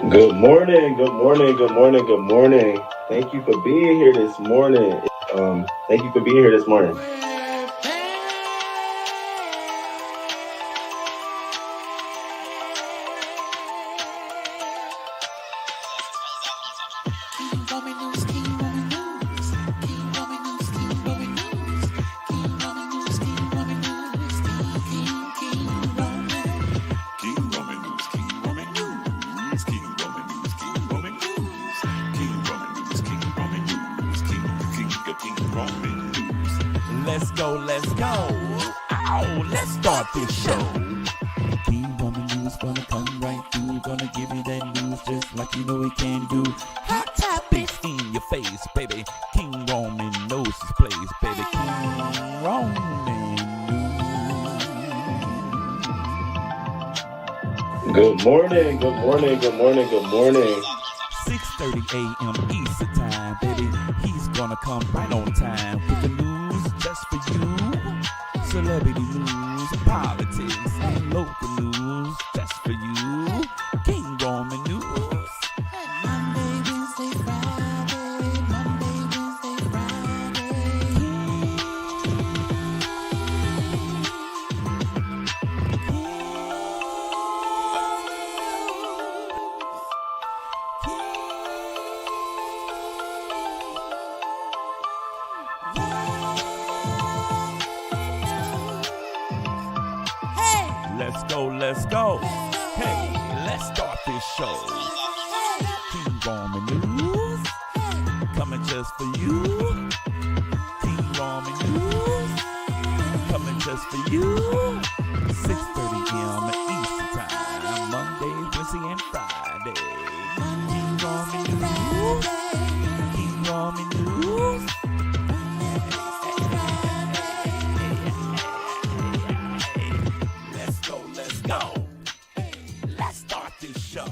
Good morning, good morning, good morning, good morning. Thank you for being here this morning. Thank you for being here this morning. Let's go, let's go. Oh, let's start this show. King Roman news gonna come right through. Gonna give you that news just like you know he can do. Hot topics in your face, baby. King Roman knows his place, baby. King Roman news. Good morning, good morning, good morning, good morning. 6:30 a.m. Eastern time, baby. He's gonna come right on time with the news just for you. Celebrity news, politics, and local news just for you. King Roman news. Monday, Wednesday, Friday. Monday, Wednesday, Let's go, let's go. Hey, let's start this show. King Roman News, coming just for you. King Roman News, coming just for you. 6:30 a.m. Eastern Time, Monday, Wednesday, and Friday. King Roman News, King Roman News. Let's go. Let's start this show.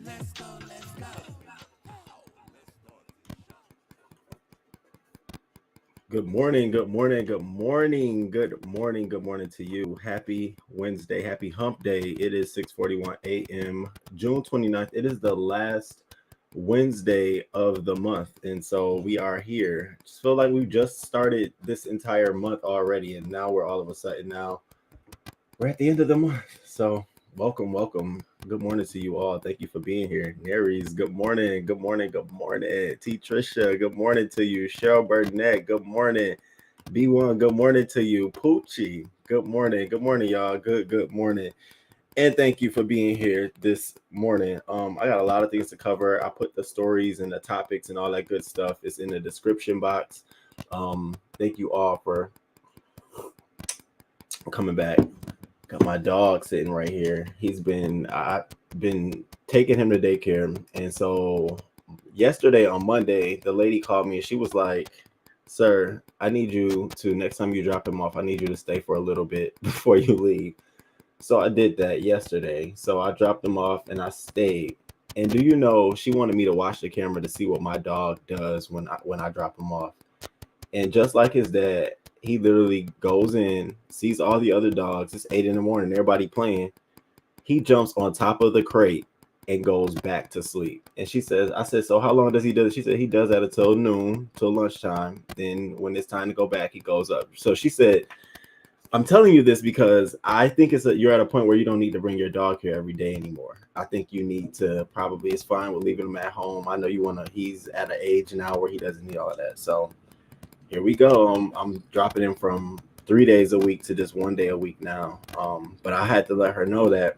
Let's go, let's go. Good morning, good morning, good morning, good morning, good morning to you. Happy Wednesday, happy hump day. It is 6:41 a.m., June 29th. It is the last Wednesday of the month. And so we are here. Just feel like we just started this entire month already. And now we're all of a sudden we're at the end of the month. So welcome. Good morning to you all. Thank you for being here. Naries, good morning. Good morning. Good morning. T. Trisha, good morning to you. Cheryl Burnett, good morning. B1, good morning to you. Poochie, good morning. Good morning, y'all. Good morning. And thank you for being here this morning. I got a lot of things to cover. I put the stories and the topics and all that good stuff. It's in the description box. Thank you all for coming back. Got my dog sitting right here. I've been taking him to daycare. And so yesterday on Monday, the lady called me and she was like, "Sir, I need you to, next time you drop him off, I need you to stay for a little bit before you leave." So I did that yesterday. So I dropped him off and I stayed. And do you know, she wanted me to watch the camera to see what my dog does when I drop him off. And just like his dad, he literally goes in, sees all the other dogs. It's 8 in the morning, everybody playing. He jumps on top of the crate and goes back to sleep. And I said, "So how long does he do this?" She said, "He does that until noon, till lunchtime. Then when it's time to go back, he goes up." So she said, "I'm telling you this because I think you're at a point where you don't need to bring your dog here every day anymore. I think you need to probably, it's fine with leaving him at home. I know he's at an age now where he doesn't need all of that." So here we go. I'm dropping him from 3 days a week to just 1 day a week now. But I had to let her know that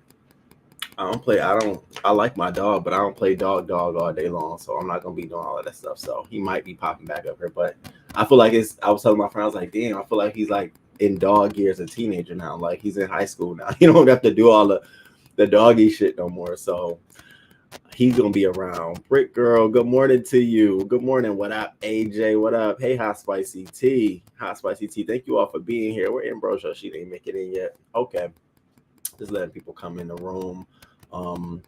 I like my dog, but I don't play dog all day long. So I'm not going to be doing all of that stuff. So he might be popping back up here, but I feel like I was telling my friend, I was like, damn, I feel like he's like in dog year as a teenager now. Like he's in high school now. You don't have to do all the doggy shit no more. So he's gonna be around. Brick Girl, good morning to you. Good morning. What up, AJ? What up? Hey, Hot Spicy Tea. Hot Spicy Tea. Thank you all for being here. We're in Bro Show. She didn't make it in yet. Okay. Just letting people come in the room. And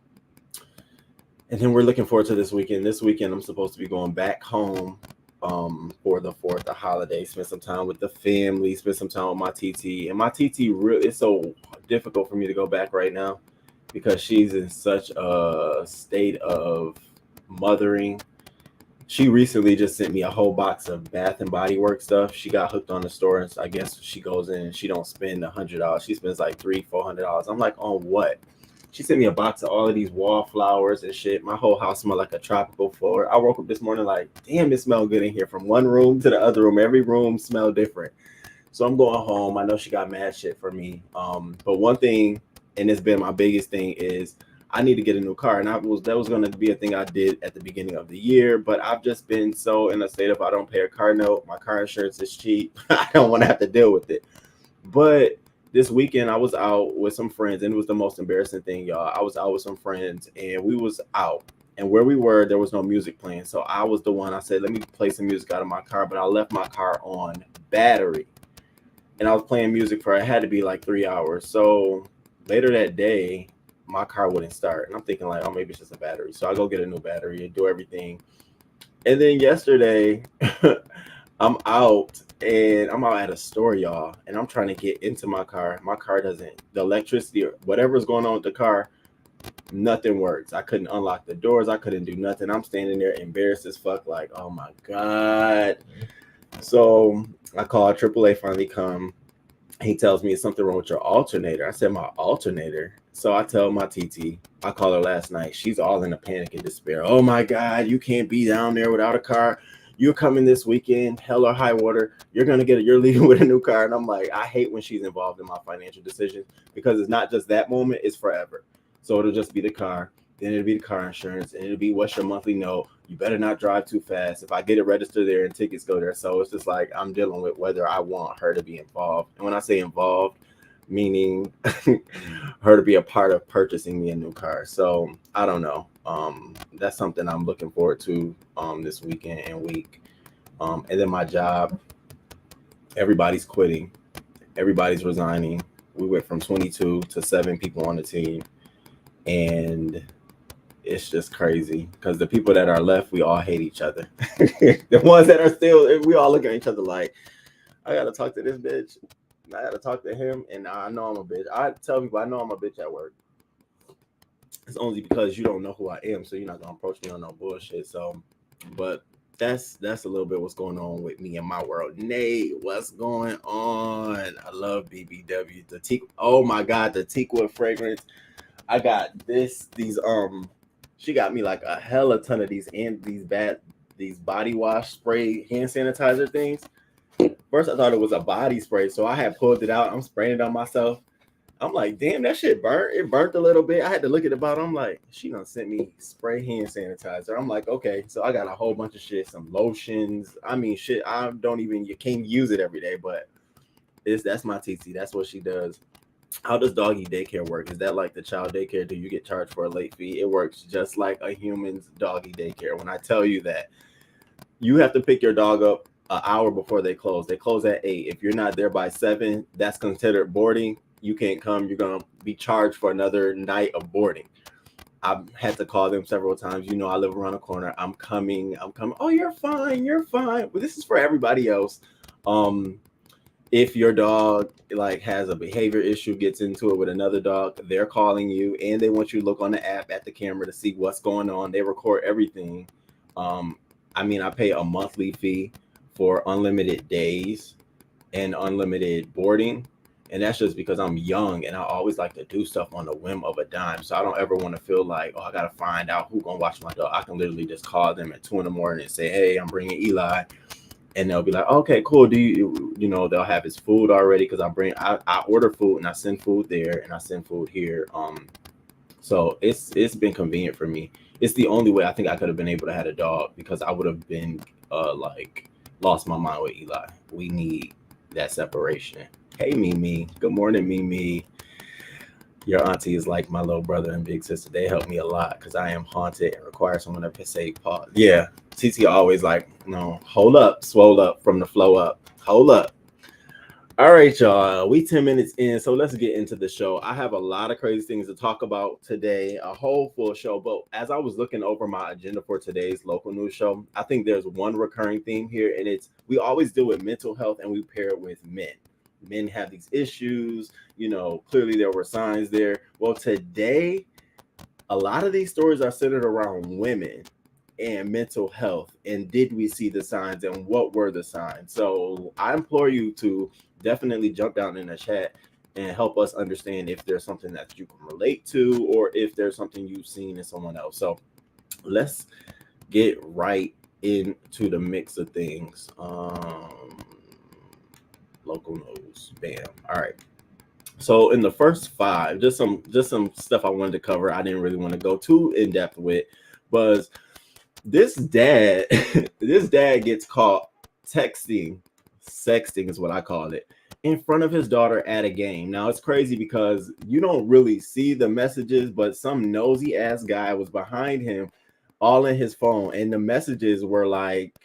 then we're looking forward to this weekend. This weekend, I'm supposed to be going back home for the 4th, the holiday. Spend some time with the family. Spend some time with my TT. And my TT, it's so difficult for me to go back right now. because she's in such a state of mothering. She recently just sent me a whole box of Bath and Body Works stuff. She got hooked on the store, and so I guess she goes in and she don't spend $100. She spends like $300-$400. I'm like, on what? She sent me a box of all of these wallflowers and shit. My whole house smelled like a tropical floor. I woke up this morning like, damn, it smelled good in here. From one room to the other room, every room smelled different. So I'm going home. I know she got mad shit for me. But one thing, and it's been my biggest thing, is I need to get a new car. And that was going to be a thing I did at the beginning of the year. But I've just been so in a state of I don't pay a car note. My car insurance is cheap. I don't want to have to deal with it. But this weekend I was out with some friends, and it was the most embarrassing thing, y'all. I was out with some friends, and we was out. And where we were, there was no music playing. So I was the one, I said, let me play some music out of my car. But I left my car on battery. And I was playing music for, it had to be like 3 hours. So later that day, my car wouldn't start. And I'm thinking like, oh, maybe it's just a battery. So I go get a new battery and do everything. And then yesterday, I'm out at a store, y'all. And I'm trying to get into my car. My car doesn't, the electricity or whatever's going on with the car, nothing works. I couldn't unlock the doors. I couldn't do nothing. I'm standing there embarrassed as fuck. Like, oh my God. So I called AAA, finally come. He tells me it's something wrong with your alternator. I said, my alternator? So I tell my TT, I call her last night. She's all in a panic and despair. Oh my God, you can't be down there without a car. You're coming this weekend, hell or high water. You're leaving with a new car. And I'm like, I hate when she's involved in my financial decisions, because it's not just that moment, it's forever. So it'll just be the car. Then it'll be the car insurance, and it'll be what's your monthly note. You better not drive too fast. If I get it registered there and tickets go there. So it's just like I'm dealing with whether I want her to be involved. And when I say involved, meaning her to be a part of purchasing me a new car. So I don't know. That's something I'm looking forward to this weekend and week. And then my job, everybody's quitting. Everybody's resigning. We went from 22 to 7 people on the team. And it's just crazy because the people that are left, we all hate each other. The ones that are still, we all look at each other like, I gotta talk to this bitch. I gotta talk to him, and I know I'm a bitch. I tell people I know I'm a bitch at work. It's only because you don't know who I am, so you're not gonna approach me on no bullshit. So, but that's a little bit what's going on with me in my world. Nate, what's going on? I love BBW. The teak. Oh my God, the teakwood fragrance. I got these she got me like a hella ton of these and these body wash spray hand sanitizer things. First I thought it was a body spray, so I had pulled it out. I'm spraying it on myself. I'm like, damn, that shit burnt. It burnt a little bit. I had to look at the bottle. I'm like, she done sent me spray hand sanitizer. I'm like, okay, so I got a whole bunch of shit, some lotions. I mean, shit, you can't use it every day, but that's my TC. That's what she does. How does doggy daycare work? Is that like the child daycare? Do you get charged for a late fee? It works just like a human's doggy daycare. When I tell you that you have to pick your dog up an hour before they close. They close at 8. If you're not there by 7, that's considered boarding. You can't come. You're going to be charged for another night of boarding. I've had to call them several times. You know, I live around the corner. I'm coming. Oh, you're fine. But this is for everybody else. If your dog like has a behavior issue, gets into it with another dog, they're calling you and they want you to look on the app at the camera to see what's going on. They record everything. I pay a monthly fee for unlimited days and unlimited boarding. And that's just because I'm young and I always like to do stuff on the whim of a dime. So I don't ever want to feel like, oh, I got to find out who's going to watch my dog. I can literally just call them at 2 a.m. and say, hey, I'm bringing Eli. And they'll be like, okay, cool. They'll have his food already because I order food and I send food there and I send food here. So it's been convenient for me. It's the only way I think I could have been able to have a dog, because I would have been lost my mind with Eli. We need that separation. Hey, Mimi. Good morning, Mimi. Your auntie is like my little brother and big sister. They help me a lot because I am haunted and require someone to say pause. Yeah, TT always like, no, hold up, swole up from the flow up. Hold up. All right, y'all. We 10 minutes in, so let's get into the show. I have a lot of crazy things to talk about today, a whole full show. But as I was looking over my agenda for today's local news show, I think there's one recurring theme here, and it's we always deal with mental health and we pair it with men. men have these issues. Clearly there were signs there. Well, today, a lot of these stories are centered around women and mental health. And did we see the signs, and what were the signs? So I implore you to definitely jump down in the chat and help us understand if there's something that you can relate to, or if there's something you've seen in someone else. So let's get right into the mix of things. Local news. Bam. All right. So in the first five, just some stuff I wanted to cover. I didn't really want to go too in depth with, was this dad. This dad gets caught sexting is what I call it, in front of his daughter at a game. Now it's crazy because you don't really see the messages, but some nosy ass guy was behind him, all in his phone, and the messages were like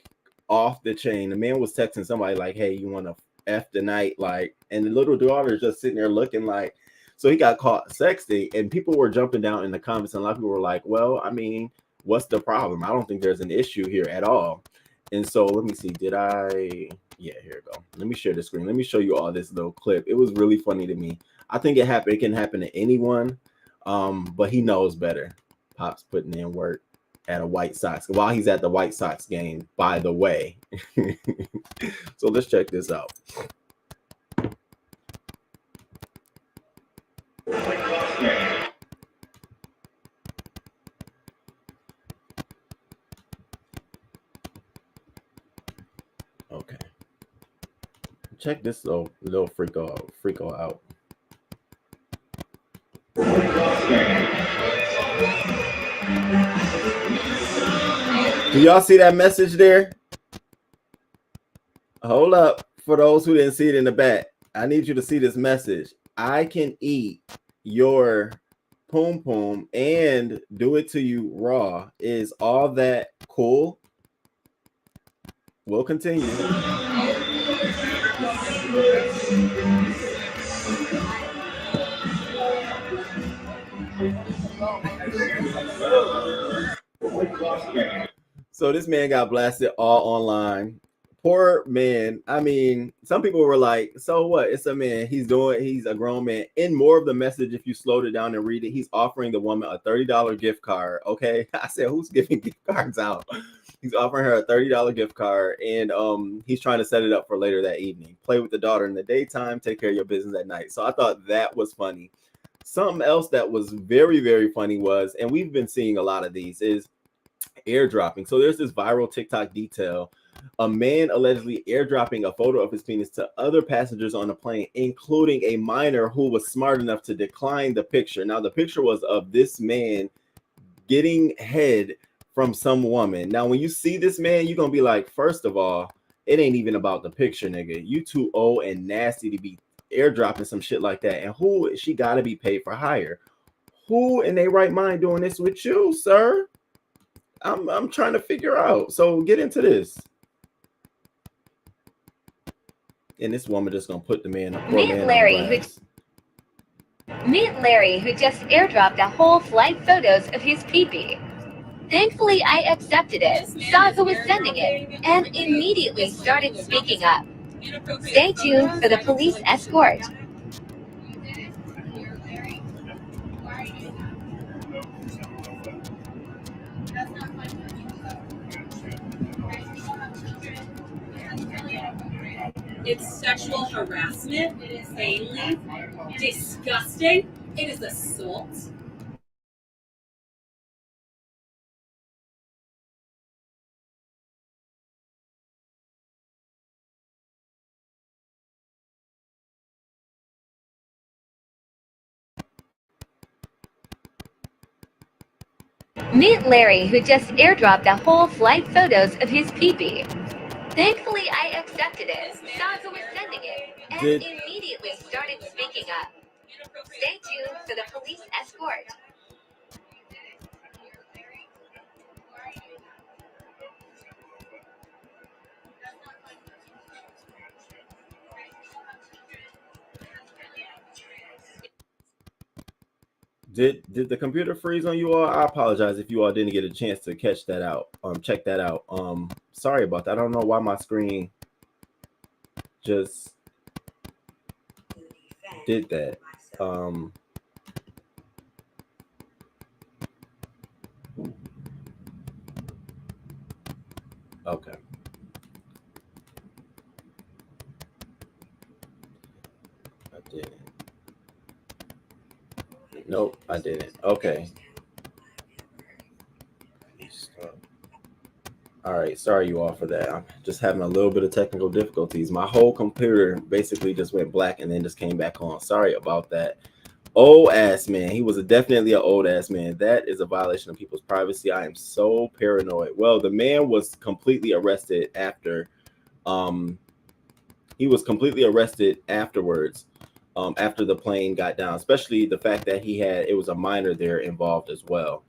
off the chain. The man was texting somebody like, "Hey, you want to F the night?" Like, and the little daughter is just sitting there looking like. So he got caught sexting, and people were jumping down in the comments, and a lot of people were like, "Well, I mean, what's the problem? I don't think there's an issue here at all." And so let me see. Did I? Yeah, here we go. Let me share the screen. Let me show you all this little clip. It was really funny to me. I think it happened. It can happen to anyone, but he knows better. Pop's putting in work at a White Sox while he's at the White Sox game, by the way. So let's check this out. Okay. Check this little freako out. Do y'all see that message there? Hold up. For those who didn't see it in the back, I need you to see this message. I can eat your poom poom and do it to you raw. Is all that cool? We'll continue. So this man got blasted all online. Poor man. I mean, some people were like, so what? It's a man. He's a grown man. In more of the message, if you slowed it down and read it, he's offering the woman a $30 gift card. Okay. I said, who's giving gift cards out? He's offering her a $30 gift card, and he's trying to set it up for later that evening. Play with the daughter in the daytime, take care of your business at night. So I thought that was funny. Something else that was very, very funny was, and we've been seeing a lot of these, is airdropping. So there's this viral TikTok detail. A man allegedly airdropping a photo of his penis to other passengers on the plane, including a minor who was smart enough to decline the picture. Now, the picture was of this man getting head from some woman. Now, when you see this man, you're going to be like, first of all, it ain't even about the picture, nigga. You too old and nasty to be airdropping some shit like that. And who, she got to be paid for hire. Who in their right mind doing this with you, sir? I'm trying to figure out. So get into this. And this woman just gonna put the man. Meet Larry, who just airdropped a whole flight photos of his pee-pee. Thankfully, I accepted it, saw who was sending it, and immediately started speaking up. Stay tuned for the police escort. It's sexual harassment, insanely disgusting. It is assault. Meet Larry, who just airdropped a whole flight photos of his pee-pee. Thankfully, I accepted it, saw who was sending it, and immediately started speaking up. Stay tuned for the police escort. Did the computer freeze on you all? I apologize if you all didn't get a chance to catch that out. Check that out. Sorry about that. I don't know why my screen just did that. Okay. I didn't. Nope, I didn't. Okay. Stop. All right, sorry you all for that. I'm just having a little bit of technical difficulties. My whole computer basically just went black and then just came back on. Sorry about that. Old ass man. He was definitely an old ass man. That is a violation of people's privacy. I am so paranoid. Well, the man was completely arrested after he was completely arrested afterwards, after the plane got down, especially the fact that it was a minor there involved as well.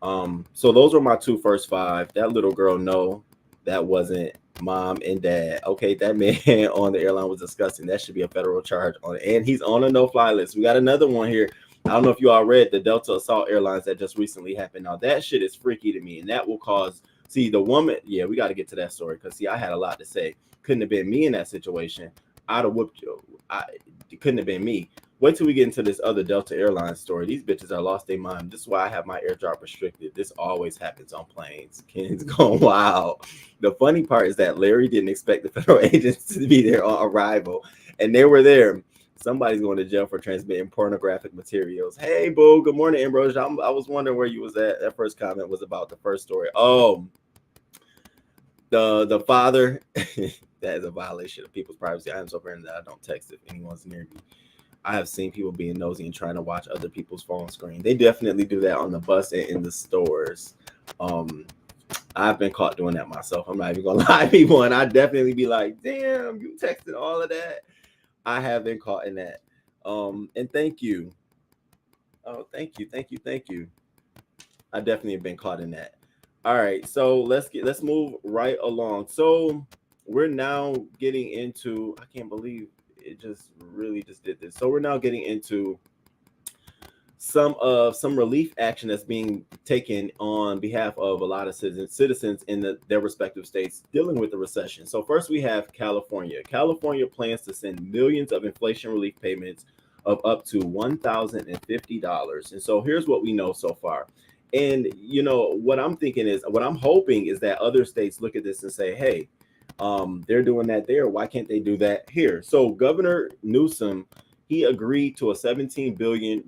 So those were my two first five. That little girl, no, that wasn't mom and dad. Okay, that man on the airline was disgusting. That should be a federal charge on it. And he's on a no-fly list. We got another one here. I don't know if you all read the Delta Assault Airlines that just recently happened. Now that shit is freaky to me, and that will cause. See, the woman. Yeah, we got to get to that story because see, I had a lot to say. Couldn't have been me in that situation. I'd have whooped you. It couldn't have been me. Wait till we get into this other Delta Airlines story. These bitches are lost their mind. This is why I have my airdrop restricted. This always happens on planes. Ken's going wild. The funny part is that Larry didn't expect the federal agents to be there on arrival, and they were there. Somebody's going to jail for transmitting pornographic materials. Hey, boo. Good morning, Ambrose. I was wondering where you was at. That first comment was about the first story. Oh, the father. That is a violation of people's privacy. I am so paranoid that I don't text if anyone's near me. I have seen people being nosy and trying to watch other people's phone screen. They definitely do that on the bus and in the stores. I've been caught doing that myself. I'm not even gonna lie to people, and I definitely be like, "Damn, you texted all of that." I have been caught in that. And thank you. Oh, thank you. I definitely have been caught in that. All right, so let's move right along. So we're now getting into. I can't believe it just did this. So we're now getting into some relief action that's being taken on behalf of a lot of citizens in their respective states dealing with the recession. So first we have California. California plans to send millions of inflation relief payments of up to $1,050. And so here's what we know so far. And what I'm hoping is that other states look at this and say, hey, they're doing that there. Why can't they do that here? So Governor Newsom, he agreed to a $17 billion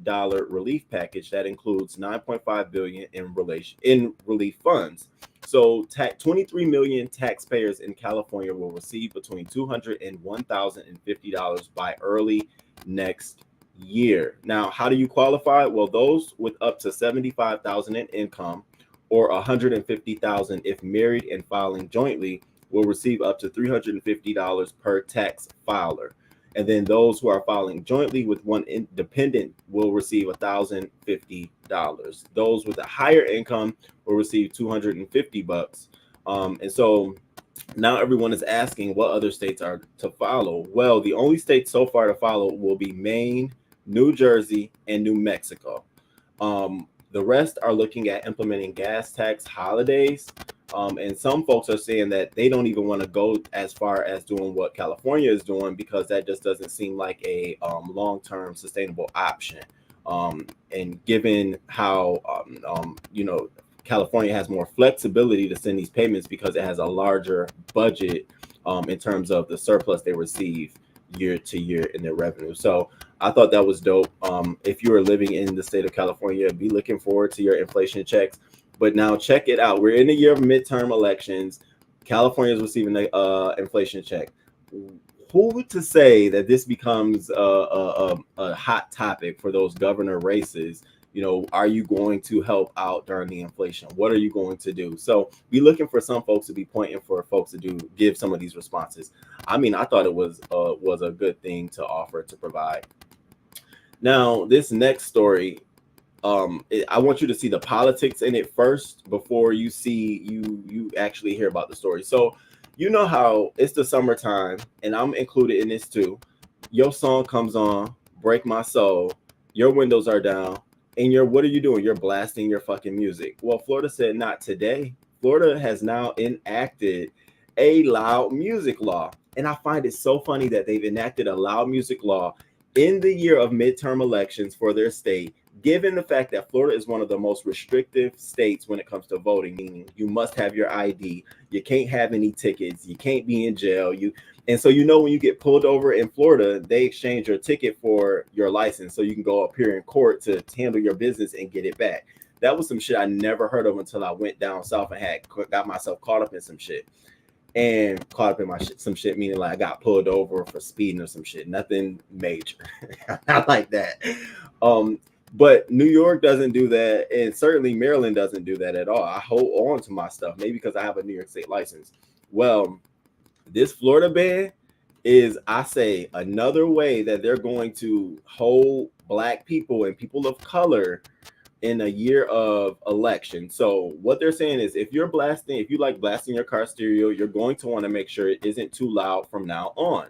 relief package that includes $9.5 billion in relief funds. So 23 million taxpayers in California will receive between $200 and $1,050 by early next year. Now, how do you qualify? Well, those with up to $75,000 in income or $150,000 if married and filing jointly will receive up to $350 per tax filer. And then those who are filing jointly with one independent will receive $1,050. Those with a higher income will receive $250. And so now everyone is asking what other states are to follow. Well, the only states so far to follow will be Maine, New Jersey, and New Mexico. The rest are looking at implementing gas tax holidays. And some folks are saying that they don't even want to go as far as doing what California is doing because that just doesn't seem like a long-term sustainable option. And given how, California has more flexibility to send these payments because it has a larger budget in terms of the surplus they receive year to year in their revenue. So I thought that was dope. If you are living in the state of California, be looking forward to your inflation checks. But now check it out. We're in the year of midterm elections. California is receiving an inflation check. Who to say that this becomes a hot topic for those governor races? Are you going to help out during the inflation? What are you going to do? So be looking for some folks to be pointing for folks to give some of these responses. I mean, I thought it was a good thing to offer to provide. Now, this next story, I want you to see the politics in it first before you actually hear about the story. So you know how it's the summertime, and I'm included in this too. Your song comes on, Break My Soul. Your windows are down, and what are you doing? You're blasting your fucking music. Well, Florida said not today. Florida has now enacted a loud music law. And I find it so funny that they've enacted a loud music law in the year of midterm elections for their state, given the fact that Florida is one of the most restrictive states when it comes to voting, meaning you must have your ID, you can't have any tickets, you can't be in jail, and so when you get pulled over in Florida, they exchange your ticket for your license so you can go appear in court to handle your business and get it back. That was some shit I never heard of until I went down south and got myself caught up in some shit. And caught up in some shit, meaning like I got pulled over for speeding or some shit. Nothing major. Not like that. But New York doesn't do that, and certainly Maryland doesn't do that at all. I hold on to my stuff, maybe because I have a New York State license. Well, this Florida ban is, I say, another way that they're going to hold Black people and people of color in a year of election. So what they're saying is, if you like blasting your car stereo, you're going to want to make sure it isn't too loud from now on.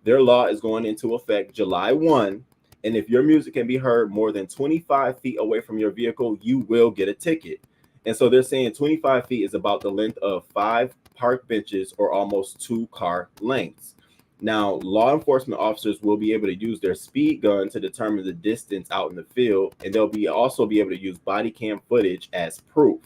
Their law is going into effect July 1. And if your music can be heard more than 25 feet away from your vehicle, you will get a ticket. And so they're saying 25 feet is about the length of 5 park benches or almost 2 car lengths. Now, law enforcement officers will be able to use their speed gun to determine the distance out in the field, and they'll also be able to use body cam footage as proof.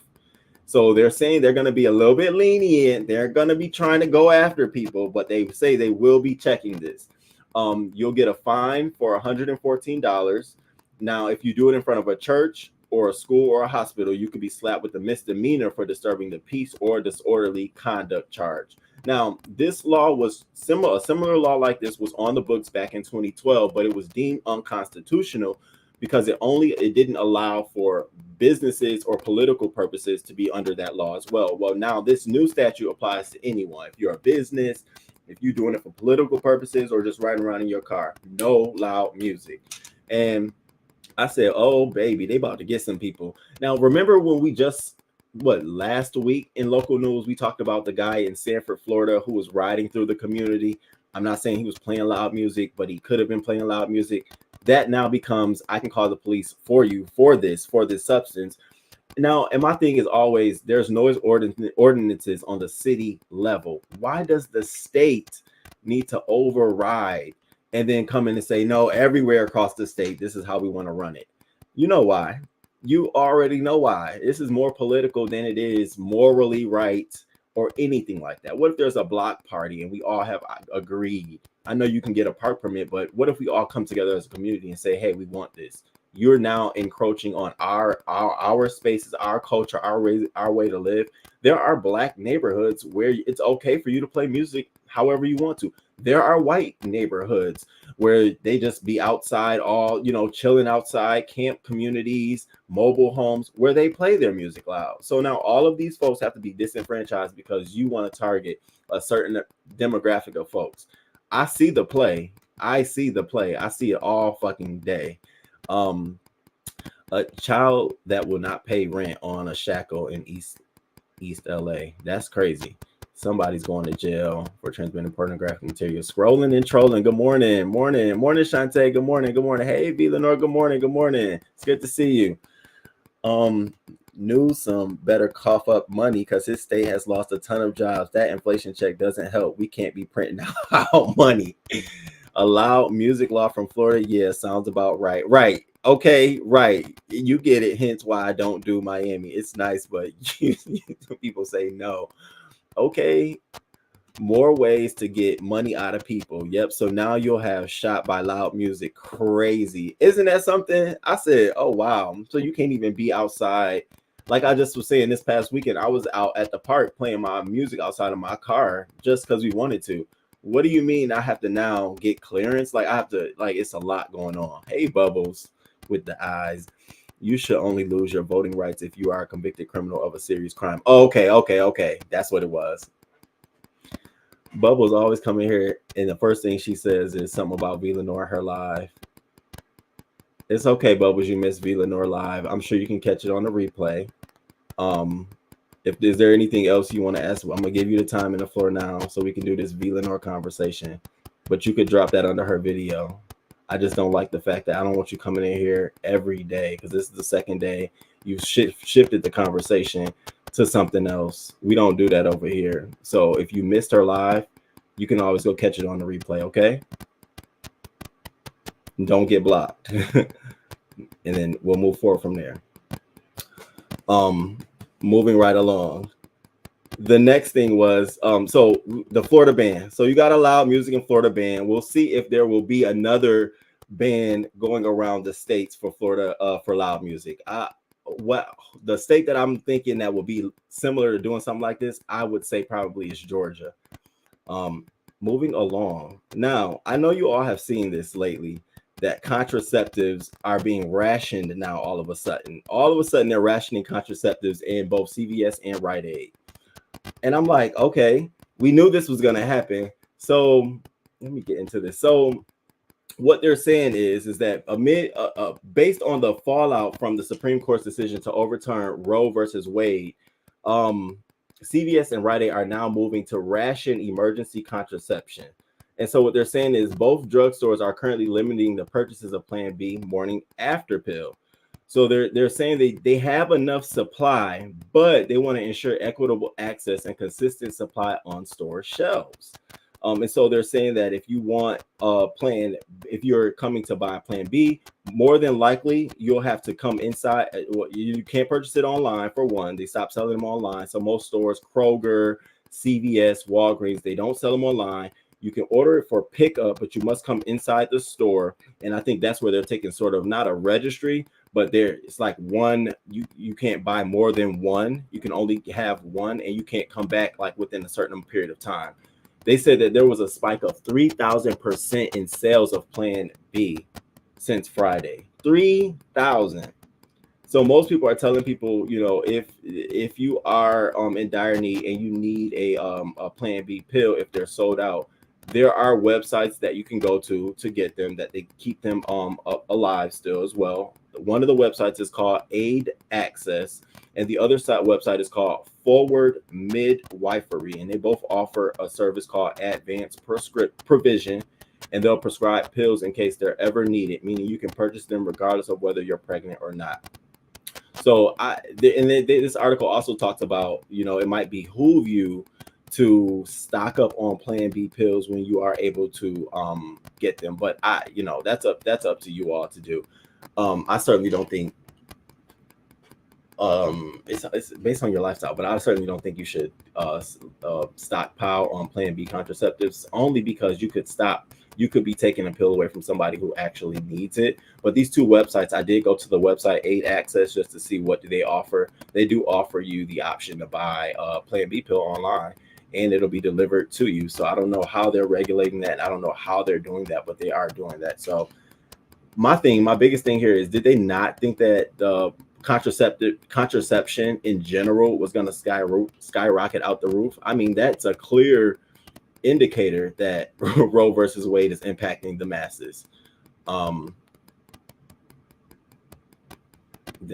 So they're saying they're going to be a little bit lenient. They're going to be trying to go after people, but they say they will be checking this. You'll get a fine for $114. Now, if you do it in front of a church or a school or a hospital, you could be slapped with a misdemeanor for disturbing the peace or disorderly conduct charge. Now, this law was a similar law like this was on the books back in 2012, but it was deemed unconstitutional because it didn't allow for businesses or political purposes to be under that law as well. Well, now this new statute applies to anyone. If you're a business, if you're doing it for political purposes or just riding around in your car, no loud music. And I said, oh, baby, they about to get some people. Now, remember when we last week in local news, we talked about the guy in Sanford, Florida, who was riding through the community. I'm not saying he was playing loud music, but he could have been playing loud music. That now becomes, I can call the police for you for this substance. Now, and my thing is always, there's noise ordinances on the city level. Why does the state need to override and then come in and say, no, everywhere across the state, this is how we want to run it? You know why? You already know why. This is more political than it is morally right or anything like that. What if there's a block party and we all have agreed? I know you can get a park permit, but what if we all come together as a community and say, hey, we want this? You're now encroaching on our spaces, our culture, our way to live. There are Black neighborhoods where it's okay for you to play music however you want to. There are white neighborhoods where they just be outside, all chilling outside, camp communities, mobile homes where they play their music loud. So now all of these folks have to be disenfranchised because you want to target a certain demographic of folks. I see the play. I see it all fucking day. A child that will not pay rent on a shackle in East LA. That's crazy. Somebody's going to jail for transmitting pornographic material. Scrolling and trolling. Good morning. Morning, Shantae. Good morning. Hey, V. Lenore. Good morning. It's good to see you. Newsom better cough up money because his state has lost a ton of jobs. That inflation check doesn't help. We can't be printing out money. A loud music law from Florida. Yeah, sounds about right. Right. Okay, right. You get it. Hence why I don't do Miami. It's nice, but people say no. Okay. More ways to get money out of people. Yep. So now you'll have shot by loud music. Crazy. Isn't that something? I said, oh, wow. So you can't even be outside. Like I just was saying, this past weekend, I was out at the park playing my music outside of my car just because we wanted to. What do you mean I have to now get clearance? Like I have to, it's a lot going on. Hey, Bubbles with the eyes. You should only lose your voting rights if you are a convicted criminal of a serious crime. Oh, okay. That's what it was. Bubbles always come in here and the first thing she says is something about V. Lenore, her live. It's okay, Bubbles, you missed V. Lenore live. I'm sure you can catch it on the replay. If is there anything else you want to ask, I'm gonna give you the time and the floor now so we can do this V. Lenore conversation. But you could drop that under her video. I just don't like the fact that I don't want you coming in here every day because this is the second day you've shifted the conversation to something else. We don't do that over here. So if you missed her live, you can always go catch it on the replay, okay? Don't get blocked. And then we'll move forward from there. Moving right along. The next thing was so the Florida ban. So you got a loud music in Florida ban. We'll see if there will be another ban going around the states for Florida for loud music. What the state that I'm thinking that will be similar to doing something like this, I would say probably is Georgia. Moving along. Now, I know you all have seen this lately that contraceptives are being rationed now all of a sudden. All of a sudden they're rationing contraceptives in both CVS and Rite Aid. And I'm like, okay, we knew this was going to happen. So let me get into this. So what they're saying is that based on the fallout from the Supreme Court's decision to overturn Roe versus Wade, CVS and Rite Aid are now moving to ration emergency contraception. And so what they're saying is both drugstores are currently limiting the purchases of Plan B morning after pill. So they're saying they have enough supply, but they want to ensure equitable access and consistent supply on store shelves. And so they're saying that if you want a plan, if you're coming to buy Plan B, more than likely you'll have to come inside. You can't purchase it online for one. They stopped selling them online. So most stores, Kroger, CVS, Walgreens, they don't sell them online. You can order it for pickup, but you must come inside the store. And I think that's where they're taking sort of not a registry, but it's like one, you can't buy more than one. You can only have one, and you can't come back like within a certain period of time. They said that there was a spike of 3,000% in sales of Plan B since Friday. 3,000. So most people are telling people, if you are in dire need and you need a Plan B pill, if they're sold out, there are websites that you can go to get them, that they keep them alive still as well. One of the websites is called Aid Access, and the other website is called Forward Midwifery, and they both offer a service called Advanced Provision, and they'll prescribe pills in case they're ever needed, meaning you can purchase them regardless of whether you're pregnant or not. So this article also talks about, it might behoove you to stock up on Plan B pills when you are able to get them, but that's up to you all to do. I certainly don't think it's based on your lifestyle, but I certainly don't think you should stockpile on Plan B contraceptives, only because you could be taking a pill away from somebody who actually needs it. But these two websites, I did go to the website Aid Access just to see what do they offer. They do offer you the option to buy a Plan B pill online, and it'll be delivered to you. So I don't know how they're regulating that. I don't know how they're doing that, but they are doing that. So my biggest thing here is, did they not think that the contraception in general was going to skyrocket out the roof? I mean, that's a clear indicator that Roe versus Wade is impacting the masses. Then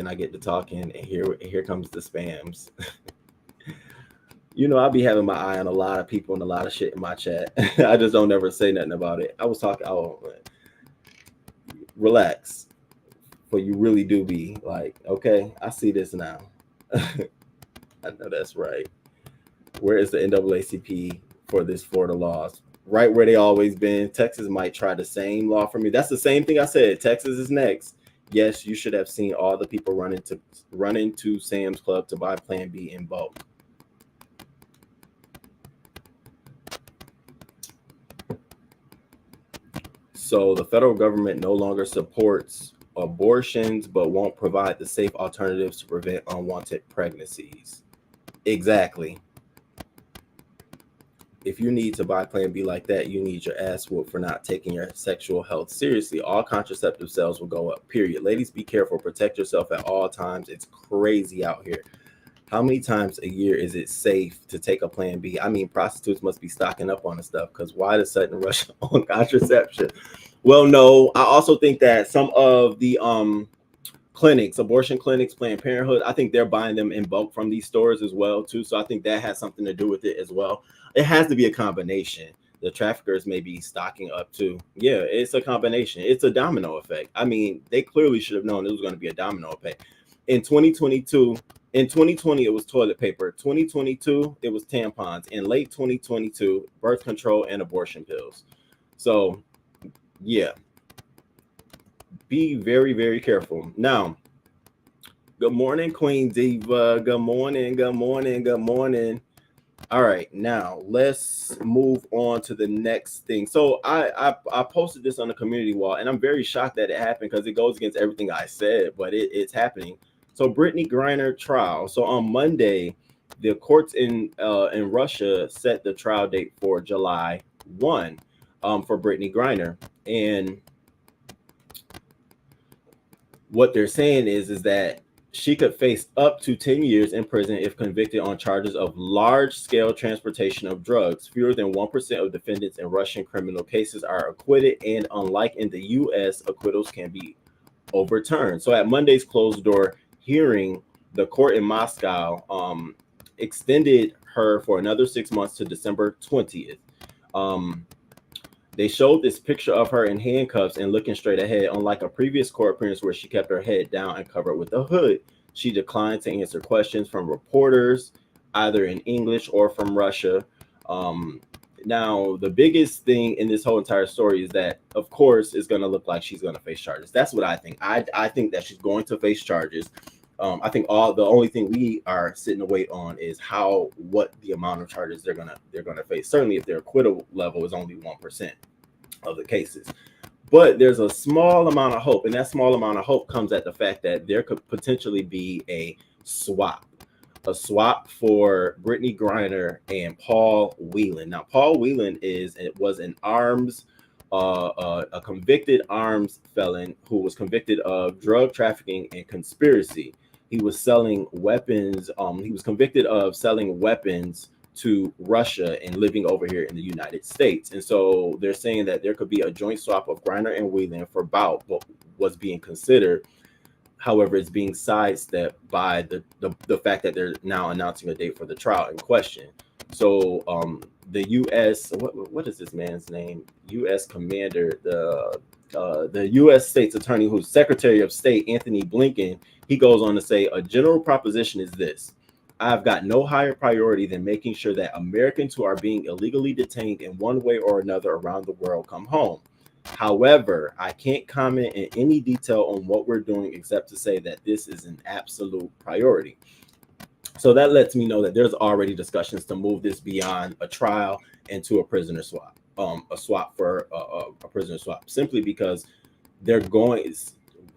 I get to talking, and here comes the spams. I'll be having my eye on a lot of people and a lot of shit in my chat. I just don't ever say nothing about it. I was talking, relax. But you really do be like, okay, I see this now. I know that's right. Where is the NAACP for this Florida laws? Right where they always been. Texas might try the same law for me. That's the same thing I said. Texas is next. Yes, you should have seen all the people running to Sam's Club to buy Plan B in bulk. So the federal government no longer supports abortions, but won't provide the safe alternatives to prevent unwanted pregnancies. Exactly. If you need to buy Plan B like that, you need your ass whooped for not taking your sexual health seriously. All contraceptive sales will go up, period. Ladies, be careful. Protect yourself at all times. It's crazy out here. How many times a year is it safe to take a Plan B? I mean, prostitutes must be stocking up on the stuff, because why the sudden rush on contraception? Well, no, I also think that some of the clinics, abortion clinics, Planned Parenthood, I think they're buying them in bulk from these stores as well, too. So I think that has something to do with it as well. It has to be a combination. The traffickers may be stocking up too. Yeah, it's a combination. It's a domino effect. I mean, they clearly should have known it was going to be a domino effect. In 2020, it was toilet paper. 2022, it was tampons. In late 2022, birth control and abortion pills. So, yeah. be very, very careful. Now, good morning, Queen Diva. Good morning, good morning, good morning. All right, now let's move on to the next thing. So I posted this on the community wall, and I'm very shocked that it happened because it goes against everything I said, but it's happening. So Britney Griner trial. So on Monday, the courts in Russia set the trial date for July 1 for Britney Griner, and what they're saying is that she could face up to 10 years in prison if convicted on charges of large-scale transportation of drugs. Fewer than 1% of defendants in Russian criminal cases are acquitted, and unlike in the U.S., acquittals can be overturned. So at Monday's closed-door hearing, the court in Moscow extended her for another 6 months to December 20th. They showed this picture of her in handcuffs and looking straight ahead. Unlike a previous court appearance where she kept her head down and covered with a hood, she declined to answer questions from reporters, either in English or from Russia. Now, the biggest thing in this whole entire story is that, of course, it's going to look like she's going to face charges. That's what I think. I think that she's going to face charges. I think the only thing we are sitting to wait on is what the amount of charges they're gonna face. Certainly, if their acquittal level is only 1% of the cases, but there's a small amount of hope, and that small amount of hope comes at the fact that there could potentially be a swap for Britney Griner and Paul Whelan. Now, Paul Whelan was an a convicted arms felon who was convicted of drug trafficking and conspiracy. He was selling weapons. He was convicted of selling weapons to Russia and living over here in the United States. And so they're saying that there could be a joint swap of Griner and Whelan for about what was being considered. However, it's being sidestepped by the fact that they're now announcing a date for the trial in question. So the U.S. What is this man's name? U.S. Commander, the U.S. State's Attorney, who's Secretary of State Anthony Blinken. He goes on to say, a general proposition is this: I've got no higher priority than making sure that Americans who are being illegally detained in one way or another around the world come home. However, I can't comment in any detail on what we're doing except to say that this is an absolute priority. So that lets me know that there's already discussions to move this beyond a trial and to a prisoner swap, a swap for a prisoner swap, simply because they're going.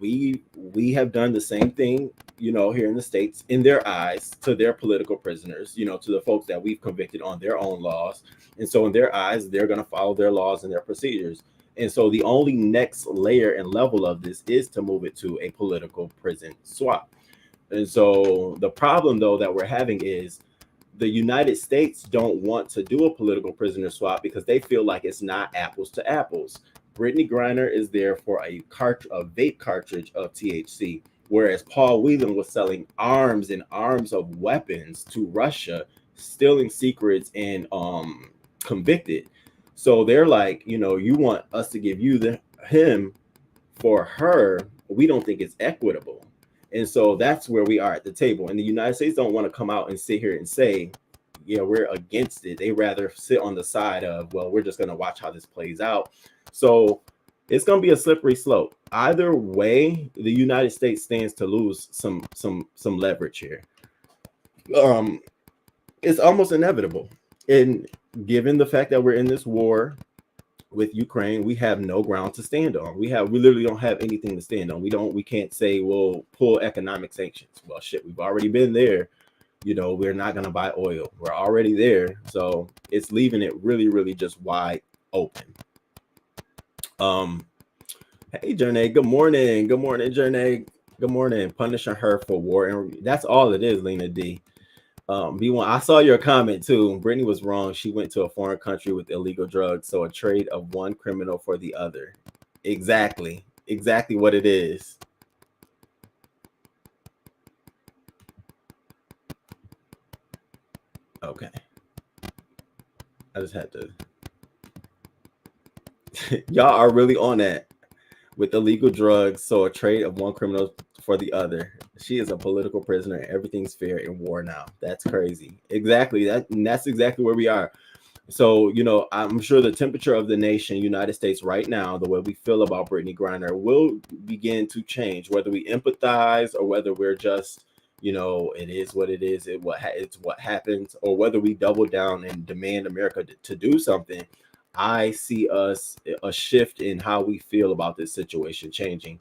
We have done the same thing, here in the States, in their eyes, to their political prisoners, to the folks that we've convicted on their own laws. And so in their eyes, they're going to follow their laws and their procedures. And so the only next layer and level of this is to move it to a political prison swap. And so the problem, though, that we're having is the United States don't want to do a political prisoner swap because they feel like it's not apples to apples. Britney Griner is there for a vape cartridge of THC, whereas Paul Whelan was selling arms and arms of weapons to Russia, stealing secrets, and convicted. So they're like, you want us to give you him for her. We don't think it's equitable. And so that's where we are at the table. And the United States don't want to come out and sit here and say, yeah, we're against it. They rather sit on the side of, well, we're just going to watch how this plays out. So it's going to be a slippery slope. Either way, the United States stands to lose some leverage here. It's almost inevitable. And given the fact that we're in this war with Ukraine, we have no ground to stand on. We literally don't have anything to stand on. We can't say we'll pull economic sanctions. Well, shit, we've already been there. We're not going to buy oil. We're already there. So it's leaving it really, really just wide open. Hey, Journey. Good morning. Good morning, Journey. Good morning. Punishing her for war. And that's all it is, Lena D. B1, I saw your comment too. Brittany was wrong. She went to a foreign country with illegal drugs. So a trade of one criminal for the other. Exactly what it is. Okay. I just had to. Y'all are really on that with illegal drugs. So a trade of one criminal for the other. She is a political prisoner and everything's fair in war now. That's crazy. Exactly. That's exactly where we are. So, I'm sure the temperature of the nation, United States right now, the way we feel about Brittany Griner will begin to change, whether we empathize or whether we're just, it is what it is. It's what happens, or whether we double down and demand America to do something. I see a shift in how we feel about this situation changing,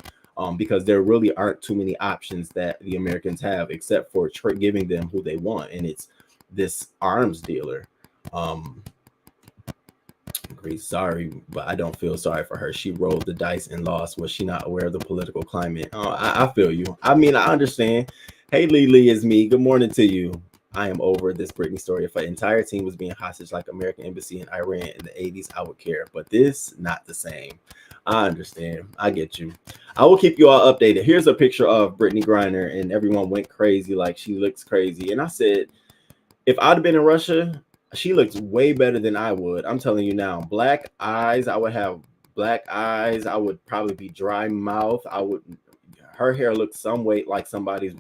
because there really aren't too many options that the Americans have except for giving them who they want, and it's this arms dealer. Um, Great, sorry, but I don't feel sorry for her. She rolled the dice and lost. Was she not aware of the political climate? Oh, I feel you. I mean, I understand. Hey, Lee, is me. Good morning to you. I am over this Britney story. If an entire team was being hostage like American Embassy in Iran in the 80s, I would care. But this, not the same. I understand. I get you. I will keep you all updated. Here's a picture of Brittany Griner, and everyone went crazy, like she looks crazy. And I said, if I'd have been in Russia, she looks way better than I would. I'm telling you now. Black eyes, I would have black eyes. I would probably be dry mouth. Her hair looks some way like somebody's,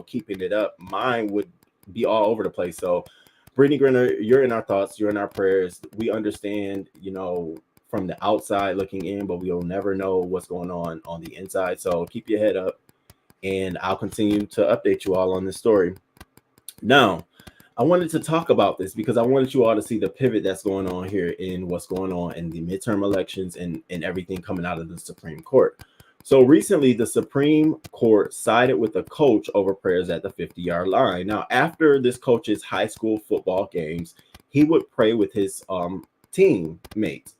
keeping it up. Mine would be all over the place. So, Brittany Griner, you're in our thoughts. You're in our prayers. We understand, from the outside looking in, but we'll never know what's going on the inside. So keep your head up, and I'll continue to update you all on this story. Now, I wanted to talk about this because I wanted you all to see the pivot that's going on here in what's going on in the midterm elections and everything coming out of the Supreme Court. So recently, the Supreme Court sided with a coach over prayers at the 50-yard line. Now, after this coach's high school football games, he would pray with his teammates.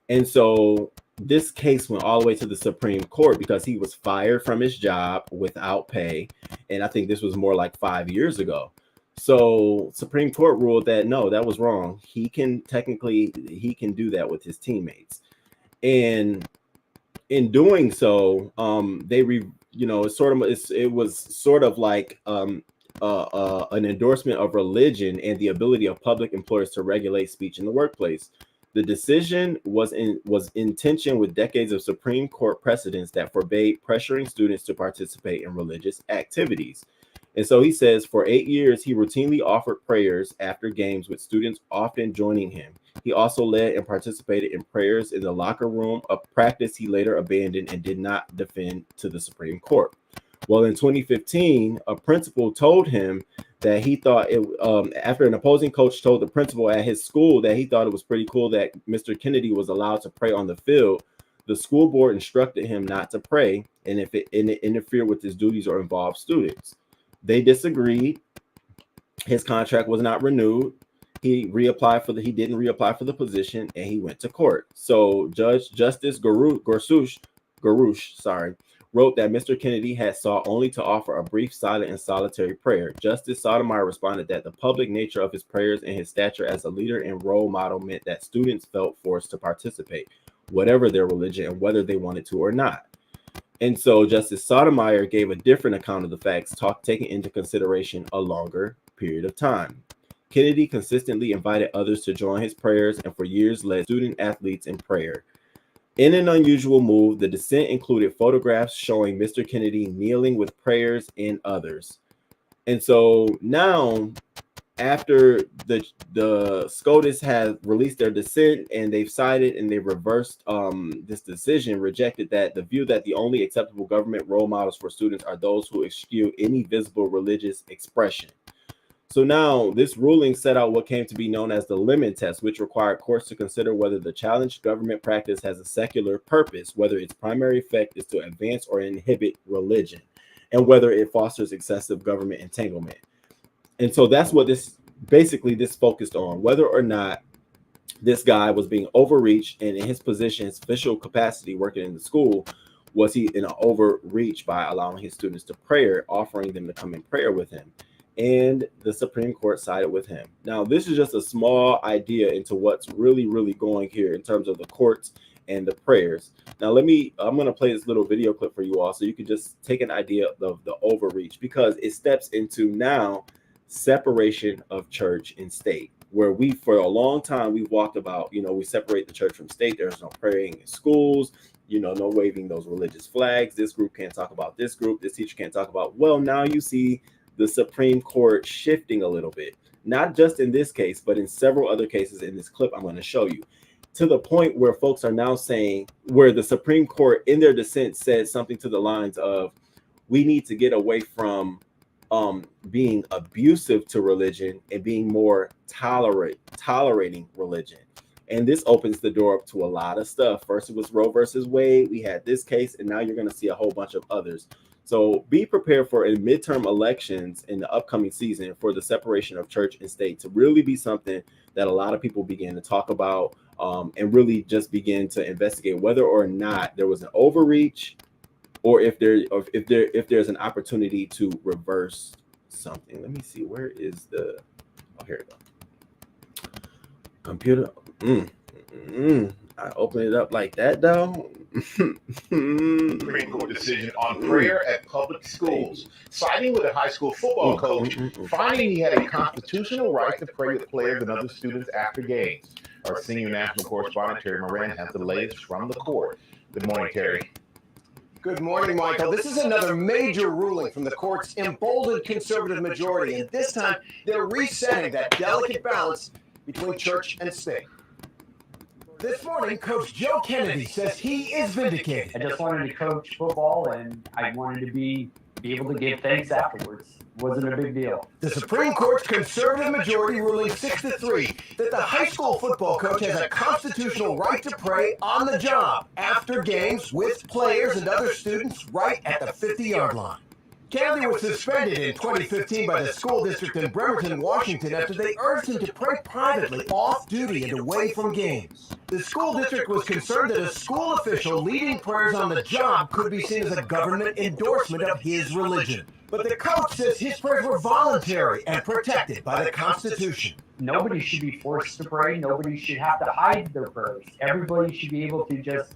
And so this case went all the way to the Supreme Court because he was fired from his job without pay. And I think this was more like 5 years ago. So Supreme Court ruled that no, that was wrong. He can do that with his teammates. And in doing so, it was sort of like an endorsement of religion and the ability of public employers to regulate speech in the workplace. The decision was in tension with decades of Supreme Court precedents that forbade pressuring students to participate in religious activities. And so he says for 8 years, he routinely offered prayers after games, with students often joining him. He also led and participated in prayers in the locker room, a practice he later abandoned and did not defend to the Supreme Court. Well, in 2015, a principal told him that he thought after an opposing coach told the principal at his school that he thought it was pretty cool that Mr. Kennedy was allowed to pray on the field, the school board instructed him not to pray, and if it interfered with his duties or involved students. They disagreed. His contract was not renewed. He didn't reapply for the position, and he went to court. So Justice Gorsuch, wrote that Mr. Kennedy had sought only to offer a brief, silent, and solitary prayer. Justice Sotomayor responded that the public nature of his prayers and his stature as a leader and role model meant that students felt forced to participate, whatever their religion and whether they wanted to or not. And so Justice Sotomayor gave a different account of the facts, taking into consideration a longer period of time. Kennedy consistently invited others to join his prayers and for years led student athletes in prayer. In an unusual move, the dissent included photographs showing Mr. Kennedy kneeling with prayers and others. And so now, after the SCOTUS has released their dissent and they've sided and they've reversed this decision, rejected that the view that the only acceptable government role models for students are those who eschew any visible religious expression. So now this ruling set out what came to be known as the lemon test, which required courts to consider whether the challenged government practice has a secular purpose, whether its primary effect is to advance or inhibit religion, and whether it fosters excessive government entanglement. And so that's what this focused on, whether or not this guy was being overreached, and in his position, his official capacity working in the school, was he in an overreach by allowing his students to pray, offering them to come in prayer with him. And the Supreme Court sided with him. Now, this is just a small idea into what's really, really going here in terms of the courts and the prayers. Now, I'm going to play this little video clip for you all so you can just take an idea of the overreach, because it steps into now separation of church and state, where for a long time, we've walked about, we separate the church from state. There's no praying in schools, no waving those religious flags. This group can't talk about this group. This teacher can't talk about, well, now you see the Supreme Court shifting a little bit. not just in this case, but in several other cases in this clip I'm going to show you, to the point where folks are now saying, where the Supreme Court in their dissent said something to the lines of, we need to get away from being abusive to religion and being more tolerating religion. And this opens the door up to a lot of stuff. First, it was Roe versus Wade. We had this case, and now you're going to see a whole bunch of others. So be prepared for in midterm elections in the upcoming season for the separation of church and state to really be something that a lot of people begin to talk about and really just begin to investigate whether or not there was an overreach, or if there's an opportunity to reverse something. Let me see, where is the, oh, here we go. Computer. I open it up like that though. Supreme Court decision on prayer at public schools, siding with a high school football coach, finding he had a constitutional right to pray with players and other students after games. Our senior national correspondent Terry Moran has the latest from the court. Good morning, Terry. Good morning, Michael. This is another major ruling from the court's emboldened conservative majority, and this time they're resetting that delicate balance between church and state. This morning, Coach Joe Kennedy says he is vindicated. I just wanted to coach football, and I wanted to be able to give thanks afterwards. Wasn't a big deal. The Supreme Court's conservative majority ruling 6-3 that the high school football coach has a constitutional right to pray on the job after games with players and other students right at the 50-yard line. Kennedy was suspended in 2015 by the school district in Bremerton, Washington, after they urged him to pray privately off-duty and away from games. The school district was concerned that a school official leading prayers on the job could be seen as a government endorsement of his religion. But the coach says his prayers were voluntary and protected by the Constitution. Nobody should be forced to pray. Nobody should have to hide their prayers. Everybody should be able to just,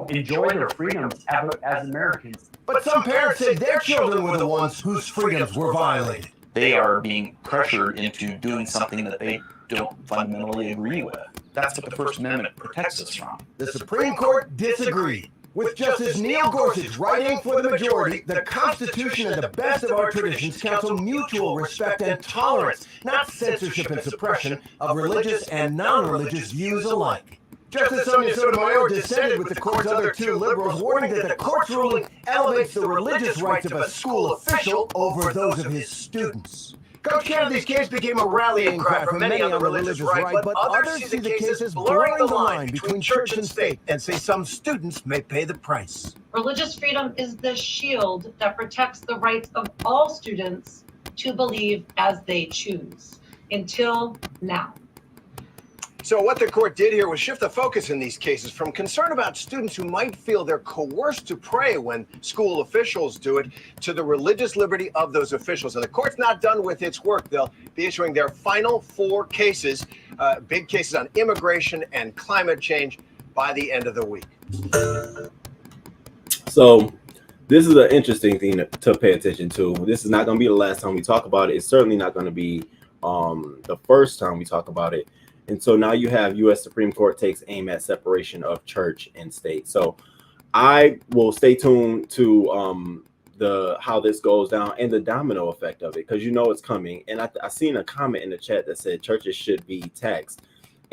enjoy their freedoms as Americans. But some parents say their children were the ones whose freedoms were violated. They are being pressured into doing something that they don't fundamentally agree with. That's what the First Amendment protects us from. The Supreme Court disagreed. With Justice Neil Gorsuch writing for the majority, the Constitution and the best of our traditions counsel mutual respect and tolerance, not censorship and suppression of religious and non-religious views alike. Justice Sonia Sotomayor dissented with the court's other two liberals, warning that the court's ruling elevates the religious rights of a school official over those of his students. Coach Kennedy's case became a rallying cry for many on the religious right, but others see the case as blurring the line between church and state and say some students may pay the price. Religious freedom is the shield that protects the rights of all students to believe as they choose, until now. So what the court did here was shift the focus in these cases from concern about students who might feel they're coerced to pray when school officials do it to the religious liberty of those officials. And the court's not done with its work. They'll be issuing their final 4 cases, big cases on immigration and climate change by the end of the week. So this is an interesting thing to pay attention to. This is not going to be the last time we talk about it. It's certainly not going to be the first time we talk about it. And so now you have U.S. Supreme Court takes aim at separation of church and state. So I will stay tuned to how this goes down and the domino effect of it, because it's coming. And I seen a comment in the chat that said churches should be taxed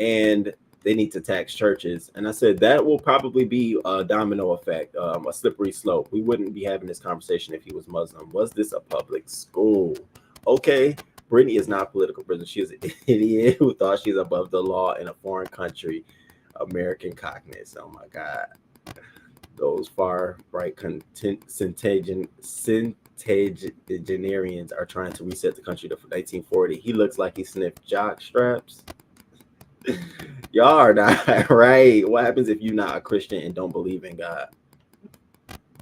and they need to tax churches. And I said that will probably be a domino effect, a slippery slope. We wouldn't be having this conversation if he was Muslim. Was this a public school? Okay. Brittany is not a political prisoner. She is an idiot who thought she's above the law in a foreign country. American cockness. Oh my God. Those far right centenarians are trying to reset the country to 1940. He looks like he sniffed jock straps. Y'all are not right. What happens if you're not a Christian and don't believe in God?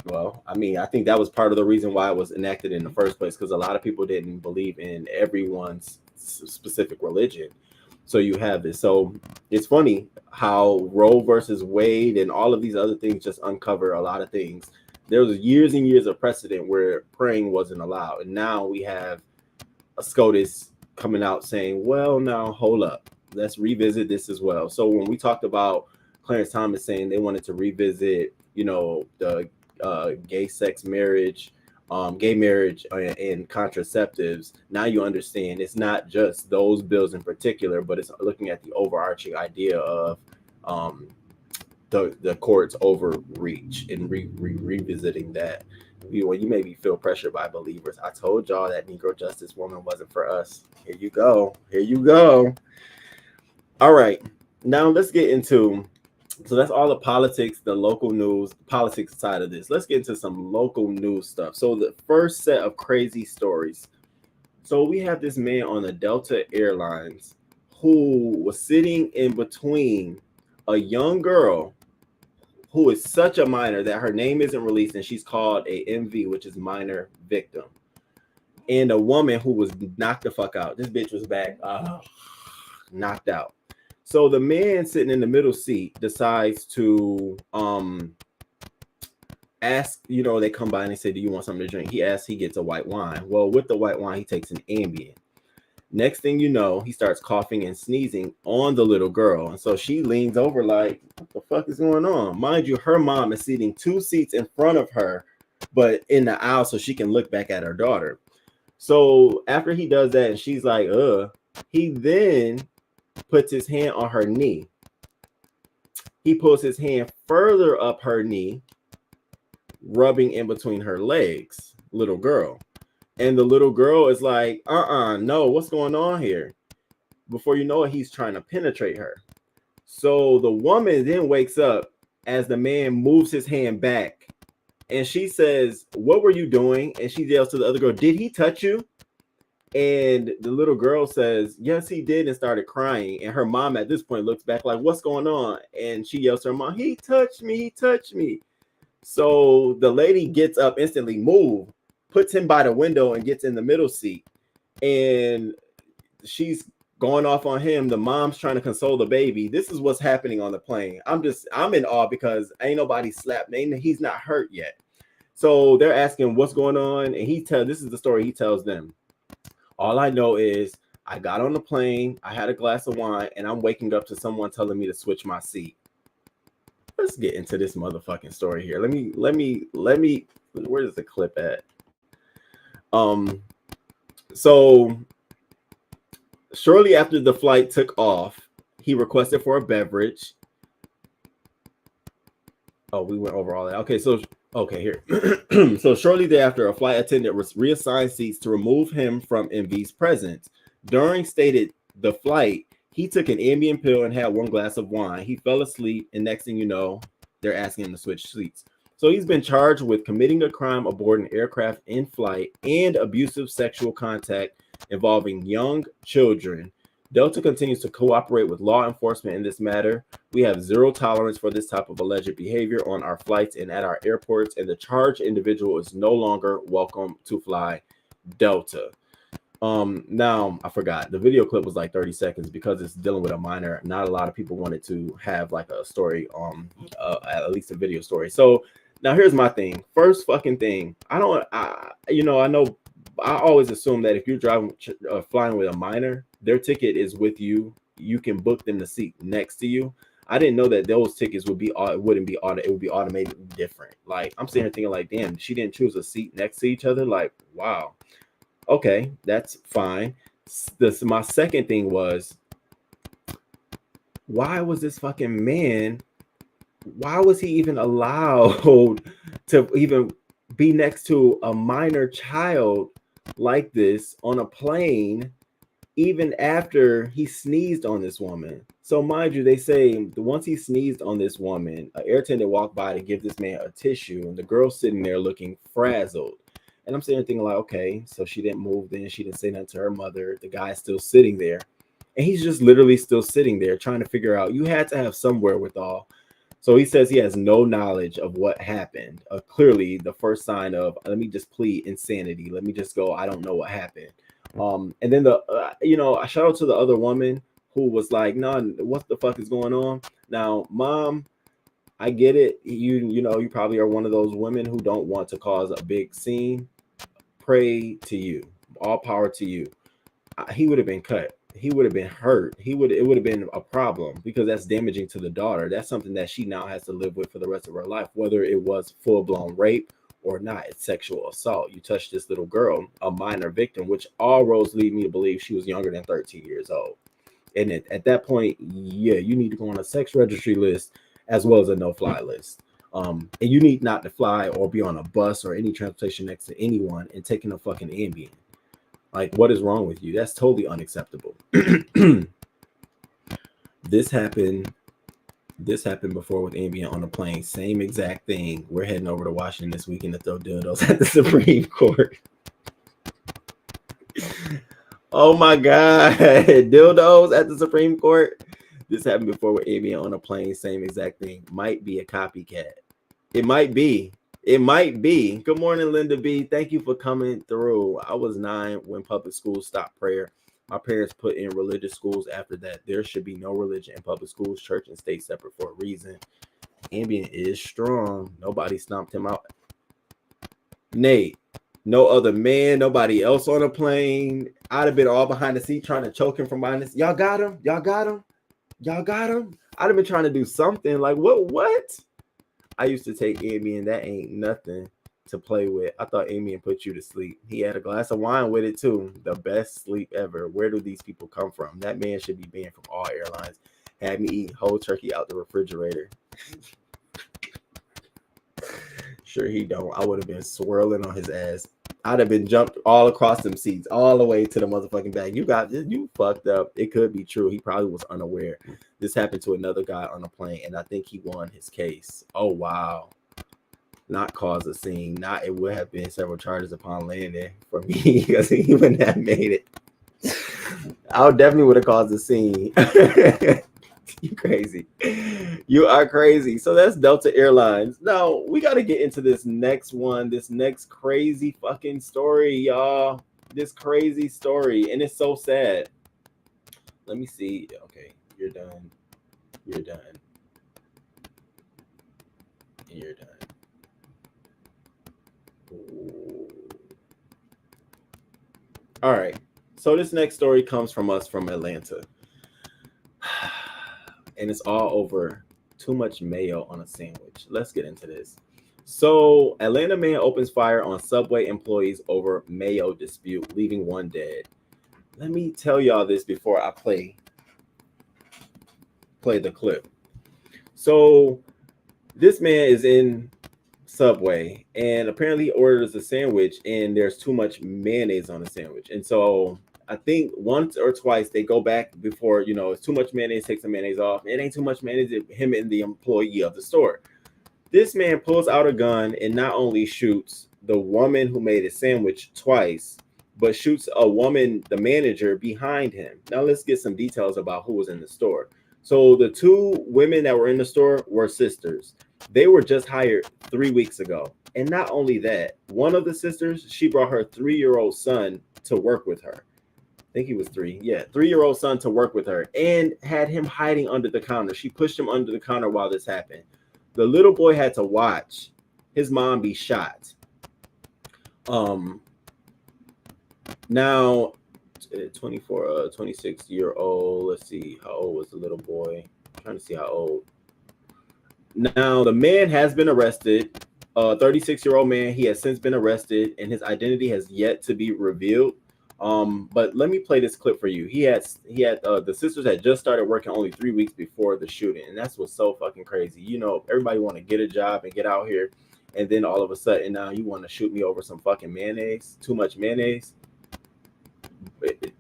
Well, I mean, I think that was part of the reason why it was enacted in the first place, because a lot of people didn't believe in everyone's specific religion. So you have this. So it's funny how Roe versus Wade and all of these other things just uncover a lot of things. There was years and years of precedent where praying wasn't allowed. And now we have a SCOTUS coming out saying, well, now hold up. Let's revisit this as well. So when we talked about Clarence Thomas saying they wanted to revisit, the gay sex marriage gay marriage and contraceptives, now you understand it's not just those bills in particular, but it's looking at the overarching idea of the court's overreach and revisiting that. When you maybe feel pressured by believers, I told y'all that Negro justice woman wasn't for us. Here you go. Here you go. All right. Now let's get into, so that's all the politics, the local news, politics side of this. Let's get into some local news stuff. So the first set of crazy stories. So we have this man on the Delta Airlines who was sitting in between a young girl who is such a minor that her name isn't released, and she's called a MV, which is minor victim, and a woman who was knocked the fuck out. This bitch was back, knocked out. So the man sitting in the middle seat decides to ask, they come by and they say, do you want something to drink? He asks, he gets a white wine. Well, with the white wine, he takes an Ambien. Next thing you know, he starts coughing and sneezing on the little girl. And so she leans over like, what the fuck is going on? Mind you, her mom is sitting 2 seats in front of her, but in the aisle so she can look back at her daughter. So after he does that and she's like, he then puts his hand on her knee. He pulls his hand further up her knee, rubbing in between her legs, little girl. And the little girl is like, no, what's going on here? Before you know it, he's trying to penetrate her. So the woman then wakes up as the man moves his hand back. And she says, what were you doing? And she yells to the other girl, did he touch you? And the little girl says, yes, he did, and started crying. And her mom at this point looks back like, what's going on? And she yells to her mom, he touched me, he touched me. So the lady gets up instantly, puts him by the window and gets in the middle seat, and she's going off on him. The mom's trying to console the baby. This is what's happening on the plane. I'm in awe because ain't nobody slapped. He's not hurt yet. So they're asking what's going on, and this is the story he tells them. All I know is I got on the plane, I had a glass of wine, and I'm waking up to someone telling me to switch my seat. Let's get into this motherfucking story here. Let me where's the clip at? So shortly after the flight took off, he requested for a beverage. Oh, we went over all that. Okay, here. So shortly thereafter, a flight attendant reassigned seats to remove him from MV's presence. During the flight, he took an Ambien pill and had 1 glass of wine. He fell asleep, and next thing you know, they're asking him to switch seats. So he's been charged with committing a crime aboard an aircraft in flight and abusive sexual contact involving young children. Delta continues to cooperate with law enforcement in this matter. We have zero tolerance for this type of alleged behavior on our flights and at our airports, and the charged individual is no longer welcome to fly Delta. Now I forgot, the video clip was like 30 seconds because it's dealing with a minor. Not a lot of people wanted to have like a story, at least a video story. So now here's my thing. First fucking thing, I know I always assume that if you're flying with a minor, their ticket is with you. You can book them the seat next to you. I didn't know that those tickets would be automated different. Like, I'm sitting here thinking like, damn, she didn't choose a seat next to each other. Like, wow. Okay, that's fine. My second thing was, why was this fucking man, why was he even allowed to even be next to a minor child like this on a plane, even after he sneezed on this woman? So mind you, they say once he sneezed on this woman, an air attendant walked by to give this man a tissue, and the girl's sitting there looking frazzled. And I'm sitting there thinking like, okay, so she didn't move then, she didn't say nothing to her mother. The guy's still sitting there, and he's just literally still sitting there trying to figure out, you had to have some wherewithal. So he says he has no knowledge of what happened. Clearly the first sign of, let me just plead insanity. Let me just go, I don't know what happened. And then I shout out to the other woman who was like, no, what the fuck is going on? Now, mom, I get it. You probably are one of those women who don't want to cause a big scene. Pray to you. All power to you. He would have been cut. He would have been hurt. It would have been a problem because that's damaging to the daughter. That's something that she now has to live with for the rest of her life, whether it was full-blown rape or not, it's sexual assault. You touched this little girl, a minor victim, which all roads lead me to believe she was younger than 13 years old. And at that point, yeah, you need to go on a sex registry list as well as a no-fly list. And you need not to fly or be on a bus or any transportation next to anyone and taking a fucking Ambien. Like, what is wrong with you? That's totally unacceptable. This happened before with Ambien on the plane. Same exact thing. We're heading over to Washington this weekend to throw dildos at the Supreme Court. Oh my God. Dildos at the Supreme Court. This happened before with Ambien on a plane. Same exact thing. Might be a copycat. It might be. It might be. Good morning, Linda B. Thank you for coming through. I was 9 when public schools stopped prayer. My parents put in religious schools after that. There should be no religion in public schools, church and state separate for a reason. Ambien is strong. Nobody stomped him out. Nate, no other man, nobody else on a plane. I'd have been all behind the seat trying to choke him from behind this. Y'all got him? Y'all got him? Y'all got him? I'd have been trying to do something like what? I used to take Ambien. That ain't nothing to play with. I thought Ambien put you to sleep. He had a glass of wine with it too. The best sleep ever. Where do these people come from? That man should be banned from all airlines. Had me eat whole turkey out the refrigerator. Sure he don't. I would have been swirling on his ass. I'd have been jumped all across them seats, all the way to the motherfucking bag. You fucked up. It could be true. He probably was unaware. This happened to another guy on a plane, and I think he won his case. Oh, wow. Not cause a scene. Not, it would have been several charges upon landing for me because he wouldn't have made it. I definitely would have caused a scene. You crazy. You are crazy. So that's Delta Airlines. Now we got to get into this next one, this next crazy fucking story, y'all. This crazy story. And it's so sad. Let me see. Okay, you're done. You're done. You're done. Ooh. All right. So this next story comes from us from Atlanta. And it's all over too much mayo on a sandwich. Let's get into this. So Atlanta man opens fire on Subway employees over mayo dispute, leaving one dead. Let me tell y'all this before I play the clip. So this man is in Subway and apparently orders a sandwich and there's too much mayonnaise on the sandwich. And so I think once or twice they go back before, it's too much mayonnaise, take some mayonnaise off. It ain't too much mayonnaise, him and the employee of the store. This man pulls out a gun and not only shoots the woman who made a sandwich twice, but shoots a woman, the manager, behind him. Now let's get some details about who was in the store. So the two women that were in the store were sisters. They were just hired 3 weeks ago. And not only that, one of the sisters, she brought her 3-year-old son to work with her. I think he was 3. Yeah, 3-year-old son to work with her and had him hiding under the counter. She pushed him under the counter while this happened. The little boy had to watch his mom be shot. Now 26-year-old. Let's see, how old was the little boy? I'm trying to see how old. Now the man has been arrested. 36-year-old man. He has since been arrested, and his identity has yet to be revealed. But let me play this clip for you. He had the sisters had just started working only 3 weeks before the shooting, and that's what's so fucking crazy. Everybody want to get a job and get out here, and then all of a sudden now you want to shoot me over some fucking mayonnaise, too much mayonnaise.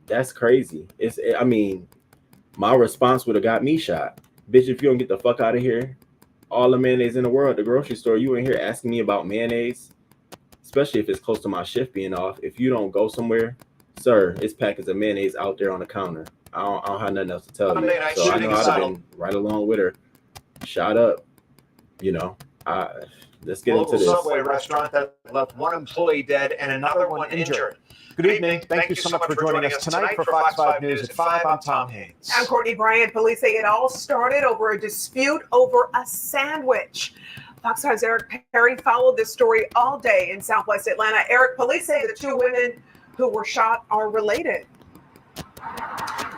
That's crazy. My response would have got me shot, bitch. If you don't get the fuck out of here, all the mayonnaise in the world at the grocery store, you in here asking me about mayonnaise, especially if it's close to my shift being off. If you don't go somewhere, sir, it's packets of mayonnaise out there on the counter. I don't have nothing else to tell you. So I know I'd have been right along with her. Shot up. Let's get into this. Subway restaurant that left one employee dead and another one injured. Good evening. Thank you so much for joining us tonight for Fox 5 News at 5. I'm Tom Haynes. I'm Courtney Bryant. Police say it all started over a dispute over a sandwich. Fox 5's Eric Perry followed this story all day in Southwest Atlanta. Eric, police say the two women who were shot are related.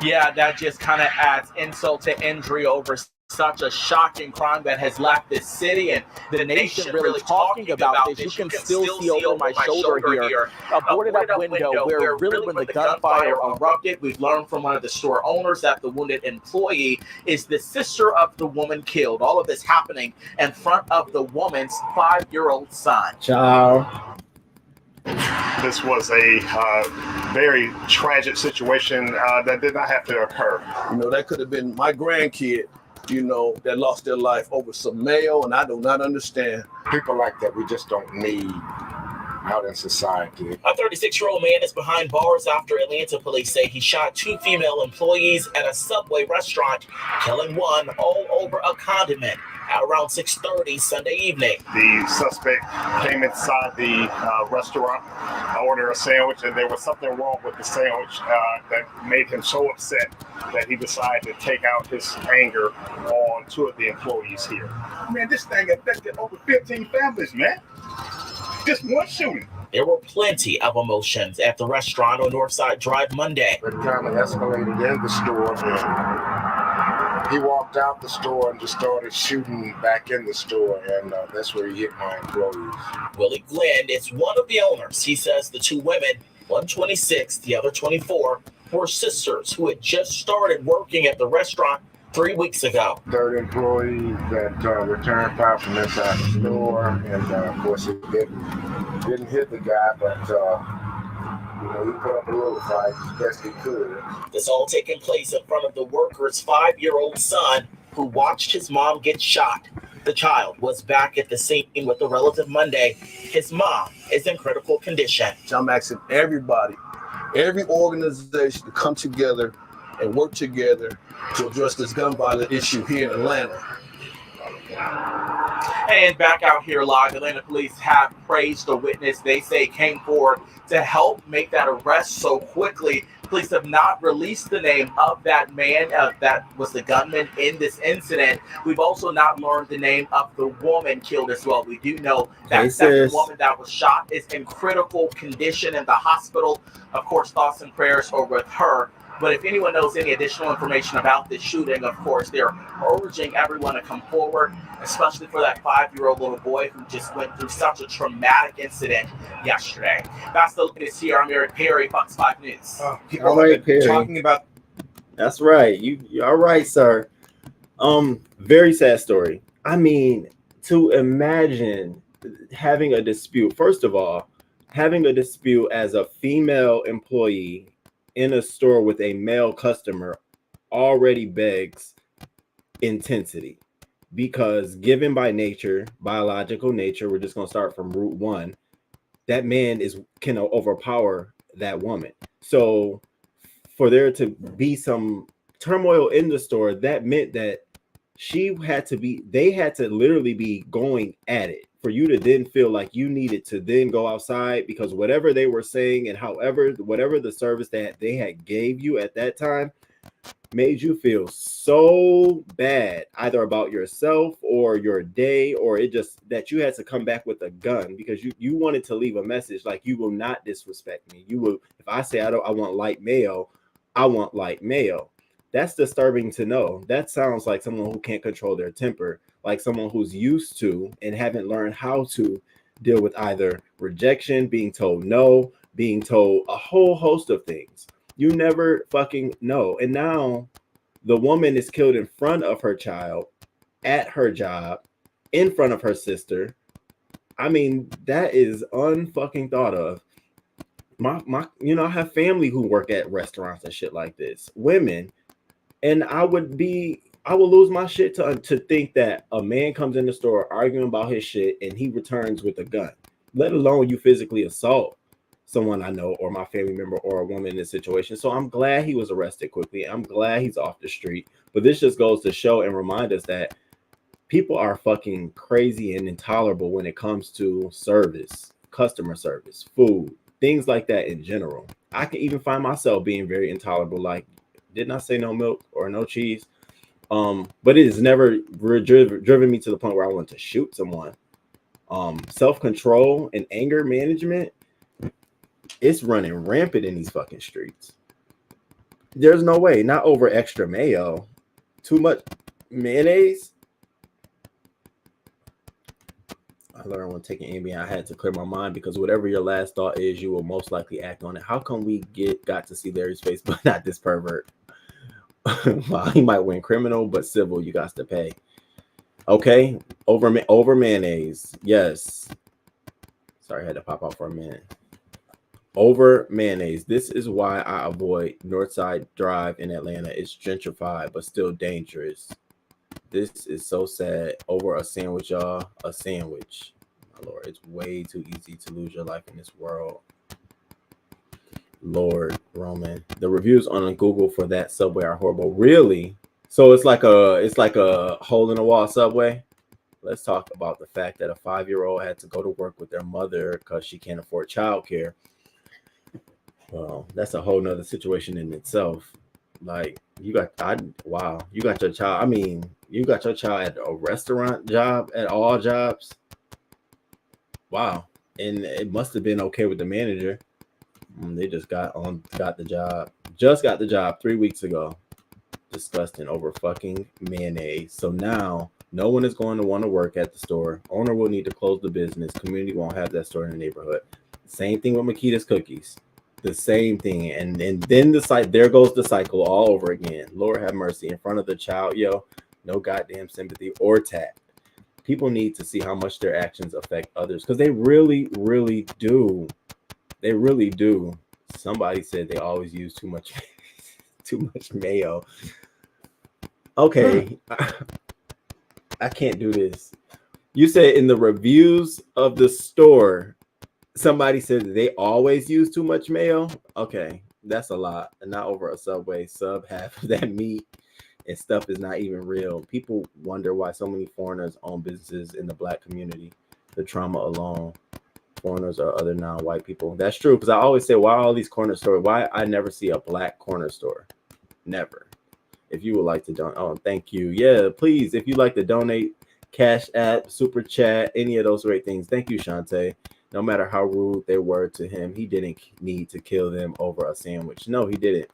Yeah, that just kind of adds insult to injury over such a shocking crime that has left this city and the nation really talking about this. You can still see over my shoulder here a boarded up window where really when the gunfire erupted, we've learned from one of the store owners that the wounded employee is the sister of the woman killed. All of this happening in front of the woman's 5-year-old son. Ciao. This was a very tragic situation that did not have to occur. You know, that could have been my grandkid, you know, that lost their life over some mayo, and I do not understand. People like that we just don't need out in society. A 36-year-old man is behind bars after Atlanta police say he shot 2 female employees at a Subway restaurant, killing one all over a condiment at around 6:30 Sunday evening. The suspect came inside the restaurant, ordered a sandwich, and there was something wrong with the sandwich that made him so upset that he decided to take out his anger on 2 of the employees here. Man, this thing affected over 15 families, man. Just one shooting. There were plenty of emotions at the restaurant on Northside Drive Monday. It kind of escalated in the store, and he walked out the store and just started shooting back in the store, and that's where he hit my employees. Willie Glenn is one of the owners. He says the 2 women, one 26, the other 24, were sisters who had just started working at the restaurant 3 weeks ago. Third employee that returned fire from inside the store, and of course it didn't hit the guy, but you know, he put up a little fight as best he could. This all taking place in front of the worker's 5-year-old son who watched his mom get shot. The child was back at the scene with a relative Monday. His mom is in critical condition. I'm asking everybody, every organization to come together and work together to address this gun violence issue here in Atlanta. And back out here live, Atlanta police have praised the witness they say came forward to help make that arrest so quickly. Police have not released the name of that man that was the gunman in this incident. We've also not learned the name of the woman killed as well. We do know that second woman that was shot is in critical condition in the hospital. Of course, thoughts and prayers are with her. But if anyone knows any additional information about this shooting, of course, they're urging everyone to come forward, especially for that 5-year-old little boy who just went through such a traumatic incident yesterday. That's the latest here. I'm Eric Perry, Fox 5 News. All right, Perry. Talking about. That's right. You're all right, sir. Very sad story. I mean, to imagine having a dispute. First of all, having a dispute as a female employee in a store with a male customer already begs intensity, because given by nature, biological nature, we're just going to start from root 1, that man can overpower that woman. So for there to be some turmoil in the store, that meant that they had to literally be going at it for you to then feel like you needed to then go outside, because whatever they were saying and whatever the service that they had gave you at that time made you feel so bad either about yourself or your day, or it just that you had to come back with a gun because you wanted to leave a message like, you will not disrespect me. You will, if I say I want light mayo, I want light mayo. That's disturbing to know. That sounds like someone who can't control their temper, like someone who's used to and haven't learned how to deal with either rejection, being told no, being told a whole host of things. You never fucking know. And now the woman is killed in front of her child, at her job, in front of her sister. I mean, that is unfucking thought of. I have family who work at restaurants and shit like this, women. And I would lose my shit to think that a man comes in the store arguing about his shit and he returns with a gun, let alone you physically assault someone I know or my family member or a woman in this situation. So I'm glad he was arrested quickly. I'm glad he's off the street. But this just goes to show and remind us that people are fucking crazy and intolerable when it comes to service, customer service, food, things like that in general. I can even find myself being very intolerable, like, didn't I say no milk or no cheese? But it has never driven me to the point where I want to shoot someone. Self-control and anger management, it's running rampant in these fucking streets. There's no way, not over extra mayo. Too much Mayonnaise. I learned when taking Ambien, I had to clear my mind because whatever your last thought is, you will most likely act on it. How come we got to see Larry's face, but not this pervert? Well, he might win criminal, but civil, you got to pay. Okay, over mayonnaise. Yes. Sorry, I had to pop out for a minute. Over mayonnaise. This is why I avoid Northside Drive in Atlanta. It's gentrified, but still dangerous. This is so sad. Over a sandwich, y'all. A sandwich. My Lord, it's way too easy to lose your life in this world. Lord, Roman. The reviews on Google for that Subway are horrible. Really? So it's like a hole in the wall Subway. Let's talk about the fact that a 5-year-old had to go to work with their mother because she can't afford childcare. Well, that's a whole nother situation in itself. Like you got your child. I mean, you got your child at a restaurant job, at all jobs. Wow. And it must have been okay with the manager. They just got the job. Just got the job 3 weeks ago. Disgusting over fucking mayonnaise. So now no one is going to want to work at the store. Owner will need to close the business. Community won't have that store in the neighborhood. Same thing with Makita's cookies. The same thing. And then there goes the cycle all over again. Lord have mercy. In front of the child, no goddamn sympathy or tact. People need to see how much their actions affect others because they really, really do. They really do. Somebody said they always use too much mayo. Okay. I can't do this. You said in the reviews of the store, somebody said that they always use too much mayo. Okay, that's a lot. And not over a Subway sub, half of that meat and stuff is not even real. People wonder why so many foreigners own businesses in the Black community. The trauma alone. Foreigners or other non-white people. That's true, because I always say, why all these corner stores? Why I never see a Black corner store? Never. If you would like to donate, oh, thank you. Yeah, please, if you'd like to donate, Cash App, Super Chat, any of those great things. Thank you, Shantae. No matter how rude they were to him, he didn't need to kill them over a sandwich. No, he didn't.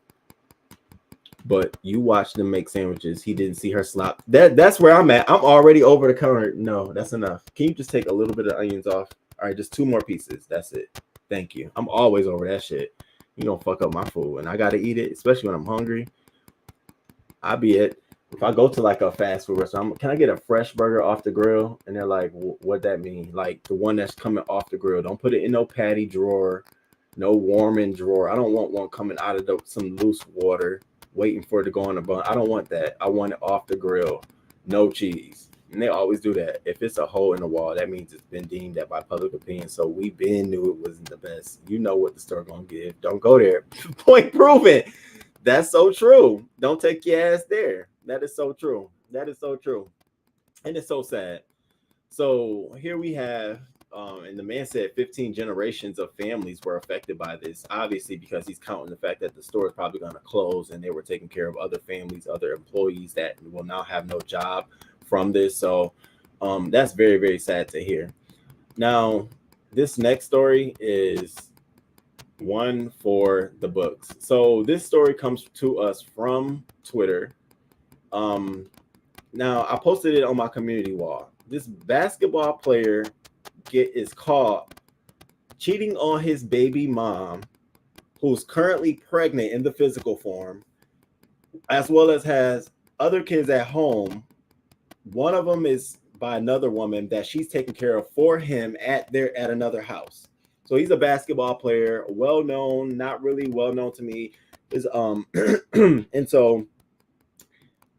But you watched them make sandwiches. He didn't see her slop. That's where I'm at. I'm already over the counter. No, that's enough. Can you just take a little bit of onions off? All right, just 2 more pieces. That's it. Thank you. I'm always over that shit. You don't fuck up my food, and I gotta eat it, especially when I'm hungry. If I go to like a fast food restaurant, can I get a fresh burger off the grill? And they're like, what that mean? Like the one that's coming off the grill. Don't put it in no patty drawer, no warming drawer. I don't want one coming out of some loose water, waiting for it to go on the bun. I don't want that. I want it off the grill, no cheese. And they always do that. If it's a hole in the wall, that means it's been deemed that by public opinion. So we knew it wasn't the best. You know what the store gonna give. Don't go there. Point proven. That's so true. Don't take your ass there. That is so true. That is so true. And it's so sad. So here we have, and the man said 15 generations of families were affected by this, obviously, because he's counting the fact that the store is probably going to close and they were taking care of other families, other employees that will now have no job from this. So that's very, very sad to hear. Now, this next story is one for the books. So this story comes to us from Twitter. Now I posted it on my community wall. This basketball player is caught cheating on his baby mom, who's currently pregnant in the physical form, as well as has other kids at home. One of them is by another woman that she's taking care of for him at another house. So he's a basketball player, well known, not really well known to me. And so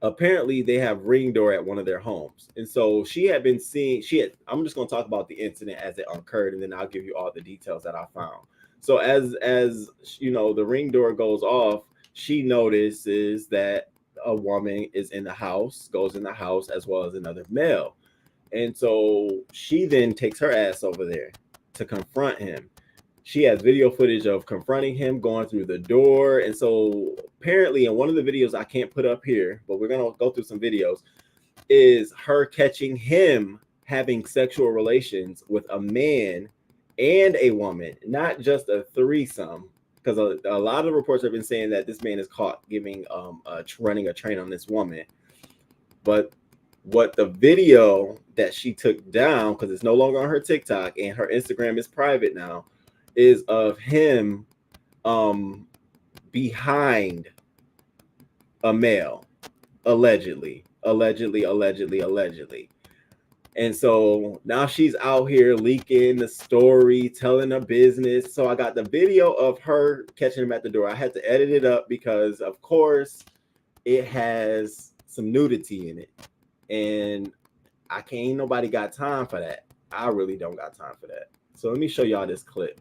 apparently they have ring door at one of their homes. And so she had been seeing, I'm just going to talk about the incident as it occurred, and then I'll give you all the details that I found. So as you know, the ring door goes off, she notices that a woman is in the house, goes in the house, as well as another male. And so she then takes her ass over there to confront him. She has video footage of confronting him, going through the door. And so apparently in one of the videos I can't put up here, but we're going to go through some videos, is her catching him having sexual relations with a man and a woman, not just a threesome, because a lot of reports have been saying that this man is caught giving running a train on this woman. But what the video that she took down, because it's no longer on her TikTok and her Instagram is private now, is of him behind a male, allegedly. And so now she's out here leaking the story, telling her business. So I got the video of her catching him at the door. I had to edit it up because, of course, it has some nudity in it. And ain't nobody got time for that. I really don't got time for that. So let me show y'all this clip.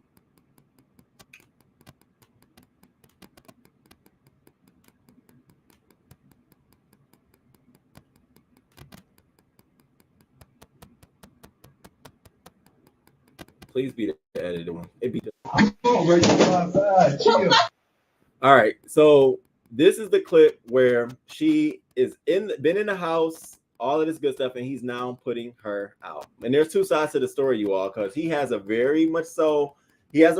Please be the edited one. It be the all right. So this is the clip where she is been in the house, all of this good stuff, and he's now putting her out. And there's two sides to the story, you all, because he has a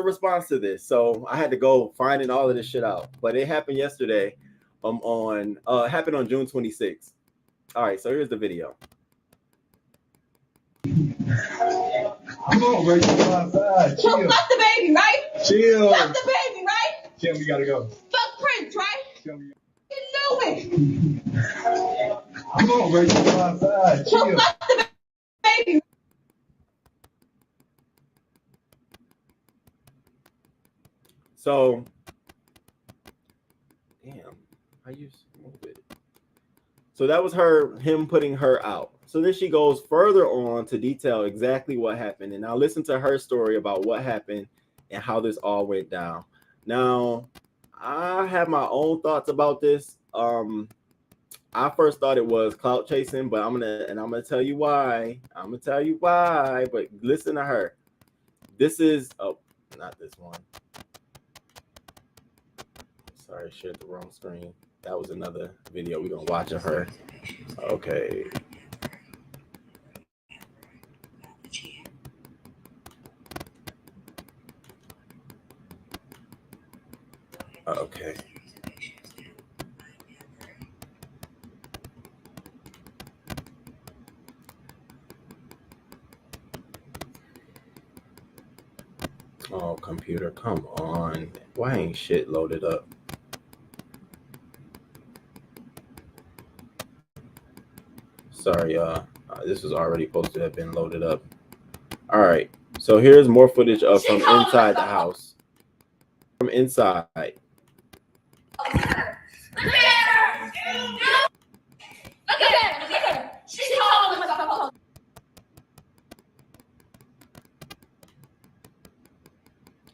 response to this. So I had to go finding all of this shit out. But it happened yesterday. Happened on June 26th. All right. So here's the video. Come on, bro. You go outside. Chill. Fuck the baby, right? Chill. Fuck the baby, right? Chill, we gotta go. Fuck Prince, right? Chill, you know it. Come on, bro. You go outside. Chill. Fuck the baby. So, damn, how you move it? So that was him putting her out. So then she goes further on to detail exactly what happened. And now listen to her story about what happened and how this all went down. Now, I have my own thoughts about this. I first thought it was clout chasing, but I'm gonna tell you why. But listen to her. This is not this one. Sorry, shared the wrong screen. That was another video we're gonna watch of her. Okay. Okay. Oh, computer, come on. Why ain't shit loaded up? Sorry, y'all. This was already supposed to have been loaded up. All right. So here's more footage of from inside the house. From inside. Look at her. She's calling herself.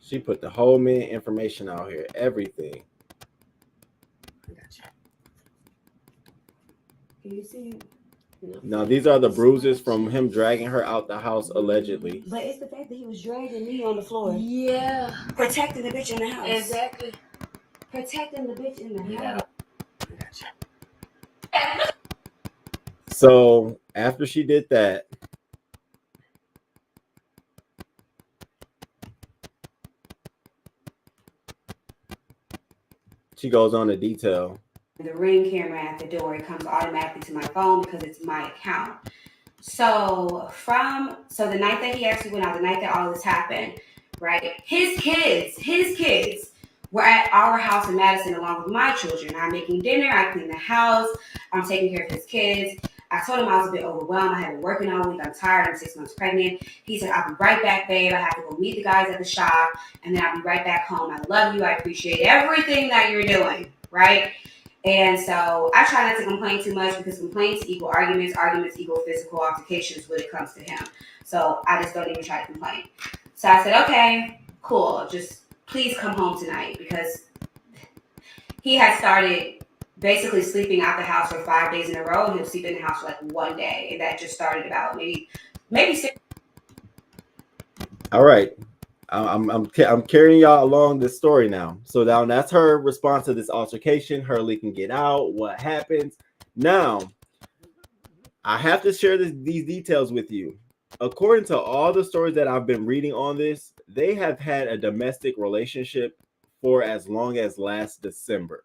She put the whole man information out here, everything. Can you see it? Now, these are the bruises from him dragging her out the house, allegedly. But it's the fact that he was dragging me on the floor. Yeah. Protecting the bitch in the house. Exactly. Protecting the bitch in the house. So after she did that, she goes on to detail. The Ring camera at the door, it comes automatically to my phone because it's my account. So the night that he actually went out, the night that all this happened, right? His kids were at our house in Madison along with my children. I'm making dinner, I clean the house, I'm taking care of his kids. I told him I was a bit overwhelmed. I had been working all week. I'm tired. I'm 6 months pregnant. He said, I'll be right back, babe. I have to go meet the guys at the shop, and then I'll be right back home. I love you. I appreciate everything that you're doing, right? And so I try not to complain too much because complaints equal arguments. Arguments equal physical altercations when it comes to him. So I just don't even try to complain. So I said, okay, cool. Just please come home tonight, because he had started basically sleeping out the house for 5 days in a row, and he'll sleep in the house for like 1 day. And that just started about maybe 6. All right. I'm carrying y'all along this story now. So now that's her response to this altercation, her leaking it out, what happens. Now, I have to share these details with you. According to all the stories that I've been reading on this, they have had a domestic relationship for as long as last December.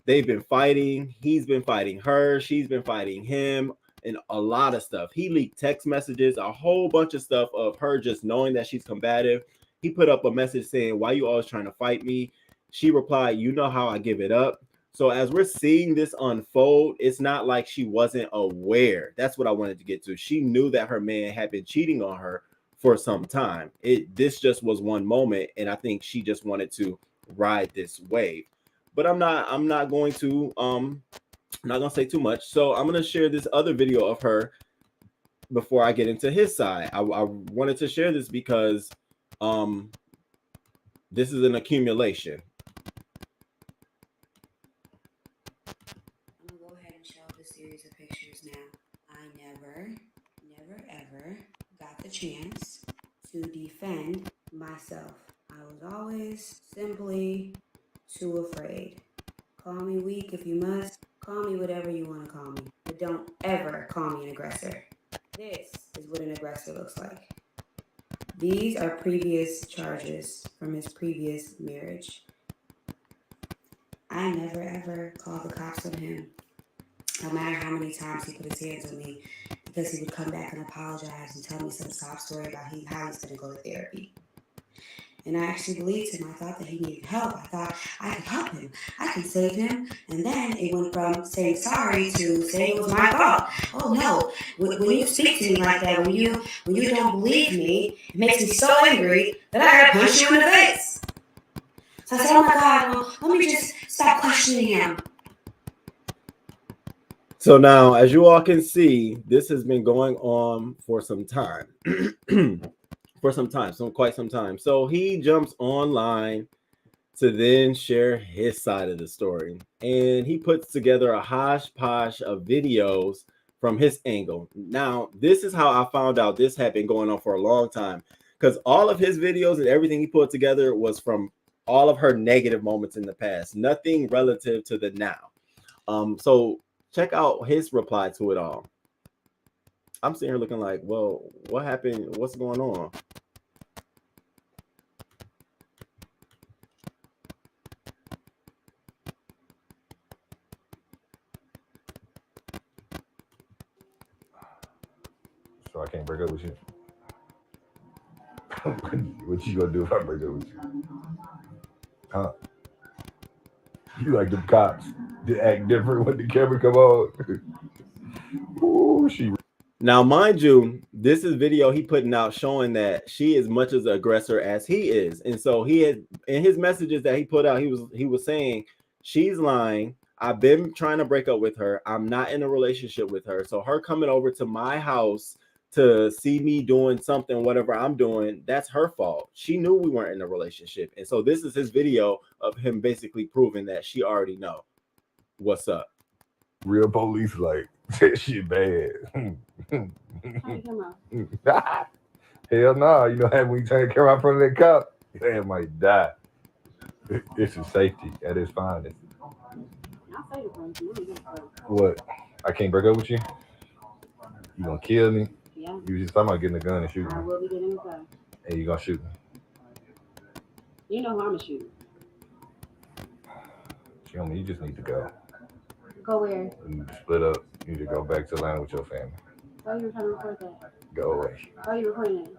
They've been fighting. He's been fighting her. She's been fighting him, and a lot of stuff. He leaked text messages, a whole bunch of stuff of her just knowing that she's combative. He put up a message saying, "Why you always trying to fight me?" She replied, "You know how I give it up." So as we're seeing this unfold, it's not like she wasn't aware. That's what I wanted to get to. She knew that her man had been cheating on her for some time. This just was one moment, and I think she just wanted to ride this wave. But I'm not going to I'm not gonna say too much. So I'm gonna share this other video of her before I get into his side. I wanted to share this because this is an accumulation. I'm gonna go ahead and show the series of pictures now. I never ever got the chance to defend myself. I was always simply too afraid. Call me weak if you must. Call me whatever you want to call me. But don't ever call me an aggressor. This is what an aggressor looks like. These are previous charges from his previous marriage. I never ever called the cops on him. No matter how many times he put his hands on me, because he would come back and apologize and tell me some sob story about how he's going to go to therapy. And I actually believed him. I thought that he needed help. I thought I could help him. I could save him. And then it went from saying sorry to saying it was my fault. Oh no! When you speak to me like that, when you don't believe me, it makes me so angry that I gotta punch you in the face. So I said, oh my God, well, let me just stop questioning him. So now, as you all can see, this has been going on for some time. Quite some time. So he jumps online to then share his side of the story. And he puts together a hodgepodge of videos from his angle. Now, this is how I found out this had been going on for a long time, because all of his videos and everything he put together was from all of her negative moments in the past, nothing relative to the now. So check out his reply to it all. I'm sitting here looking like, well, what happened? What's going on? So I can't break up with you. What you gonna do if I break up with you? Huh? You like the cops to act different when the camera come on. Ooh, she. Now, mind you, this is video he putting out showing that she is much as an aggressor as he is. And so he had, in his messages that he put out, he was saying, she's lying. I've been trying to break up with her. I'm not in a relationship with her. So her coming over to my house to see me doing something, whatever I'm doing, that's her fault. She knew we weren't in a relationship. And so this is his video of him basically proving that she already know what's up. Real police like, that shit bad. Hell no, you know how when you turn the camera out front of that cop, your ass might die. It's a safety at its finest. What? I can't break up with you? You gonna kill me? Yeah. You just talking about getting a gun and shooting me. I will be getting a gun. And you gonna shoot me? You know who I'm gonna shoot. Show me, you just need to go. Go where? You need to split up. You need to go back to Atlanta with your family. Why you were trying to record that? Go away. Why you recording it?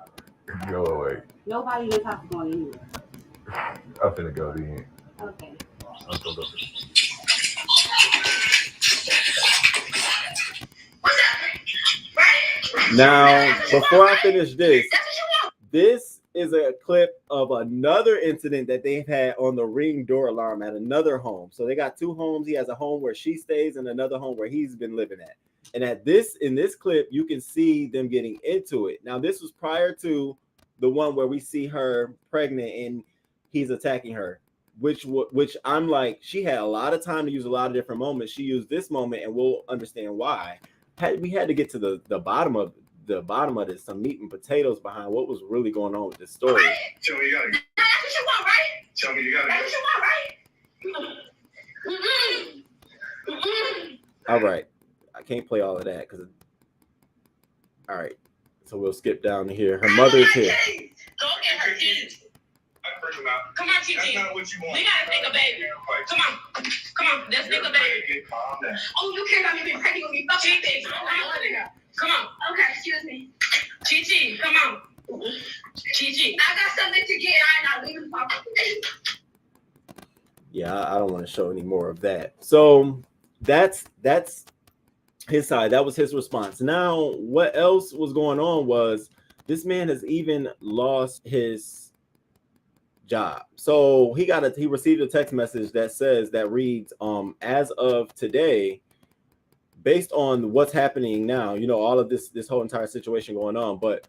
Go away. Nobody in this house is going anywhere. I'm finna go in. Okay. I'm gonna go. Now, before I finish this is a clip of another incident that they've had on the Ring door alarm at another home. So they got two homes. He has a home where she stays and another home where he's been living at. And in this clip, you can see them getting into it. Now, this was prior to the one where we see her pregnant and he's attacking her, which I'm like, she had a lot of time to use a lot of different moments. She used this moment, and we'll understand why. We had to get to the bottom of this, some meat and potatoes behind what was really going on with this story. Tell me you gotta go. That's what you want, right? Tell me you gotta go. That's what you want, right? All right. I can't play all of that because. All right. So we'll skip down to here. Her mother's here. Go get her kids. I bring them out. Come on, Chi. That's not what you want. We gotta think a baby. Come on. Come on. Let's think a baby. Oh, you care about me being pregnant with me? Chi. Come on. Okay, excuse me. Chi, come on. Chi, I got something to get. I'm not leaving. Yeah, I don't want to show any more of that. So that's his side. That was his response. Now, what else was going on was this man has even lost his job. So he received a text message that reads, as of today, based on what's happening now, all of this whole entire situation going on, but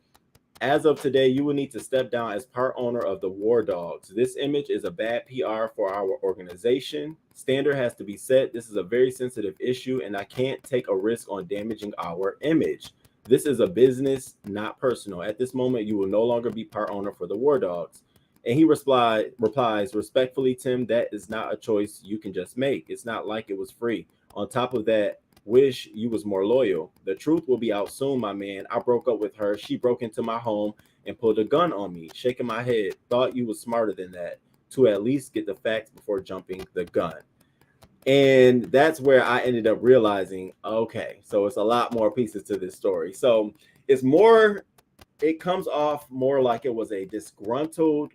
as of today, you will need to step down as part owner of the War Dogs. This image is a bad PR for our organization. Standard has to be set. This is a very sensitive issue, and I can't take a risk on damaging our image. This is a business, not personal. At this moment, you will no longer be part owner for the War Dogs. And he replies, respectfully, Tim, that is not a choice you can just make. It's not like it was free. On top of that, wish you was more loyal. The truth will be out soon, my man. I broke up with her. She broke into my home and pulled a gun on me, shaking my head. Thought you was smarter than that, to at least get the facts before jumping the gun. And that's where I ended up realizing, okay, so it's a lot more pieces to this story. So it comes off more like it was a disgruntled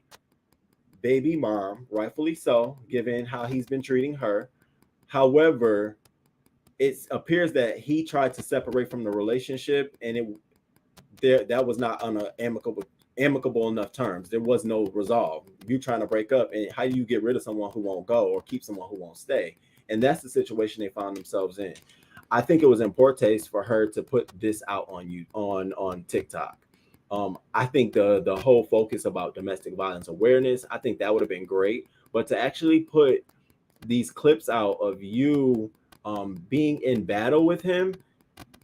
baby mom, rightfully so, given how he's been treating her. However, it appears that he tried to separate from the relationship, and that was not on an amicable enough terms. There was no resolve. You trying to break up, and how do you get rid of someone who won't go or keep someone who won't stay? And that's the situation they found themselves in. I think it was in poor taste for her to put this out on TikTok. I think the whole focus about domestic violence awareness, I think that would have been great, but to actually put these clips out of you being in battle with him,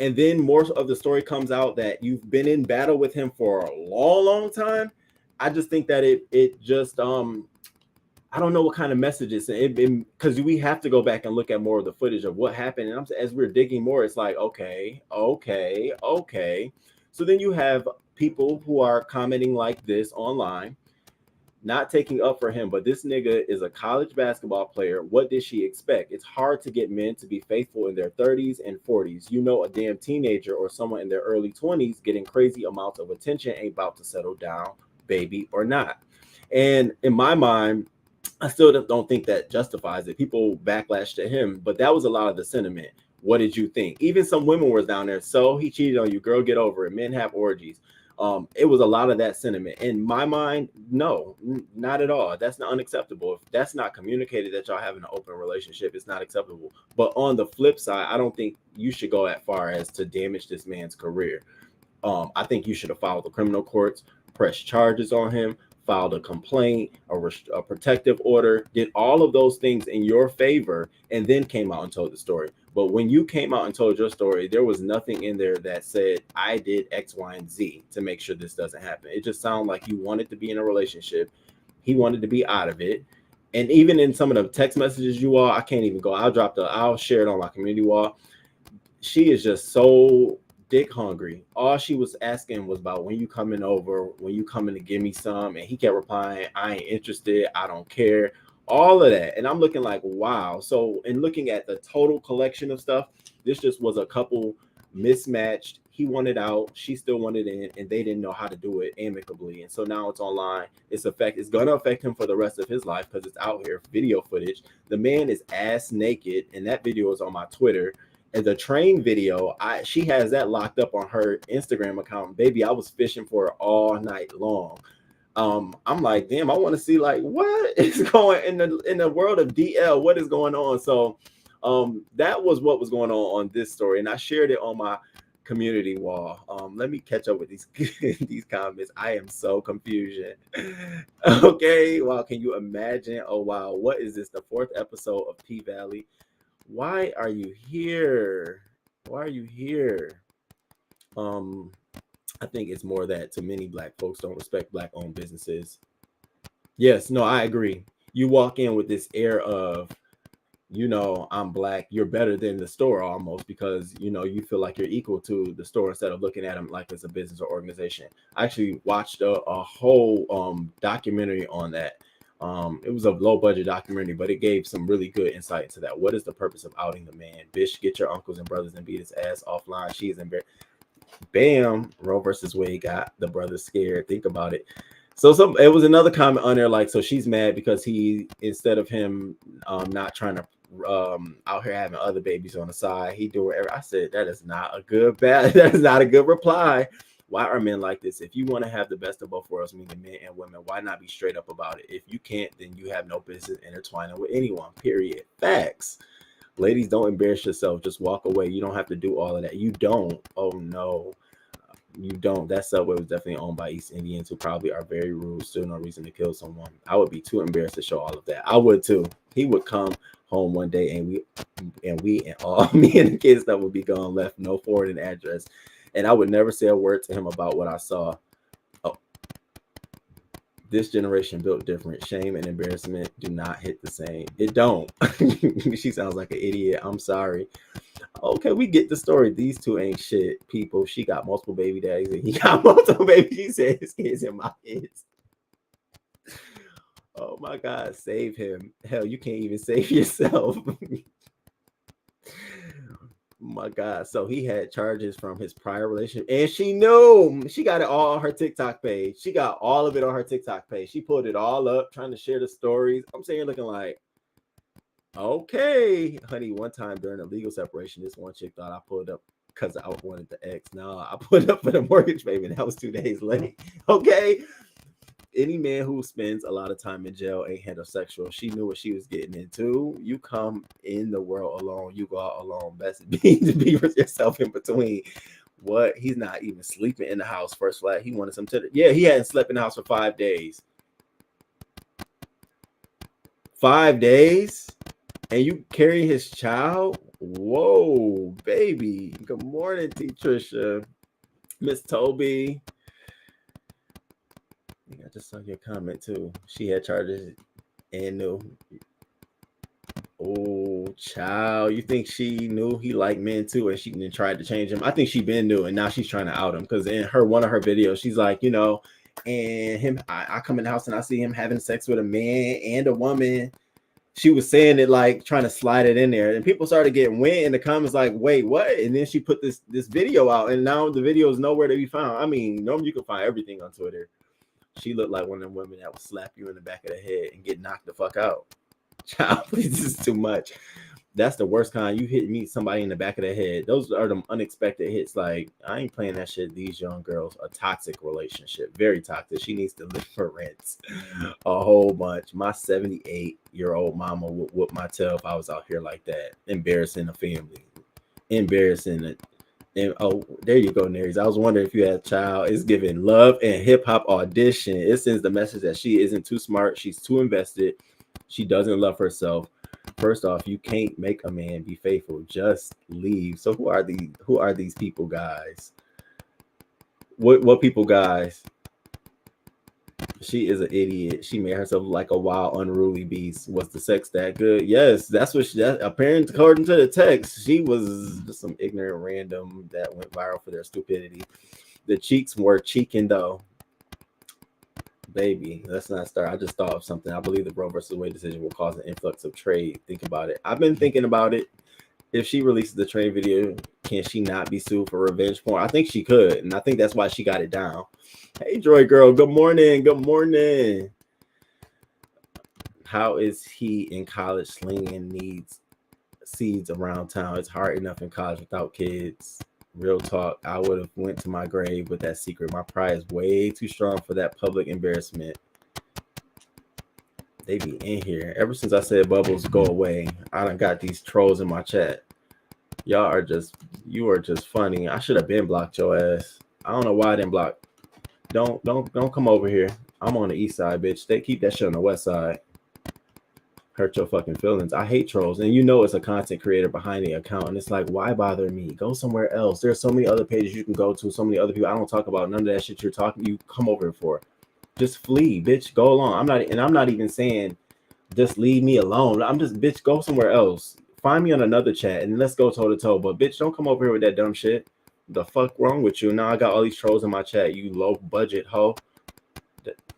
and then more of the story comes out that you've been in battle with him for a long time. I just think that it just I don't know what kind of messages, because we have to go back and look at more of the footage of what happened. And as we're digging more, it's like, okay. So then you have people who are commenting like this online, not taking up for him, but this nigga is a college basketball player. What did she expect? It's hard to get men to be faithful in their 30s and 40s. A damn teenager or someone in their early 20s getting crazy amounts of attention ain't about to settle down, baby or not. And in my mind, I still don't think that justifies it. People backlash to him, but that was a lot of the sentiment. What did you think? Even some women were down there. So he cheated on you, girl, get over it. Men have orgies. It was a lot of that sentiment. In my mind, no, not at all. That's not unacceptable. If that's not communicated that y'all having an open relationship, it's not acceptable. But on the flip side, I don't think you should go as far as to damage this man's career. I think you should have filed the criminal courts, pressed charges on him, filed a complaint, a protective order, did all of those things in your favor, and then came out and told the story. But when you came out and told your story, there was nothing in there that said, I did X, Y, and Z to make sure this doesn't happen. It just sounded like you wanted to be in a relationship. He wanted to be out of it. And even in some of the text messages I can't even go. I'll share it on my community wall. She is just so dick hungry. All she was asking was about when you coming over, when you coming to give me some. And he kept replying, I ain't interested. I don't care. All of that. And I'm looking like, wow. So in looking at the total collection of stuff, this just was a couple mismatched. He wanted out, she still wanted in, and they didn't know how to do it amicably. And so now it's online. It's going to affect him for the rest of his life because it's out here, video footage. The man is ass naked, and that video is on my Twitter. And the train video, she has that locked up on her Instagram account. Baby, I was fishing for it all night long. I'm like, damn, I want to see like what is going in the world of DL, what is going on. So that was what was going on this story, and I shared it on my community wall. Let me catch up with these comments. I am so confused. Okay, wow, can you imagine? Oh wow, what is this, the 4th episode of P Valley? Why are you here? I think it's more that too many Black folks don't respect Black-owned businesses. Yes, no, I agree. You walk in with this air of, I'm Black, you're better than the store almost, because, you feel like you're equal to the store instead of looking at them like it's a business or organization. I actually watched a whole documentary on that. It was a low budget documentary, but it gave some really good insight into that. What is the purpose of outing the man? Bitch, get your uncles and brothers and beat his ass offline. She's embarrassed. Bam, Roe versus Wade got the brothers scared. Think about it. So it was another comment on there like, so she's mad because he, instead of him not trying to out here having other babies on the side, he do whatever. I said that is not a good that is not a good reply. Why are men like this? If you want to have the best of both worlds, meaning men and women, why not be straight up about it? If you can't, then you have no business intertwining with anyone. Period. Facts. Ladies, don't embarrass yourself. Just walk away. You don't have to do all of that. You don't. Oh no, you don't. That subway was definitely owned by East Indians who probably are very rude. Still no reason to kill someone. I would be too embarrassed to show all of that. I would too. He would come home one day and we and all me and the kids that would be gone, left no forwarding address. And I would never say a word to him about what I saw. Oh, this generation built different. Shame and embarrassment do not hit the same. It don't. She sounds like an idiot. I'm sorry. Okay, we get the story. These two ain't shit people. She got multiple baby daddies and he got multiple babies. She said his kids and my kids. Oh my God, save him. Hell, you can't even save yourself. My God. So he had charges from his prior relationship and she knew. She got it all on her TikTok page. She got all of it on her TikTok page. She pulled it all up trying to share the stories. I'm saying looking like, okay, honey, one time during a legal separation, this one chick thought I pulled up because I wanted the ex. No, I put up for the mortgage payment. That was 2 days late. Okay. Any man who spends a lot of time in jail ain't heterosexual. She knew what she was getting into. You come in the world alone. You go out alone. Best be to be with yourself in between. What? He's not even sleeping in the house. First flag. He wanted some tender. Yeah, he hadn't slept in the house for 5 days. 5 days? And you carry his child? Whoa, baby. Good morning, T. Trisha. Miss Toby. I just saw your comment too. She had charges and knew. Oh, child. You think she knew he liked men too and she tried to change him? I think she been knew and now she's trying to out him because in one of her videos, she's like, you know, and him, I come in the house and I see him having sex with a man and a woman. She was saying it like trying to slide it in there, and people started getting went in the comments like, wait, what? And then she put this video out, and now the video is nowhere to be found. I mean, normally you can find everything on Twitter. She looked like one of them women that would slap you in the back of the head and get knocked the fuck out. Child, please, this is too much. That's the worst kind. You hit me somebody in the back of the head. Those are the unexpected hits. Like, I ain't playing that shit. These young girls, a toxic relationship, very toxic. She needs to live for rent a whole bunch. My 78-year-old mama would whoop my tail if I was out here like that, embarrassing the family, embarrassing it. And oh, there you go, Neries. I was wondering if you had a child. It's giving love and hip hop audition. It sends the message that she isn't too smart. She's too invested. She doesn't love herself. First off, you can't make a man be faithful. Just leave. So who are these people, guys? What people, guys? She is an idiot. She made herself like a wild, unruly beast. Was the sex that good? Yes, that's what apparently, according to the text, she was just some ignorant random that went viral for their stupidity. The cheeks were cheeking though. Baby, let's not start. I just thought of something. I believe the Roe versus Wade decision will cause an influx of trade. Think about it. I've been thinking about it. If she releases the trade video, can she not be sued for revenge porn? I think she could, and I think that's why she got it down. Hey, Joy girl. Good morning. Good morning. How is he in college slinging needs seeds around town? It's hard enough in college without kids. Real talk. I would have went to my grave with that secret. My pride is way too strong for that public embarrassment. They be in here. Ever since I said bubbles go away, I done got these trolls in my chat. You are just funny. I should have been blocked your ass. I don't know why I didn't block. Don't come over here. I'm on the east side, bitch. They keep that shit on the west side. Hurt your fucking feelings. I hate trolls. And you know it's a content creator behind the account. And it's like, why bother me? Go somewhere else. There's so many other pages you can go to. So many other people. I don't talk about none of that shit you're talking. You come over for. Just flee, bitch. Go along. I'm not even saying just leave me alone. I'm just, bitch, go somewhere else. Find me on another chat and let's go toe to toe. But bitch, don't come over here with that dumb shit. The fuck wrong with you? Now I got all these trolls in my chat. You low budget hoe.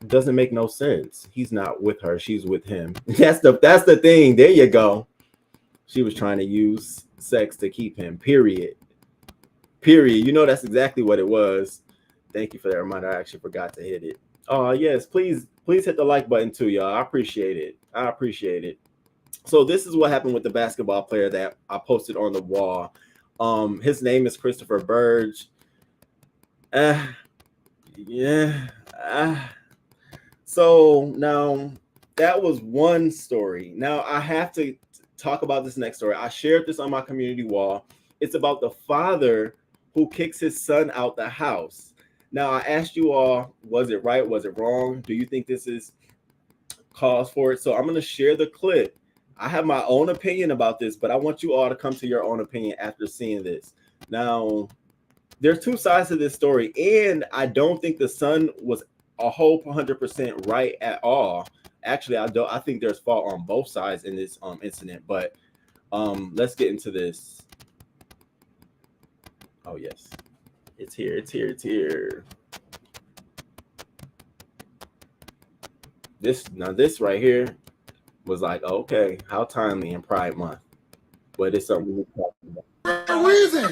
doesn't make no sense. He's not with her, she's with him. That's the thing. There you go. She was trying to use sex to keep him. Period. You know, that's exactly what it was. Thank you for that reminder. I actually forgot to hit it. Oh yes, please hit the like button too, y'all. I appreciate it. So this is what happened with the basketball player that I posted on the wall. His name is Christopher Burge. So now that was one story. Now I have to talk about this next story. I shared this on my community wall. It's about the father who kicks his son out the house. Now I asked you all, was it right? Was it wrong? Do you think this is cause for it? So I'm going to share the clip. I have my own opinion about this, but I want you all to come to your own opinion after seeing this. Now, there's two sides to this story, and I don't think the son was a whole 100% right at all. Actually, I think there's fault on both sides in this incident, but let's get into this. Oh yes, it's here. This right here was like, okay, how timely in Pride Month, but it's something we talk about. The reason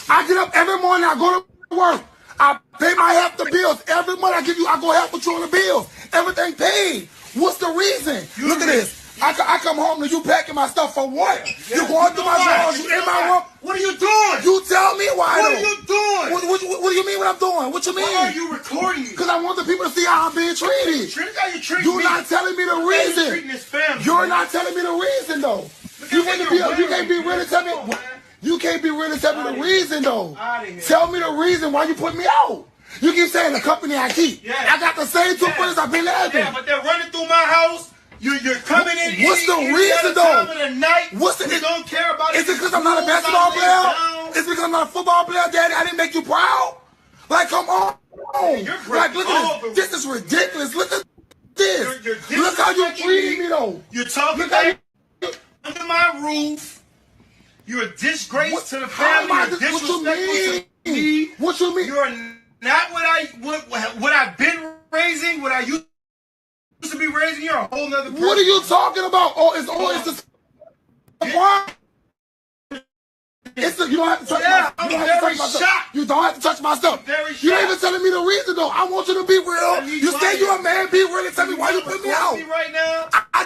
I get up every morning, I go to work, I pay my half the bills every month. I go half with you on the bills. Everything paid. What's the reason? Look at this. I come home and you packing my stuff for what? You going through my drawers? You in my room? What are you doing? You tell me why. What are you doing? What do you mean what I'm doing? What you mean? Why are you recording me? Because I want the people to see how I'm being treated. You're not telling me the reason. You're not telling me the reason though. You can't be really telling me. You can't be really telling me the reason though. Tell me the reason why you put me out. You keep saying the company I keep. Yeah. I got the same two friends I've been having. Yeah, but they're running through my house. You're coming in. What's the reason though? What's the? You don't care about it. Is it because I'm not a basketball player? Is it because I'm not a football player, Daddy? I didn't make you proud. Like, come on. Like, look at this. This is ridiculous. Look at this. Look how you treating me though. You're talking about under my roof. You're a disgrace to the family. You're disrespectful to me. What you mean? You're not what I've been raising. What I used to be raising. You're a whole nother person. What are you talking about? It's you don't have to touch my stuff. You don't have to touch my stuff. You ain't even telling me the reason though. I want you to be real. You say you're a man, be real and tell me why you put me out. I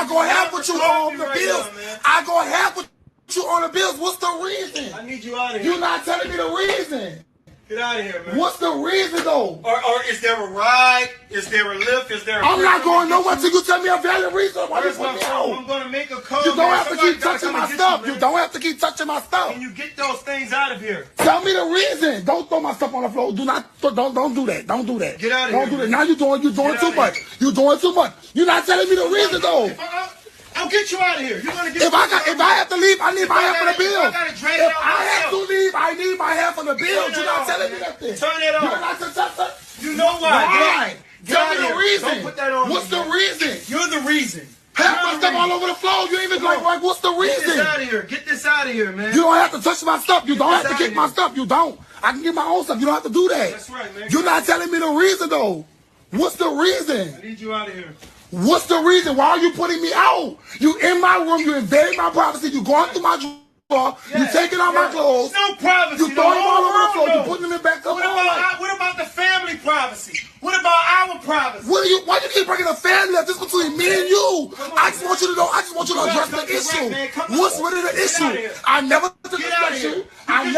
go half with you on the bills. I go half with you on the bills. What's the reason? I need you out of here. You're not telling me the reason. Get out of here, man. What's the reason though? Or is there a ride? Is there a lift? Is there a I'm not going nowhere till you tell me a valid reason why you put me out. I'm gonna make a call. You don't have to keep touching my stuff. You don't have to keep touching my stuff. Can you get those things out of here? Tell me the reason. Don't throw my stuff on the floor. Don't do that. Don't do that. Get out of here. Don't do that. Now you're doing too much. You're doing too much. You're not telling me the reason though. I'll get you out of here. You're gonna get if I have to leave, I need my half of the bill. If I have to leave, I need my half of the bill. You're not telling me nothing. Turn it off. You're not telling. You know why? Tell me the reason. Don't put that on. What's the reason? You're the reason. Half my stuff all over the floor. You ain't even like, what's the reason? Get this out of here. Get this out of here, man. You don't have to touch my stuff. You don't have to kick my stuff. You don't. I can get my own stuff. You don't have to do that. That's right, man. You're not telling me the reason though. What's the reason? I need you out of here. What's the reason? Why are you putting me out? You in my room, you invading my privacy, you going through my drawer, you taking out my clothes. No privacy. You throwing them all over the floor, you putting them in back. What about the family privacy? What about our privacy? Why you keep bringing the family up? This is between me and you. I just want you to know, I just want you to address the issue. What's really the issue? I never disrespect you. I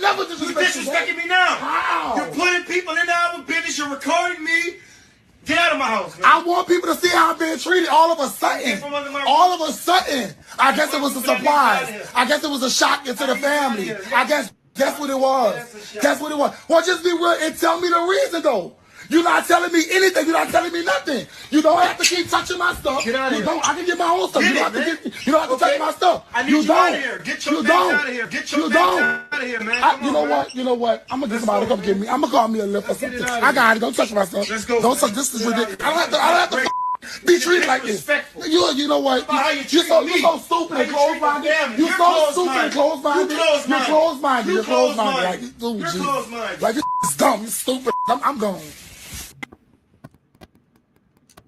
never disrespect you. You're disrespecting me now. How? You're putting people in our business, you're recording me. Get out of my house, man. I want people to see how I'm being treated all of a sudden. All of a sudden. I guess it was a surprise. I guess it was a shock into the family. I guess that's what it was. That's what it was. Well, just be real and tell me the reason, though. You're not telling me anything. You're not telling me nothing. You don't have to keep touching my stuff. Get out of here. I can get my own stuff. You don't have to touch my stuff. I need you out of here. Get your things out of here. Get your things out of here, man. You know what? I'm going to get somebody to come get me. I'm going to call me a lift or something. I got it. Don't touch my stuff. Let's go. Don't touch. This is ridiculous. I don't have to be treated like this. You know what? You're so stupid and close-minded. You're so stupid and close-minded. You're close-minded. You're close-minded. Like, this is dumb. You're stupid. I'm gone.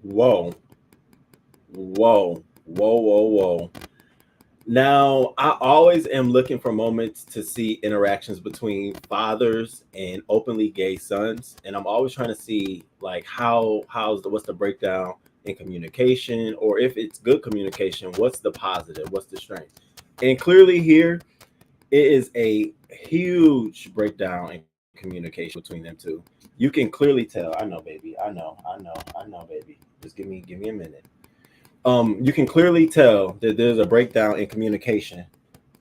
Whoa, whoa, whoa, whoa, whoa. Now, I always am looking for moments to see interactions between fathers and openly gay sons, and I'm always trying to see like what's the breakdown in communication, or if it's good communication, what's the positive, what's the strength. And clearly here it is a huge breakdown in communication between them two. You can clearly tell. I know, baby. I know, baby. Just give me a minute. You can clearly tell that there's a breakdown in communication.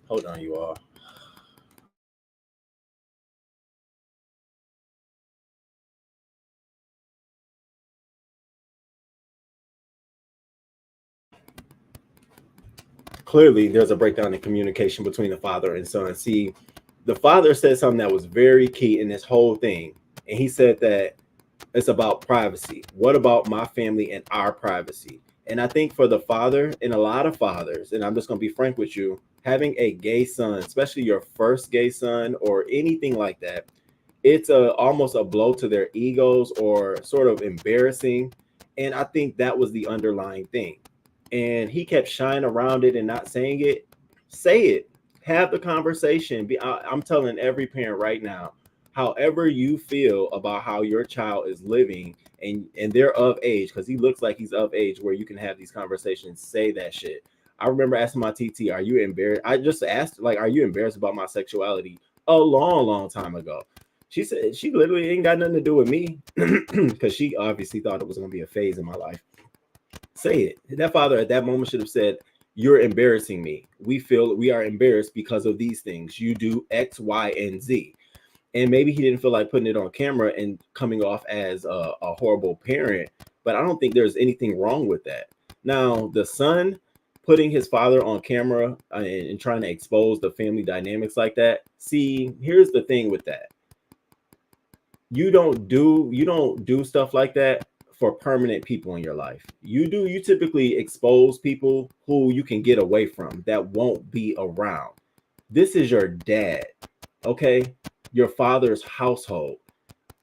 Hold on, you all. Clearly, there's a breakdown in communication between the father and son. See, the father said something that was very key in this whole thing, and he said that it's about privacy. What about my family and our privacy? And I think for the father, and a lot of fathers, and I'm just going to be frank with you, having a gay son, especially your first gay son or anything like that, it's almost a blow to their egos or sort of embarrassing. And I think that was the underlying thing. And he kept shying around it and not saying it. Say it. Have the conversation. I'm telling every parent right now, however you feel about how your child is living, and they're of age, because he looks like he's of age where you can have these conversations, say that shit. I remember asking my TT, are you embarrassed? I just asked, like, are you embarrassed about my sexuality a long time ago? She said she literally ain't got nothing to do with me, because she obviously thought it was going to be a phase in my life. Say it. That father at that moment should have said, you're embarrassing me. We are embarrassed because of these things. You do X, Y, and Z. And maybe he didn't feel like putting it on camera and coming off as a horrible parent, but I don't think there's anything wrong with that. Now, the son putting his father on camera and trying to expose the family dynamics like that. See, here's the thing with that. You don't do stuff like that for permanent people in your life. You typically expose people who you can get away from, that won't be around. This is your dad, okay? Your father's household.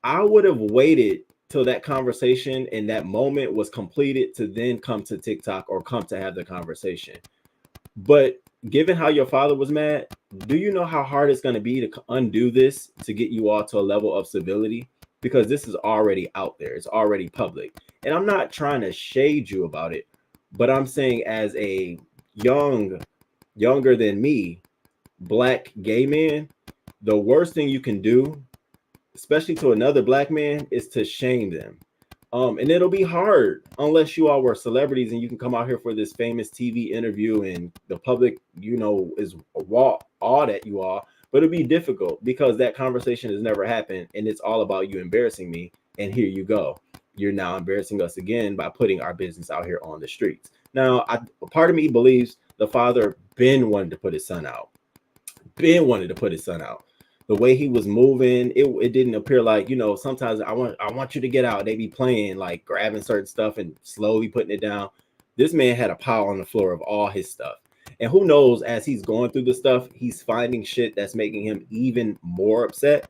I would have waited till that conversation and that moment was completed to then come to TikTok or come to have the conversation. But given how your father was mad, do you know how hard it's going to be to undo this to get you all to a level of civility? Because this is already out there. It's already public. And I'm not trying to shade you about it, but I'm saying as a younger than me, black gay man, the worst thing you can do, especially to another black man, is to shame them. And it'll be hard unless you all were celebrities and you can come out here for this famous TV interview and the public, is all that you are. But it'll be difficult because that conversation has never happened and it's all about you embarrassing me. And here you go. You're now embarrassing us again by putting our business out here on the streets. Now, part of me believes the father been wanted to put his son out. The way he was moving, it didn't appear like, sometimes I want you to get out. They be playing, like grabbing certain stuff and slowly putting it down. This man had a pile on the floor of all his stuff. And who knows, as he's going through the stuff, he's finding shit that's making him even more upset.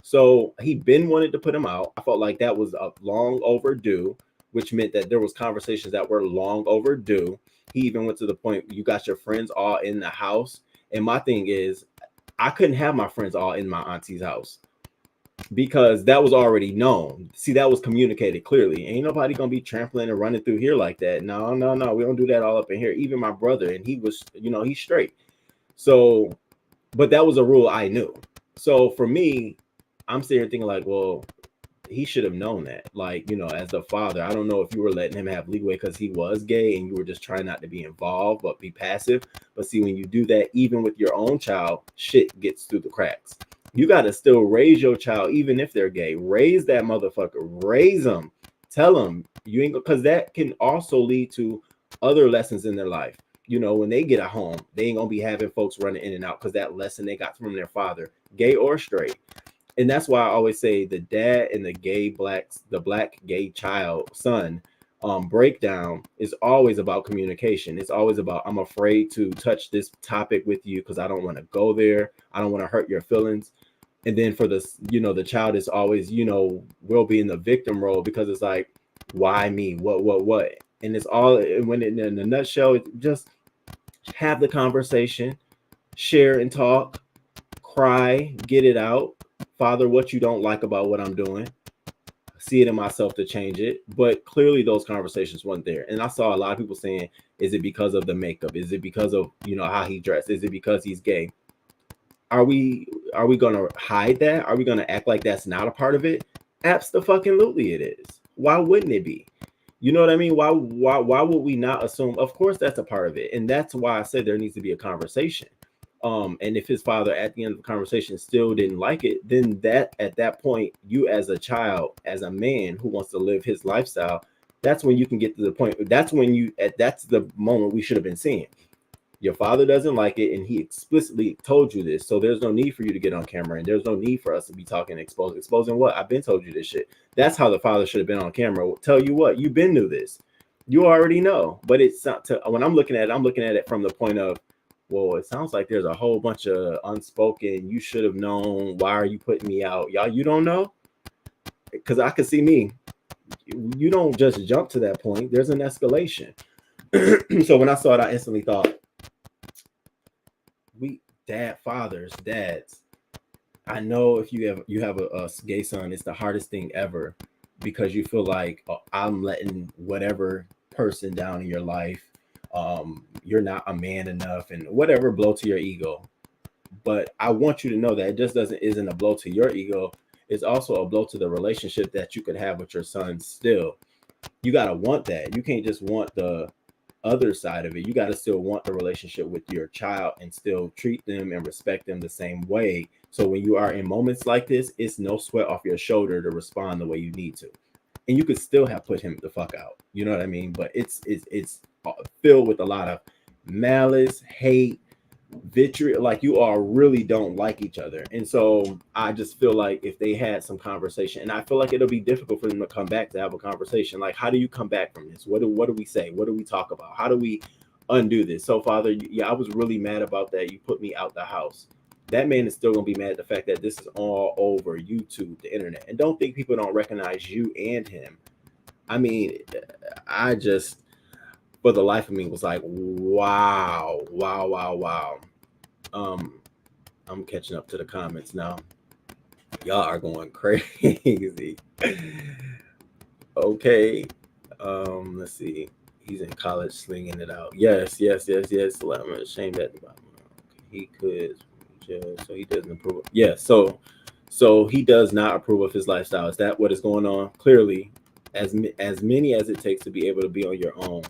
So he been wanted to put him out. I felt like that was long overdue, which meant that there was conversations that were long overdue. He even went to the point, you got your friends all in the house. And my thing is, I couldn't have my friends all in my auntie's house because that was already known. See, that was communicated clearly. Ain't nobody gonna be trampling and running through here like that. No. We don't do that all up in here. Even my brother, and he was, he's straight. So, but that was a rule I knew. So for me, I'm sitting here thinking like, well, he should have known that. Like, as the father, I don't know if you were letting him have leeway because he was gay and you were just trying not to be involved, but be passive. But see, when you do that, even with your own child, shit gets through the cracks. You got to still raise your child, even if they're gay. Raise that motherfucker. Raise them. Tell them you ain't, because that can also lead to other lessons in their life. When they get at home, they ain't gonna be having folks running in and out because that lesson they got from their father, gay or straight. And that's why I always say the dad and the black gay child son breakdown is always about communication. It's always about, I'm afraid to touch this topic with you because I don't want to go there. I don't want to hurt your feelings. And then for the child is always, will be in the victim role because it's like, Why me? What? And it's all, when in a nutshell, just have the conversation, share and talk, cry, get it out. Father, what you don't like about what I'm doing. See it in myself to change it. But clearly those conversations weren't there. And I saw a lot of people saying, is it because of the makeup? Is it because of, how he dressed? Is it because he's gay? Are we gonna hide that? Are we gonna act like that's not a part of it? Absolutely it is. Why wouldn't it be? You know what I mean? Why would we not assume? Of course that's a part of it. And that's why I said there needs to be a conversation. And if his father at the end of the conversation still didn't like it, then that at that point, you as a child, as a man who wants to live his lifestyle, that's when you can get to the point. That's the moment we should have been seeing. Your father doesn't like it, and he explicitly told you this. So there's no need for you to get on camera, and there's no need for us to be talking exposing what? I've been told you this shit. That's how the father should have been on camera. Tell you what, you've been through this. You already know. But it's not when I'm looking at it from the point of, well, it sounds like there's a whole bunch of unspoken, you should have known. Why are you putting me out? Y'all, you don't know? Because I could see me. You don't just jump to that point. There's an escalation. So when I saw it, I instantly thought, dads. I know if you have a gay son, it's the hardest thing ever because you feel like, oh, I'm letting whatever person down in your life. You're not a man enough and whatever, blow to your ego. But I want you to know that it just isn't a blow to your ego. It's also a blow to the relationship that you could have with your son still. You got to want that. You can't just want the other side of it. You got to still want the relationship with your child and still treat them and respect them the same way. So when you are in moments like this, it's no sweat off your shoulder to respond the way you need to. And you could still have put him the fuck out. You know what I mean? But it's filled with a lot of malice, hate, vitriol. Like you all really don't like each other. And so I just feel like if they had some conversation, and I feel like it'll be difficult for them to come back to have a conversation. Like, how do you come back from this? What do we say? What do we talk about? How do we undo this? So, Father, yeah, I was really mad about that. You put me out the house. That man is still gonna be mad at the fact that this is all over YouTube, the internet. And don't think people don't recognize you and him. I mean, I just, for the life of me, was like, wow. I'm catching up to the comments now. Y'all are going crazy. Okay. Let's see. He's in college slinging it out. Yes. I'm ashamed at the bottom. He could, so he doesn't approve. Yeah, so he does not approve of his lifestyle. Is that what is going on? Clearly, as many as it takes to be able to be on your own.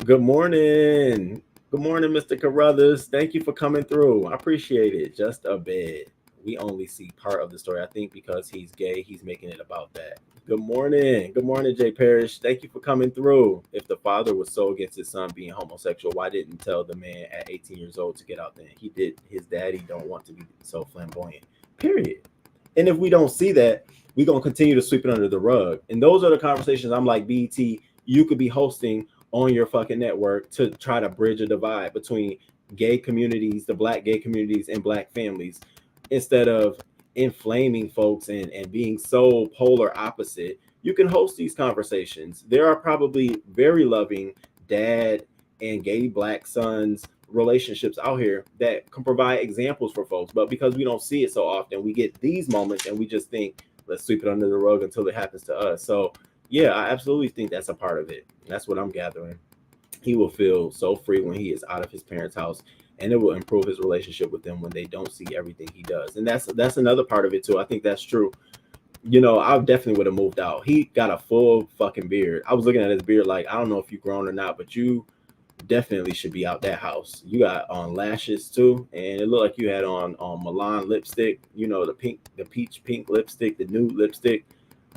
Good morning, Mr. Carruthers. Thank you for coming through. I appreciate it. Just a bit. We only see part of the story. I think because he's gay, he's making it about that. Good morning, Jay Parrish. Thank you for coming through. If the father was so against his son being homosexual, why didn't tell the man at 18 years old to get out there? He did. His daddy don't want to be so flamboyant. Period. And if we don't see that, we're gonna continue to sweep it under the rug. And those are the conversations I'm like, BET, you could be hosting on your fucking network to try to bridge a divide between gay communities, the Black gay communities, and Black families, instead of inflaming folks and being so polar opposite. You can host these conversations. There are probably very loving dad and gay Black sons relationships out here that can provide examples for folks, but because we don't see it so often, we get these moments and we just think, let's sweep it under the rug until it happens to us. So yeah, I absolutely think that's a part of it. That's what I'm gathering. He will feel so free when he is out of his parents' house, and it will improve his relationship with them when they don't see everything he does. And that's another part of it too. I think that's true. You know, I definitely would have moved out. He got a full fucking beard. I was looking at his beard like, I don't know if you've grown or not, but you definitely should be out that house. You got on lashes too, and it looked like you had on Milan lipstick. You know, the peach pink lipstick, the nude lipstick.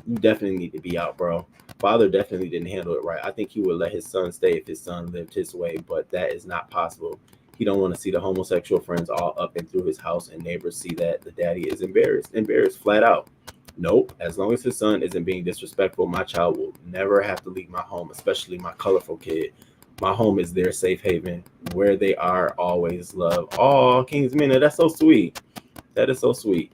You definitely need to be out, bro. Father definitely didn't handle it right. I think he would let his son stay if his son lived his way, but that is not possible. He don't want to see the homosexual friends all up and through his house, and neighbors see that. The daddy is embarrassed flat out. Nope. As long as his son isn't being disrespectful, my child will never have to leave my home, especially my colorful kid. My home is their safe haven. Where they are, always love. Oh, Kingsmina, that's so sweet. That is so sweet.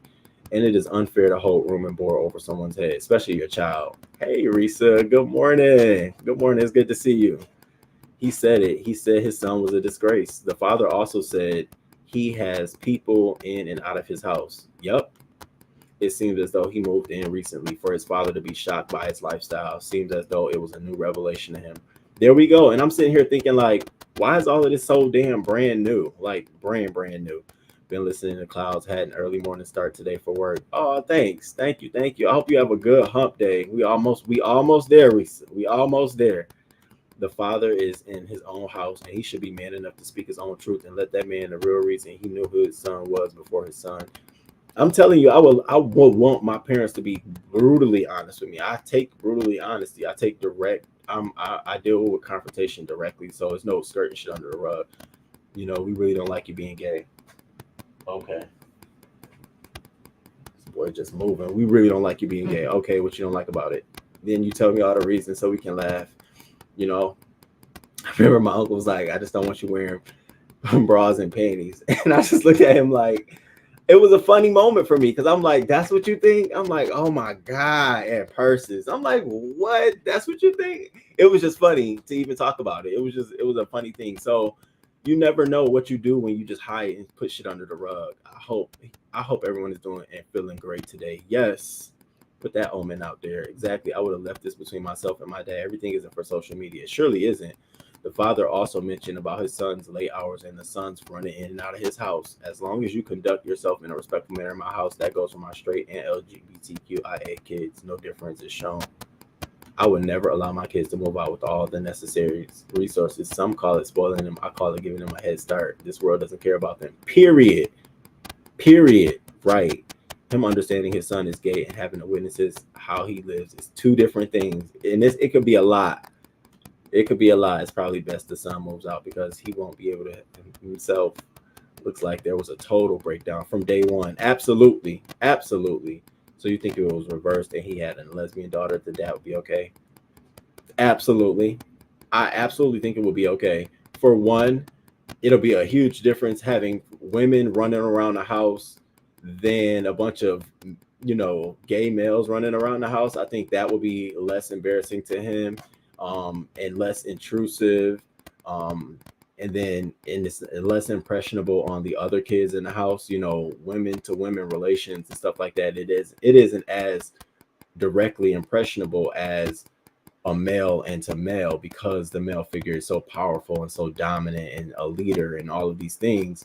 and it is unfair to hold room and board over someone's head, especially your child. Hey, Risa, good morning. Good morning. It's good to see you. He said it. He said his son was a disgrace. The father also said he has people in and out of his house. Yup. It seems as though he moved in recently. For his father to be shocked by his lifestyle seems as though it was a new revelation to him. There we go. And I'm sitting here thinking, like, why is all of this so damn brand new? Like, brand new. Been listening to Clouds, had an early morning start today for work. Oh, thanks. Thank you. I hope you have a good hump day. We almost there, Risa. We almost there. The father is in his own house, and he should be man enough to speak his own truth and let that man the real reason he knew who his son was before his son. I'm telling you, I would want my parents to be brutally honest with me. I take brutally honesty. I take direct. I deal with confrontation directly, so there's no skirting shit under the rug. You know, we really don't like you being gay. Okay. This boy just moving. We really don't like you being gay. Okay, what you don't like about it? Then you tell me all the reasons so we can laugh. You know, I remember my uncle was like, I just don't want you wearing bras and panties. And I just looked at him like, it was a funny moment for me because I'm like, that's what you think? I'm like, oh my God, and purses. I'm like, what? That's what you think? It was just funny to even talk about it. It was a funny thing. So you never know what you do when you just hide and put shit under the rug. I hope everyone is doing and feeling great today. Yes. Put that omen out there. Exactly. I would have left this between myself and my dad. Everything isn't for social media. It surely isn't. The father also mentioned about his son's late hours and the son's running in and out of his house. As long as you conduct yourself in a respectful manner in my house, that goes for my straight and LGBTQIA kids. No difference is shown. I would never allow my kids to move out with all the necessary resources. Some call it spoiling them. I call it giving them a head start. This world doesn't care about them. Period. Right. Him understanding his son is gay and having to witness how he lives is two different things. And it could be a lot. It could be a lot. It's probably best the son moves out because he won't be able to himself. Looks like there was a total breakdown from day one. Absolutely. So you think if it was reversed and he had a lesbian daughter, that would be okay? Absolutely. I absolutely think it would be okay. For one, it'll be a huge difference having women running around the house than a bunch of, gay males running around the house. I think that would be less embarrassing to him, and less intrusive, and it's less impressionable on the other kids in the house. Women to women relations and stuff like that. It isn't as directly impressionable as a male and to male because the male figure is so powerful and so dominant and a leader and all of these things.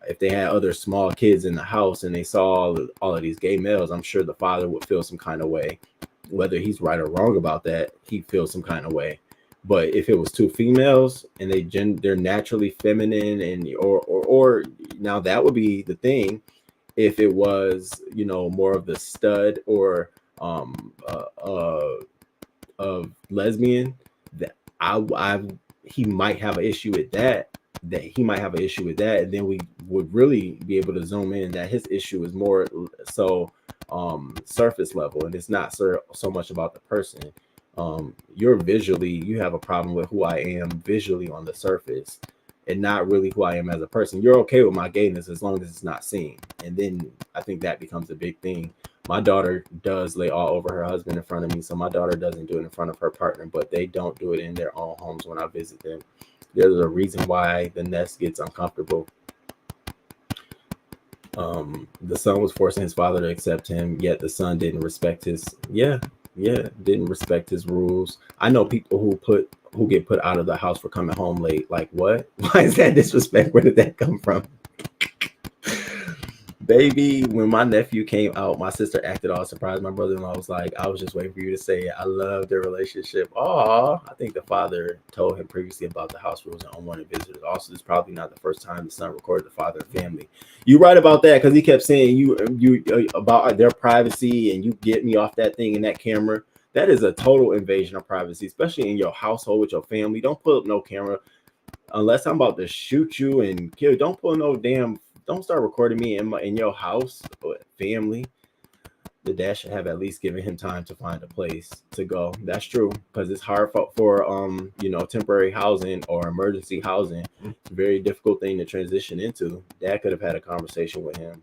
If they had other small kids in the house and they saw all of these gay males, I'm sure the father would feel some kind of way. Whether he's right or wrong about that, he feels some kind of way. But if it was two females and they're naturally feminine and or now that would be the thing. If it was, more of the stud or lesbian, that he might have an issue with that. And then we would really be able to zoom in that his issue is more so surface level, and it's not so much about the person. You have a problem with who I am visually on the surface and not really who I am as a person. You're okay with my gayness as long as it's not seen, and then I think that becomes a big thing. My daughter does lay all over her husband in front of me, so my daughter doesn't do it in front of her partner, but they don't do it in their own homes when I visit them. There's a reason why the nest gets uncomfortable. The son was forcing his father to accept him, yet the son didn't respect didn't respect his rules. I know people who get put out of the house for coming home late. Like, what? Why is that disrespect? Where did that come from? Baby, when my nephew came out, my sister acted all surprised. My brother-in-law was like, I was just waiting for you to say it. I love their relationship. Oh, I think the father told him previously about the house rules and unwanted visitors. Also, this is probably not the first time the son recorded the father and family. You're right about that, because he kept saying you about their privacy and you get me off that thing and that camera. That is a total invasion of privacy, especially in your household with your family. Don't pull up no camera unless I'm about to shoot you and kill. Don't pull no damn. Don't start recording me in your house or family. The dad should have at least given him time to find a place to go. That's true, because it's hard for temporary housing or emergency housing. It's a very difficult thing to transition into. Dad could have had a conversation with him.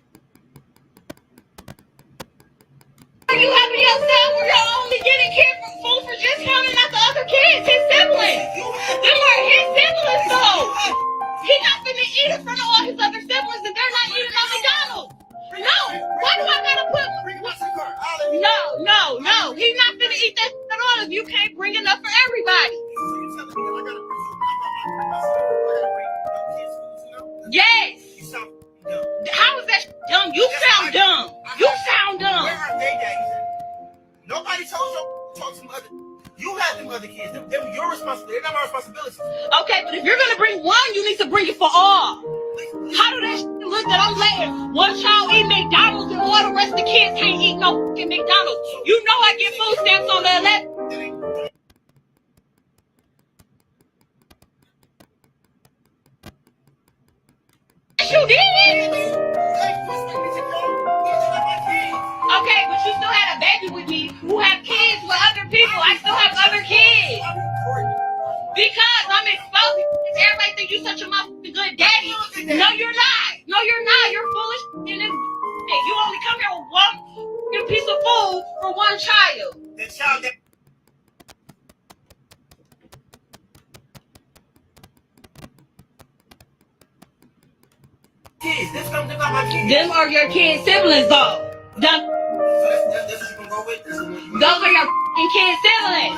yourself or you're only getting care for food for just him and not the other kids, his siblings. Them are his siblings though. He's not finna eat in front of all his other siblings and they're not eating at McDonald's. No, why do I gotta put? No. He's not finna eat that at all if you can't bring enough for everybody. Yes. How is that dumb? You sound dumb. You sound dumb. Where are they, Daddy? Nobody told you to talk to some other. You had them other kids. They're your responsibility. They're not my responsibility. Okay, but if you're gonna bring one, you need to bring it for all. How do that shit look that I'm letting one child eat McDonald's and all the rest of the kids can't eat no fucking McDonald's? You know I get food stamps on the 11th. You did. Okay, but you still had a baby with me who have kids with other people. I still have other kids. Because I'm exposing everybody think you such a motherfucking good daddy. No, you're not. No, you're not. You're foolish in this. You only come here with one piece of food for one child. The child that kids. This not my kids. Them are your kids' siblings, though. Those are your fucking kids' siblings.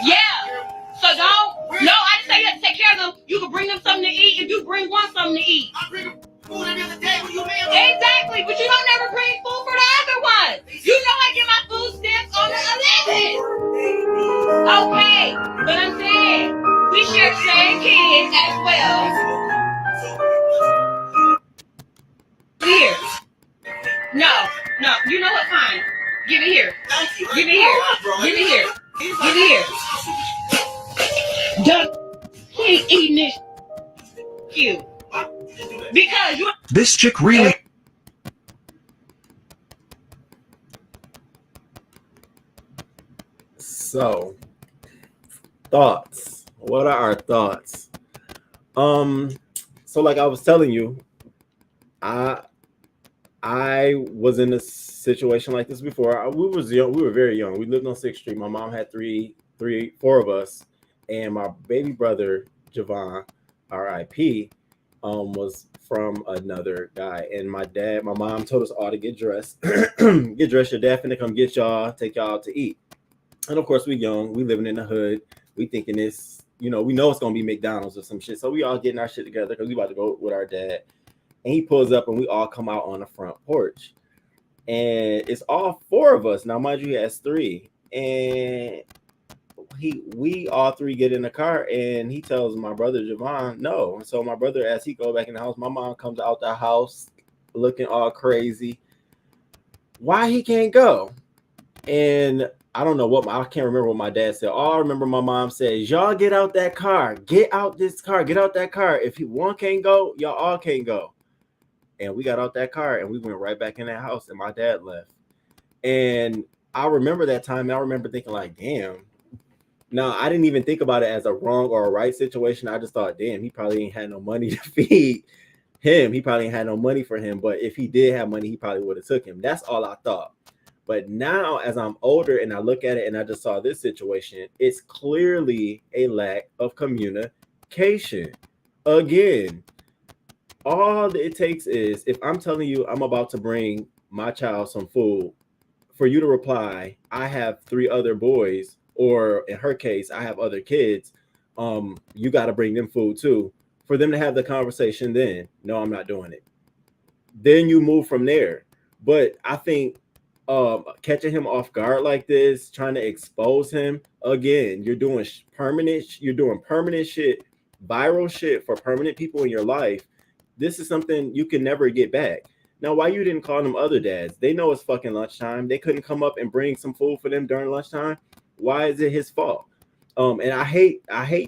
Yeah. So don't. No, I didn't say you have to take care of them. You can bring them something to eat if you bring one something to eat. I bring them food every other day. What do you mean? Exactly, but you don't never bring food for the other ones. You know I get my food stamps on the 11th. Okay, but I'm saying we share the same kids as well. Here. No. You know what? Fine. Give it here. Give it here. Give it here. Give it here. Duh. He ain't eating this. You. Because you. This chick really. So, thoughts. What are our thoughts? So like I was telling you, I was in a situation like this before. We were very young. We lived on 6th Street. My mom had four of us, and my baby brother Javon, R.I.P., was from another guy. And my mom told us all to get dressed. Get dressed. Your dad finna come get y'all, take y'all out to eat. And of course, we young. We living in the hood. We thinking this, we know it's gonna be McDonald's or some shit. So we all getting our shit together because we about to go with our dad. And he pulls up and we all come out on the front porch. And it's all four of us. Now, mind you, he has three. And we all three get in the car and he tells my brother Javon no. And so my brother, as he go back in the house, my mom comes out the house looking all crazy. Why he can't go? And I don't know I can't remember what my dad said. All I remember my mom says, y'all get out that car. Get out this car. Get out that car. If one can't go, y'all all can't go. And we got out that car and we went right back in that house and my dad left. And I remember that time. And I remember thinking like, damn. Now, I didn't even think about it as a wrong or a right situation. I just thought, damn, he probably ain't had no money to feed him. He probably ain't had no money for him. But if he did have money, he probably would have took him. That's all I thought. But now as I'm older and I look at it and I just saw this situation, it's clearly a lack of communication. Again, all it takes is if I'm telling you I'm about to bring my child some food, for you to reply, I have 3 other boys, or in her case, I have other kids. You got to bring them food too. For them to have the conversation, then no, I'm not doing it. Then you move from there. But I think catching him off guard like this, trying to expose him again, you're doing permanent shit, viral shit for permanent people in your life. This is something you can never get back. Now, why you didn't call them other dads? They know it's fucking lunchtime. They couldn't come up and bring some food for them during lunchtime. Why is it his fault? And I hate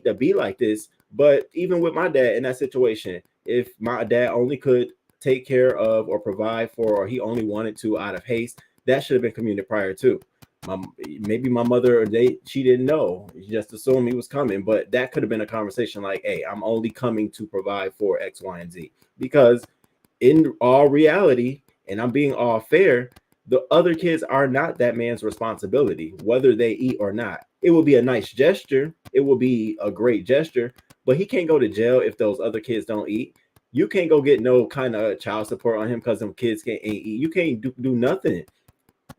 to be like this, but even with my dad in that situation, if my dad only could take care of or provide for, or he only wanted to out of haste, that should have been communicated prior to. Maybe my mother, she didn't know. She just assumed he was coming, but that could have been a conversation like, hey, I'm only coming to provide for X, Y, and Z. Because in all reality, and I'm being all fair, The other kids are not that man's responsibility, whether they eat or not. It will be a nice gesture. It will be a great gesture, but he can't go to jail if those other kids don't eat. You can't go get no kind of child support on him because them kids can't eat. You can't do nothing.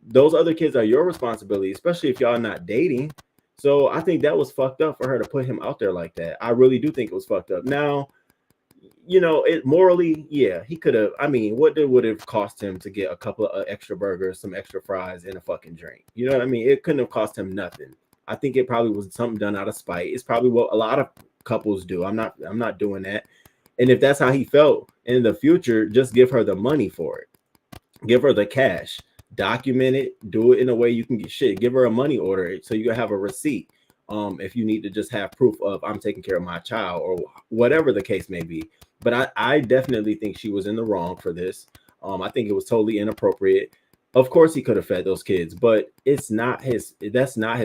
Those other kids are your responsibility, especially if y'all not dating. So I think that was fucked up for her to put him out there like that. I really do think it was fucked up. Now, you know, it morally, yeah, he could have. I mean, what would have cost him to get a couple of extra burgers, some extra fries, and a fucking drink? You know what I mean? It couldn't have cost him nothing. I think it probably was something done out of spite. It's probably what a lot of couples do. I'm not doing that. And if that's how he felt in the future, just give her the money for it. Give her the cash. Document it. Do it in a way you can get shit. Give her a money order so you have a receipt. If you need to just have proof of I'm taking care of my child or whatever the case may be. But I definitely think she was in the wrong for this. I think it was totally inappropriate. Of course he could have fed those kids, but that's not his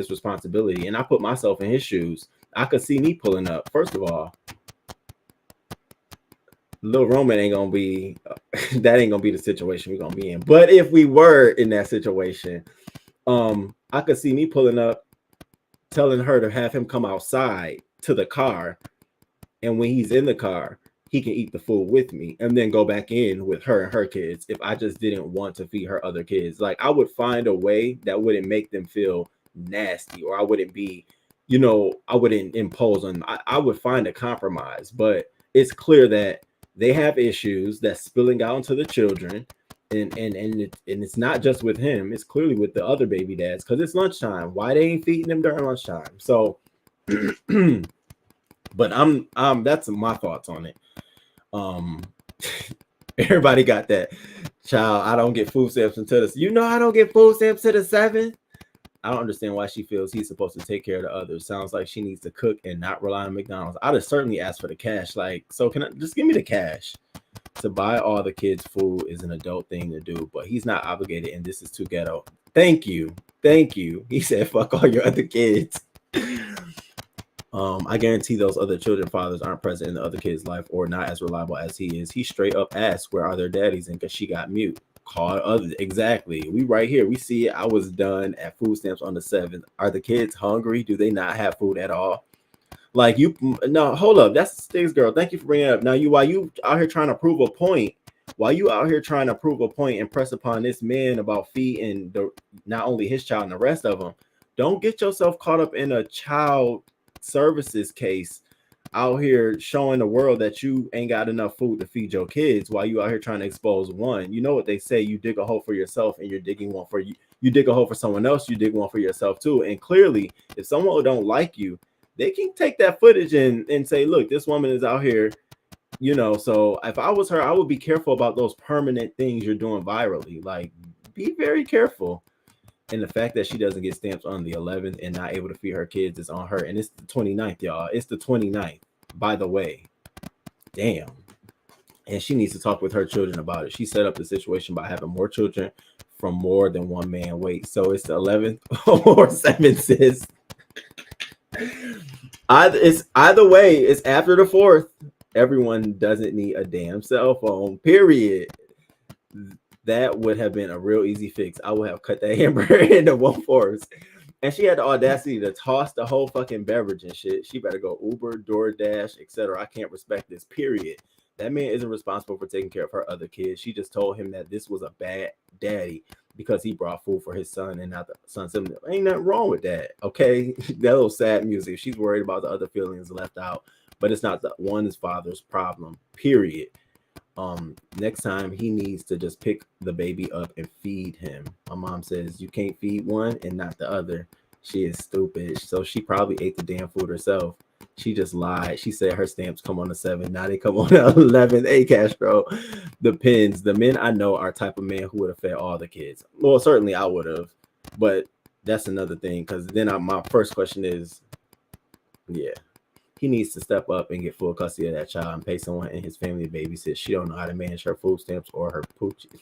responsibility. And I put myself in his shoes. I could see me pulling up. First of all, Lil Roman ain't gonna be that ain't gonna be the situation we're gonna be in. But if we were in that situation, I could see me pulling up, telling her to have him come outside to the car, and when he's in the car, he can eat the food with me and then go back in with her and her kids if I just didn't want to feed her other kids. Like, I would find a way that wouldn't make them feel nasty, or I wouldn't be, you know, I wouldn't impose on them. I would find a compromise, but it's clear that they have issues that's spilling out into the children. And it's not just with him, it's clearly with the other baby dads, because it's lunchtime. Why they ain't feeding them during lunchtime? So but I'm that's my thoughts on it. Everybody got that child. I don't get food stamps until this. You know, I don't get food stamps to the 7th. I don't understand why she feels he's supposed to take care of the others. Sounds like she needs to cook and not rely on McDonald's. I'd have certainly asked for the cash. Like, so can I just give me the cash? To buy all the kids food is an adult thing to do, but he's not obligated, and this is too ghetto. Thank you. He said, fuck all your other kids. I guarantee those other children fathers aren't present in the other kid's life or not as reliable as he is. He straight up asked, where are their daddies? And because she got mute. Called others. Exactly. We right here. We see it. I was done at food stamps on the 7th. Are the kids hungry? Do they not have food at all? Like, you, no, hold up. That's Sticks girl. Thank you for bringing it up. Now, while you out here trying to prove a point, and press upon this man about feeding not only his child and the rest of them, don't get yourself caught up in a child services case out here showing the world that you ain't got enough food to feed your kids while you out here trying to expose one. You know what they say, you dig a hole for yourself and you're digging one for you. You dig a hole for someone else, you dig one for yourself too. And clearly, if someone don't like you, they can take that footage and say, look, this woman is out here, you know. So if I was her, I would be careful about those permanent things you're doing virally. Like, be very careful. And the fact that she doesn't get stamps on the 11th and not able to feed her kids is on her. And it's the 29th, y'all. It's the 29th, by the way. Damn. And she needs to talk with her children about it. She set up the situation by having more children from more than one man. Wait, so it's the 11th or 7th, sis. Either way, it's after the 4th. Everyone doesn't need a damn cell phone, period. That would have been a real easy fix. I would have cut that hamburger into 1/4. And she had the audacity to toss the whole fucking beverage and shit. She better go Uber, DoorDash, etc. I can't respect this, period. That man isn't responsible for taking care of her other kids. She just told him that this was a bad daddy because he brought food for his son and not the son's. Ain't nothing wrong with that, okay? That little sad music. She's worried about the other feelings left out, but it's not the one's father's problem, period. Next time he needs to just pick the baby up and feed him. My mom says you can't feed one and not the other. She is stupid. So she probably ate the damn food herself. She just lied. She said her stamps come on the 7th. Now they come on the 11th. Hey, Castro. The pins. The men I know are type of man who would have fed all the kids. Well, certainly I would have. But that's another thing. Because then my first question is, yeah. He needs to step up and get full custody of that child and pay someone in his family to babysit. She don't know how to manage her food stamps or her poochie.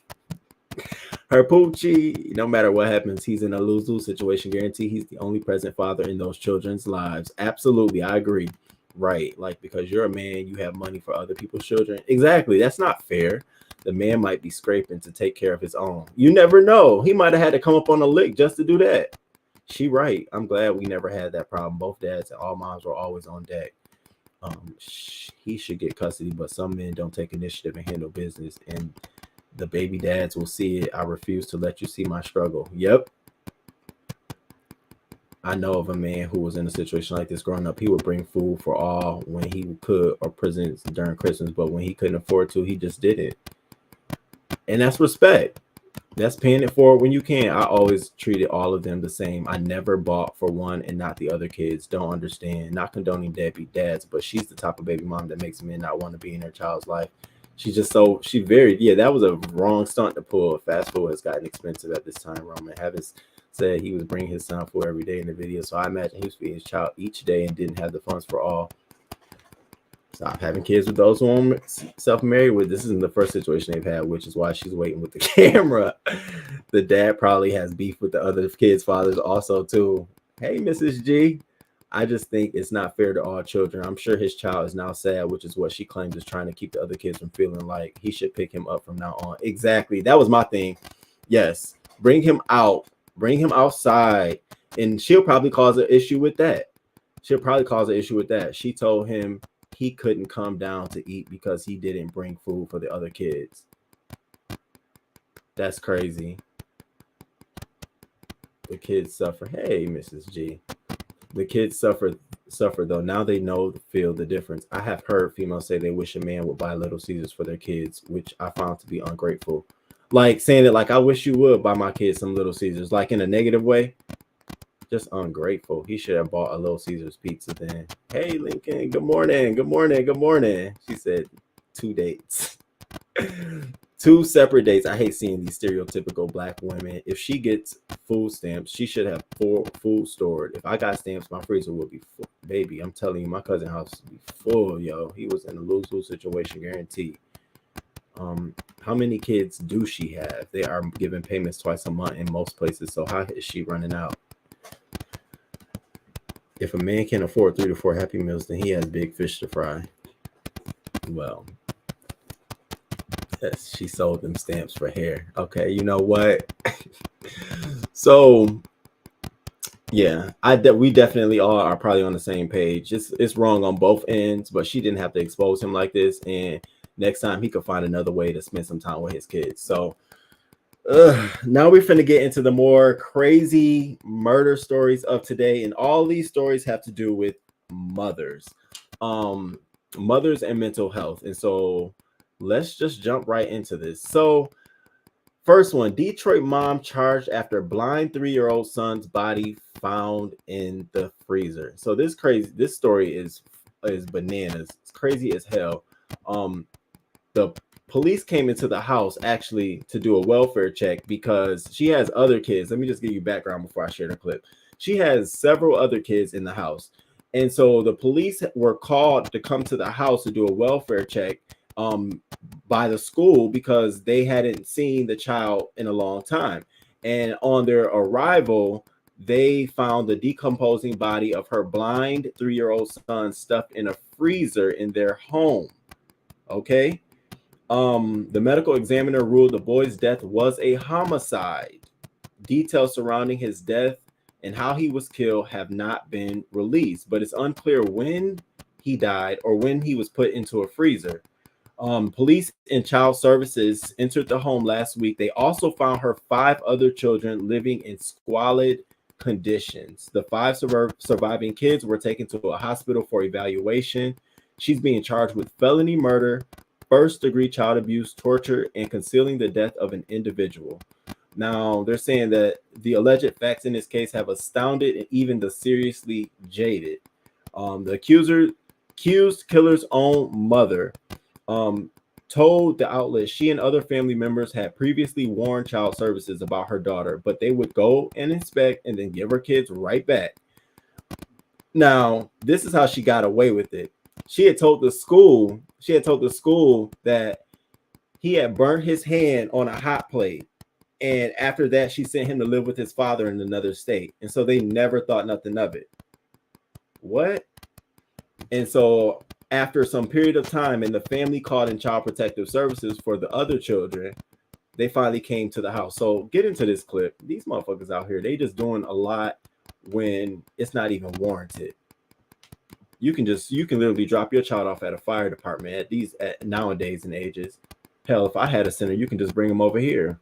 Her poochie, no matter what happens, he's in a lose-lose situation. Guarantee he's the only present father in those children's lives. Absolutely, I agree. Right, like, because you're a man, you have money for other people's children. Exactly, that's not fair. The man might be scraping to take care of his own. You never know. He might have had to come up on a lick just to do that. She right. I'm glad we never had that problem. Both dads and all moms were always on deck. He should get custody, but some men don't take initiative and handle business, and the baby dads will see it. I refuse to let you see my struggle. Yep. I know of a man who was in a situation like this growing up. He would bring food for all when he could, or presents during Christmas, but when he couldn't afford to, he just didn't. And that's respect. That's paying it forward when you can. I always treated all of them the same. I never bought for one and not the other kids. Don't understand. Not condoning deadbeat dads, but she's the type of baby mom that makes men not want to be in their child's life. She's just so, that was a wrong stunt to pull. Fast food has gotten expensive at this time. Roman Havas said he was bringing his son food every day in the video. So I imagine he was feeding his child each day and didn't have the funds for all. Stop having kids with those who are self-married with. This isn't the first situation they've had, which is why she's waiting with the camera. The dad probably has beef with the other kids' fathers also too. Hey, Mrs. G. I just think it's not fair to all children. I'm sure his child is now sad, which is what she claims is trying to keep the other kids from feeling like he should pick him up from now on. Exactly. That was my thing. Yes. Bring him out. Bring him outside. And she'll probably cause an issue with that. She told him he couldn't come down to eat because he didn't bring food for the other kids. That's crazy. The kids suffer. Hey, Mrs. G. The kids suffer though. Now they feel the difference. I have heard females say they wish a man would buy Little Caesars for their kids, which I found to be ungrateful. Like saying it like, I wish you would buy my kids some Little Caesars, like in a negative way. Just ungrateful. He should have bought a Little Caesars pizza then. Hey, Lincoln. Good morning. Good morning. Good morning. She said 2 dates. 2 separate dates. I hate seeing these stereotypical black women. If she gets food stamps, she should have food stored. If I got stamps, my freezer would be full. Baby, I'm telling you, my cousin's house would be full, yo. He was in a lose-lose situation, guaranteed. How many kids do she have? They are giving payments twice a month in most places, so how is she running out? If a man can't afford 3 to 4 Happy Meals, then he has big fish to fry. Well, yes, she sold them stamps for hair. Okay, you know what? So, yeah, we definitely all are probably on the same page. It's wrong on both ends, but she didn't have to expose him like this. And next time he could find another way to spend some time with his kids. So, now we're finna get into the more crazy murder stories of today, and all these stories have to do with mothers and mental health. And so let's just jump right into this. So first one, Detroit mom charged after blind 3-year-old son's body found in the freezer. So this story is bananas. It's crazy as hell. The police came into the house actually to do a welfare check because she has other kids. Let me just give you background before I share the clip. She has several other kids in the house. And so the police were called to come to the house to do a welfare check by the school because they hadn't seen the child in a long time. And on their arrival, they found the decomposing body of her blind 3-year-old son stuffed in a freezer in their home. Okay. The medical examiner ruled the boy's death was a homicide. Details surrounding his death and how he was killed have not been released, but it's unclear when he died or when he was put into a freezer. Police and child services entered the home last week. They also found her 5 other children living in squalid conditions. The 5 surviving kids were taken to a hospital for evaluation. She's being charged with felony murder, first-degree child abuse, torture, and concealing the death of an individual. Now, they're saying that the alleged facts in this case have astounded even the seriously jaded. The accused killer's own mother told the outlet she and other family members had previously warned child services about her daughter, but they would go and inspect and then give her kids right back. Now, this is how she got away with it. She had told the school that he had burnt his hand on a hot plate. And after that, she sent him to live with his father in another state. And so they never thought nothing of it. What? And so After some period of time and the family called in Child Protective Services for the other children, they finally came to the house. So get into this clip. These motherfuckers out here, they just doing a lot when it's not even warranted. You can literally drop your child off at a fire department at nowadays and ages. Hell, if I had a center, you can just bring them over here.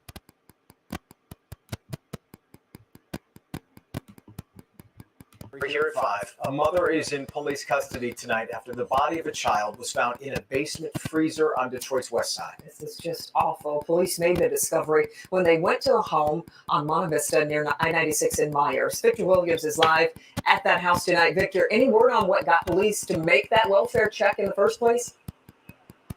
We're here at 5. A mother is in police custody tonight after the body of a child was found in a basement freezer on Detroit's west side. This is just awful. Police made the discovery when they went to a home on Monte Vista near I-96 in Myers. Victor Williams is live at that house tonight. Victor, any word on what got police to make that welfare check in the first place?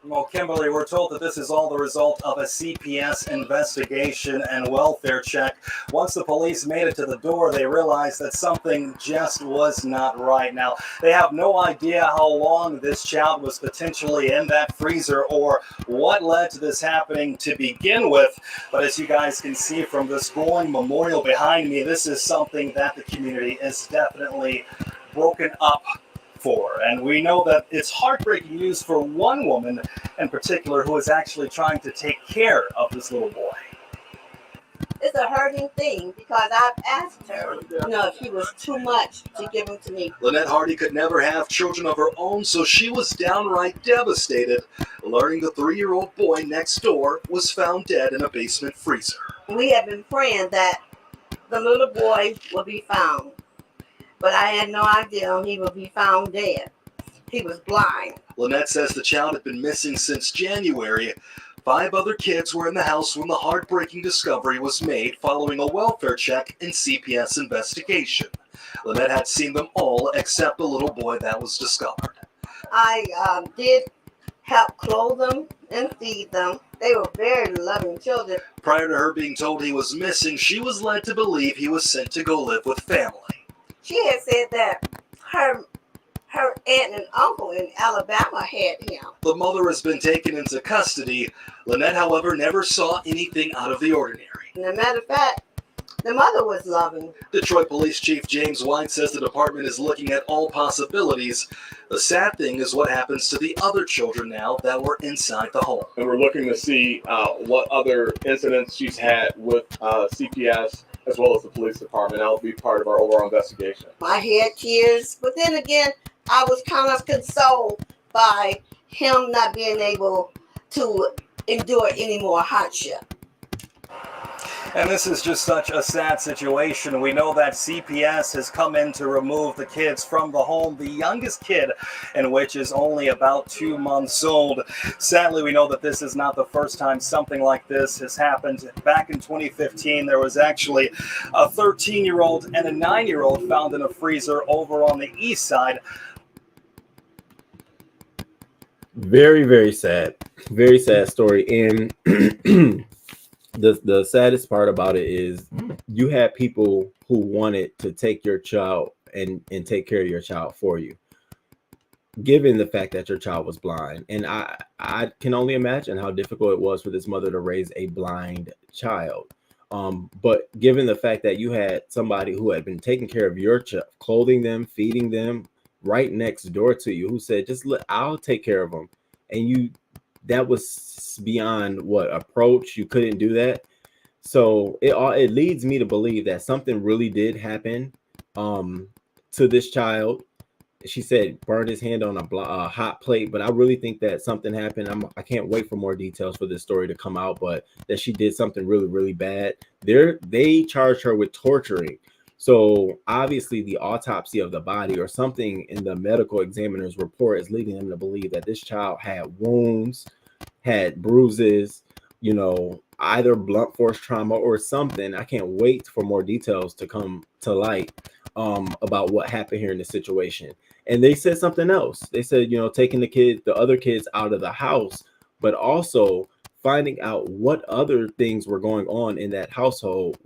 Well, Kimberly, we're told that this is all the result of a CPS investigation and welfare check. Once the police made it to the door, they realized that something just was not right. Now, they have no idea how long this child was potentially in that freezer or what led to this happening to begin with. But as you guys can see from this glowing memorial behind me, this is something that the community is definitely broken up for. And we know that it's heartbreaking news for one woman in particular who is actually trying to take care of this little boy. It's a hurting thing because I've asked her, if he was too much to give him to me. Lynette Hardy could never have children of her own, so she was downright devastated learning the 3-year-old boy next door was found dead in a basement freezer. We have been praying that the little boy will be found. But I had no idea he would be found dead. He was blind. Lynette says the child had been missing since January. 5 other kids were in the house when the heartbreaking discovery was made following a welfare check and CPS investigation. Lynette had seen them all except the little boy that was discovered. I did help clothe them and feed them. They were very loving children. Prior to her being told he was missing, she was led to believe he was sent to go live with family. She had said that her aunt and uncle in Alabama had him. The mother has been taken into custody. Lynette, however, never saw anything out of the ordinary. And as a matter of fact, the mother was loving. Detroit Police Chief James White says the department is looking at all possibilities. The sad thing is what happens to the other children now that were inside the home. And we're looking to see what other incidents she's had with CPS as well as the police department. That'll be part of our overall investigation. I had tears, but then again, I was kind of consoled by him not being able to endure any more hardship. And this is just such a sad situation. We know that CPS has come in to remove the kids from the home, the youngest kid in which is only about 2 months old. Sadly, we know that this is not the first time something like this has happened. Back in 2015, there was actually a 13-year-old and a 9-year-old found in a freezer over on the east side. Very, very sad. Very sad story. And the saddest part about it is you had people who wanted to take your child and take care of your child for you, given the fact that your child was blind. And I can only imagine how difficult it was for this mother to raise a blind child. But given the fact that you had somebody who had been taking care of your child, clothing them, feeding them right next door to you, who said, I'll take care of them. And that was beyond what approach. You couldn't do that. So it leads me to believe that something really did happen to this child. She said burned his hand on a hot plate, but I really think that something happened. I can't wait for more details for this story to come out, but that she did something really, really bad. They charged her with torturing. So obviously the autopsy of the body or something in the medical examiner's report is leading them to believe that this child had wounds, had bruises, either blunt force trauma or something. I can't wait for more details to come to light about what happened here in this situation. And they said something else. They said, taking the other kids out of the house, but also finding out what other things were going on in that household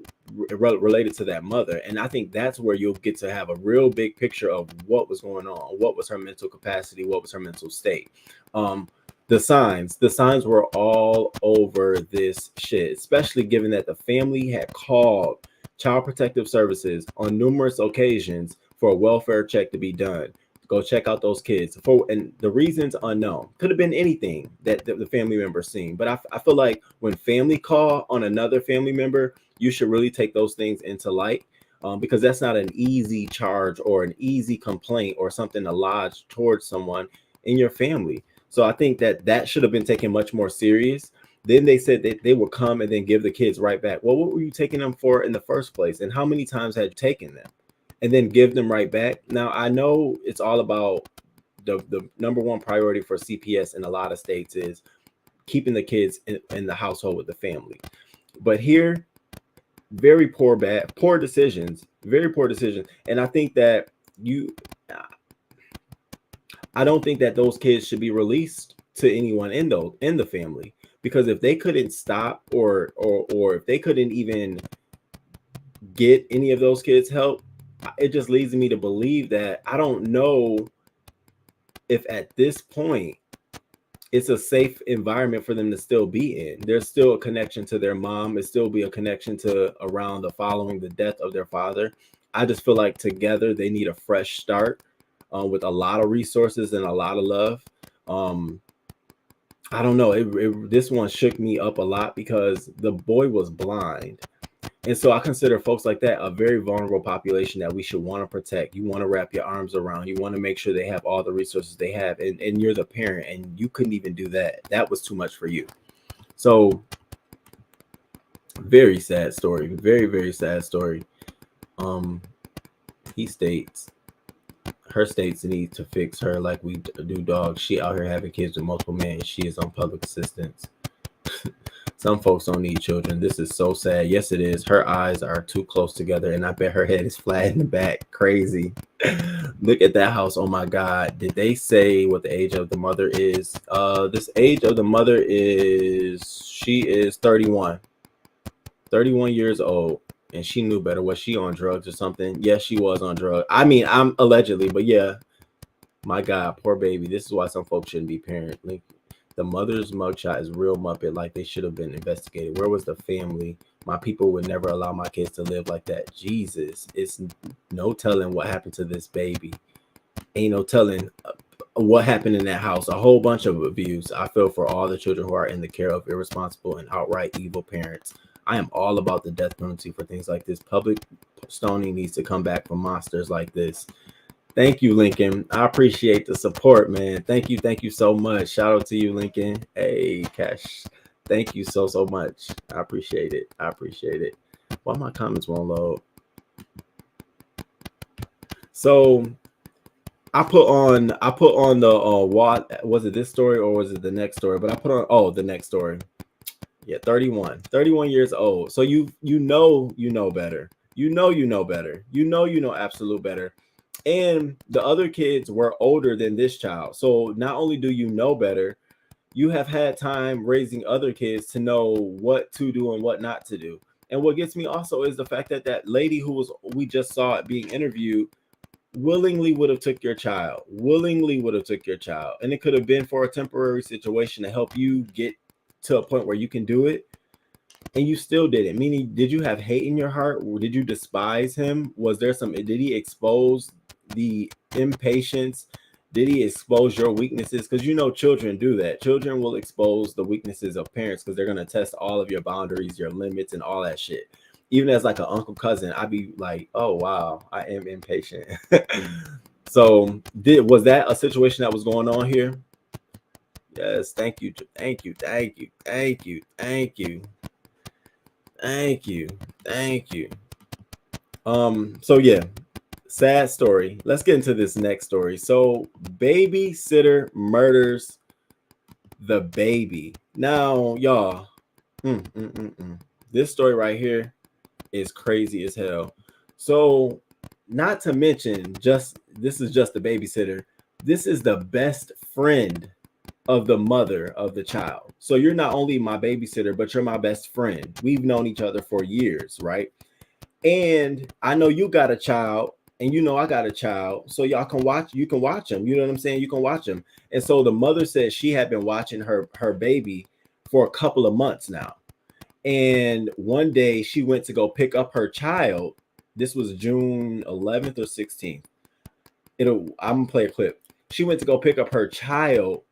related to that mother. And I think that's where you'll get to have a real big picture of what was going on, what was her mental capacity, what was her mental state. The signs were all over this shit, especially given that the family had called Child Protective Services on numerous occasions for a welfare check to be done. Go check out those kids. And the reasons unknown. Could have been anything that the family member seen. But I feel like when family call on another family member, you should really take those things into light, because that's not an easy charge or an easy complaint or something to lodge towards someone in your family. So I think that should have been taken much more serious. Then they said that they would come and then give the kids right back. Well, what were you taking them for in the first place? And how many times had you taken them? And then give them right back. Now, I know it's all about the number one priority for CPS in a lot of states is keeping the kids in the household with the family. But here, very poor decisions, very poor decisions. And I think that I don't think that those kids should be released to anyone in the family, because if they couldn't stop or if they couldn't even get any of those kids help, it just leads me to believe that I don't know if at this point it's a safe environment for them to still be in. There's still a connection to their mom. It still be a connection to around following the death of their father. I just feel like together they need a fresh start with a lot of resources and a lot of love. I don't know. This one shook me up a lot because the boy was blind. And so I consider folks like that a very vulnerable population that we should want to protect. You want to wrap your arms around. You want to make sure they have all the resources they have. And you're the parent and you couldn't even do that. That was too much for you. So very sad story. Very, very sad story. Her states need to fix her like we do dogs. She out here having kids with multiple men. She is on public assistance. Some folks don't need children. This is so sad. Yes, it is. Her eyes are too close together, and I bet her head is flat in the back. Crazy. Look at that house. Oh my God. Did they say what the age of the mother is? This age of the mother she is 31. 31 years old, and she knew better. Was she on drugs or something? Yes, she was on drugs. I mean, I'm allegedly, but yeah. My God, poor baby. This is why some folks shouldn't be parenting. The mother's mugshot is real Muppet, like they should have been investigated. Where was the family? My people would never allow my kids to live like that. Jesus, it's no telling what happened to this baby. Ain't no telling what happened in that house. A whole bunch of abuse. I feel for all the children who are in the care of irresponsible and outright evil parents. I am all about the death penalty for things like this. Public stoning needs to come back for monsters like this. Thank you, Lincoln. I appreciate the support, man. Thank you so much. Shout out to you, Lincoln. Hey, Cash. Thank you so much. I appreciate it. Why my comments won't load? So I put on the what was it, this story or was it the next story? But I put on the next story. Yeah, 31 years old. So you know better. You know better. You know absolute better. And the other kids were older than this child. So not only do you know better, you have had time raising other kids to know what to do and what not to do. And what gets me also is the fact that that lady we just saw it being interviewed willingly would have took your child. And it could have been for a temporary situation to help you get to a point where you can do it. And you still didn't. Meaning, did you have hate in your heart? Or did you despise him? Did he expose the impatience? Did he expose your weaknesses? Because children do that. Children will expose the weaknesses of parents because they're going to test all of your boundaries, your limits, and all that shit. Even as like an uncle cousin, I'd be like, oh wow, I am impatient. So was that a situation that was going on here? Yes, thank you. So yeah, sad story. Let's get into this next story. So babysitter murders the baby. Now, y'all, this story right here is crazy as hell. So not to mention this is just the babysitter. This is the best friend of the mother of the child. So you're not only my babysitter, but you're my best friend. We've known each other for years, right? And I know you got a child, and I got a child. So you can watch them. You know what I'm saying? You can watch them. And so the mother said she had been watching her baby for a couple of months now. And one day she went to go pick up her child. This was June 11th or 16th. I'm gonna play a clip. She went to go pick up her child,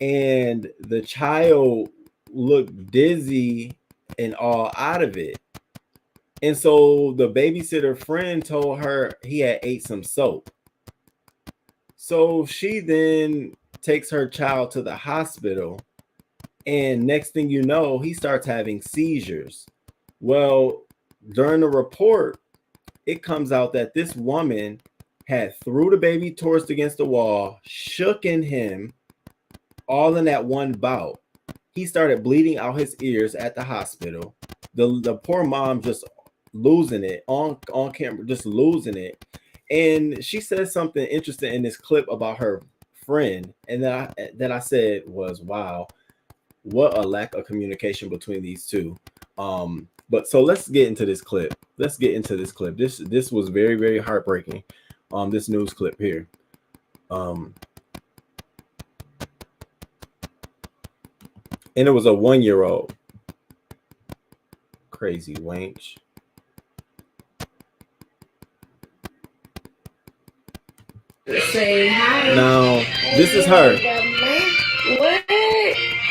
and the child looked dizzy and all out of it. And so the babysitter friend told her he had ate some soap. So she then takes her child to the hospital, and next thing you know, he starts having seizures. Well, during the report, it comes out that this woman had threw the baby towards against the wall, shooken him, all in that one bout. He started bleeding out his ears at the hospital. The poor mom just losing it on camera, just losing it. And she said something interesting in this clip about her friend, and that I said was, wow, what a lack of communication between these two. But so let's get into this clip. This was very, very heartbreaking. This news clip here. And it was a 1-year-old. Crazy wench. Say hi. Now, this is her. What?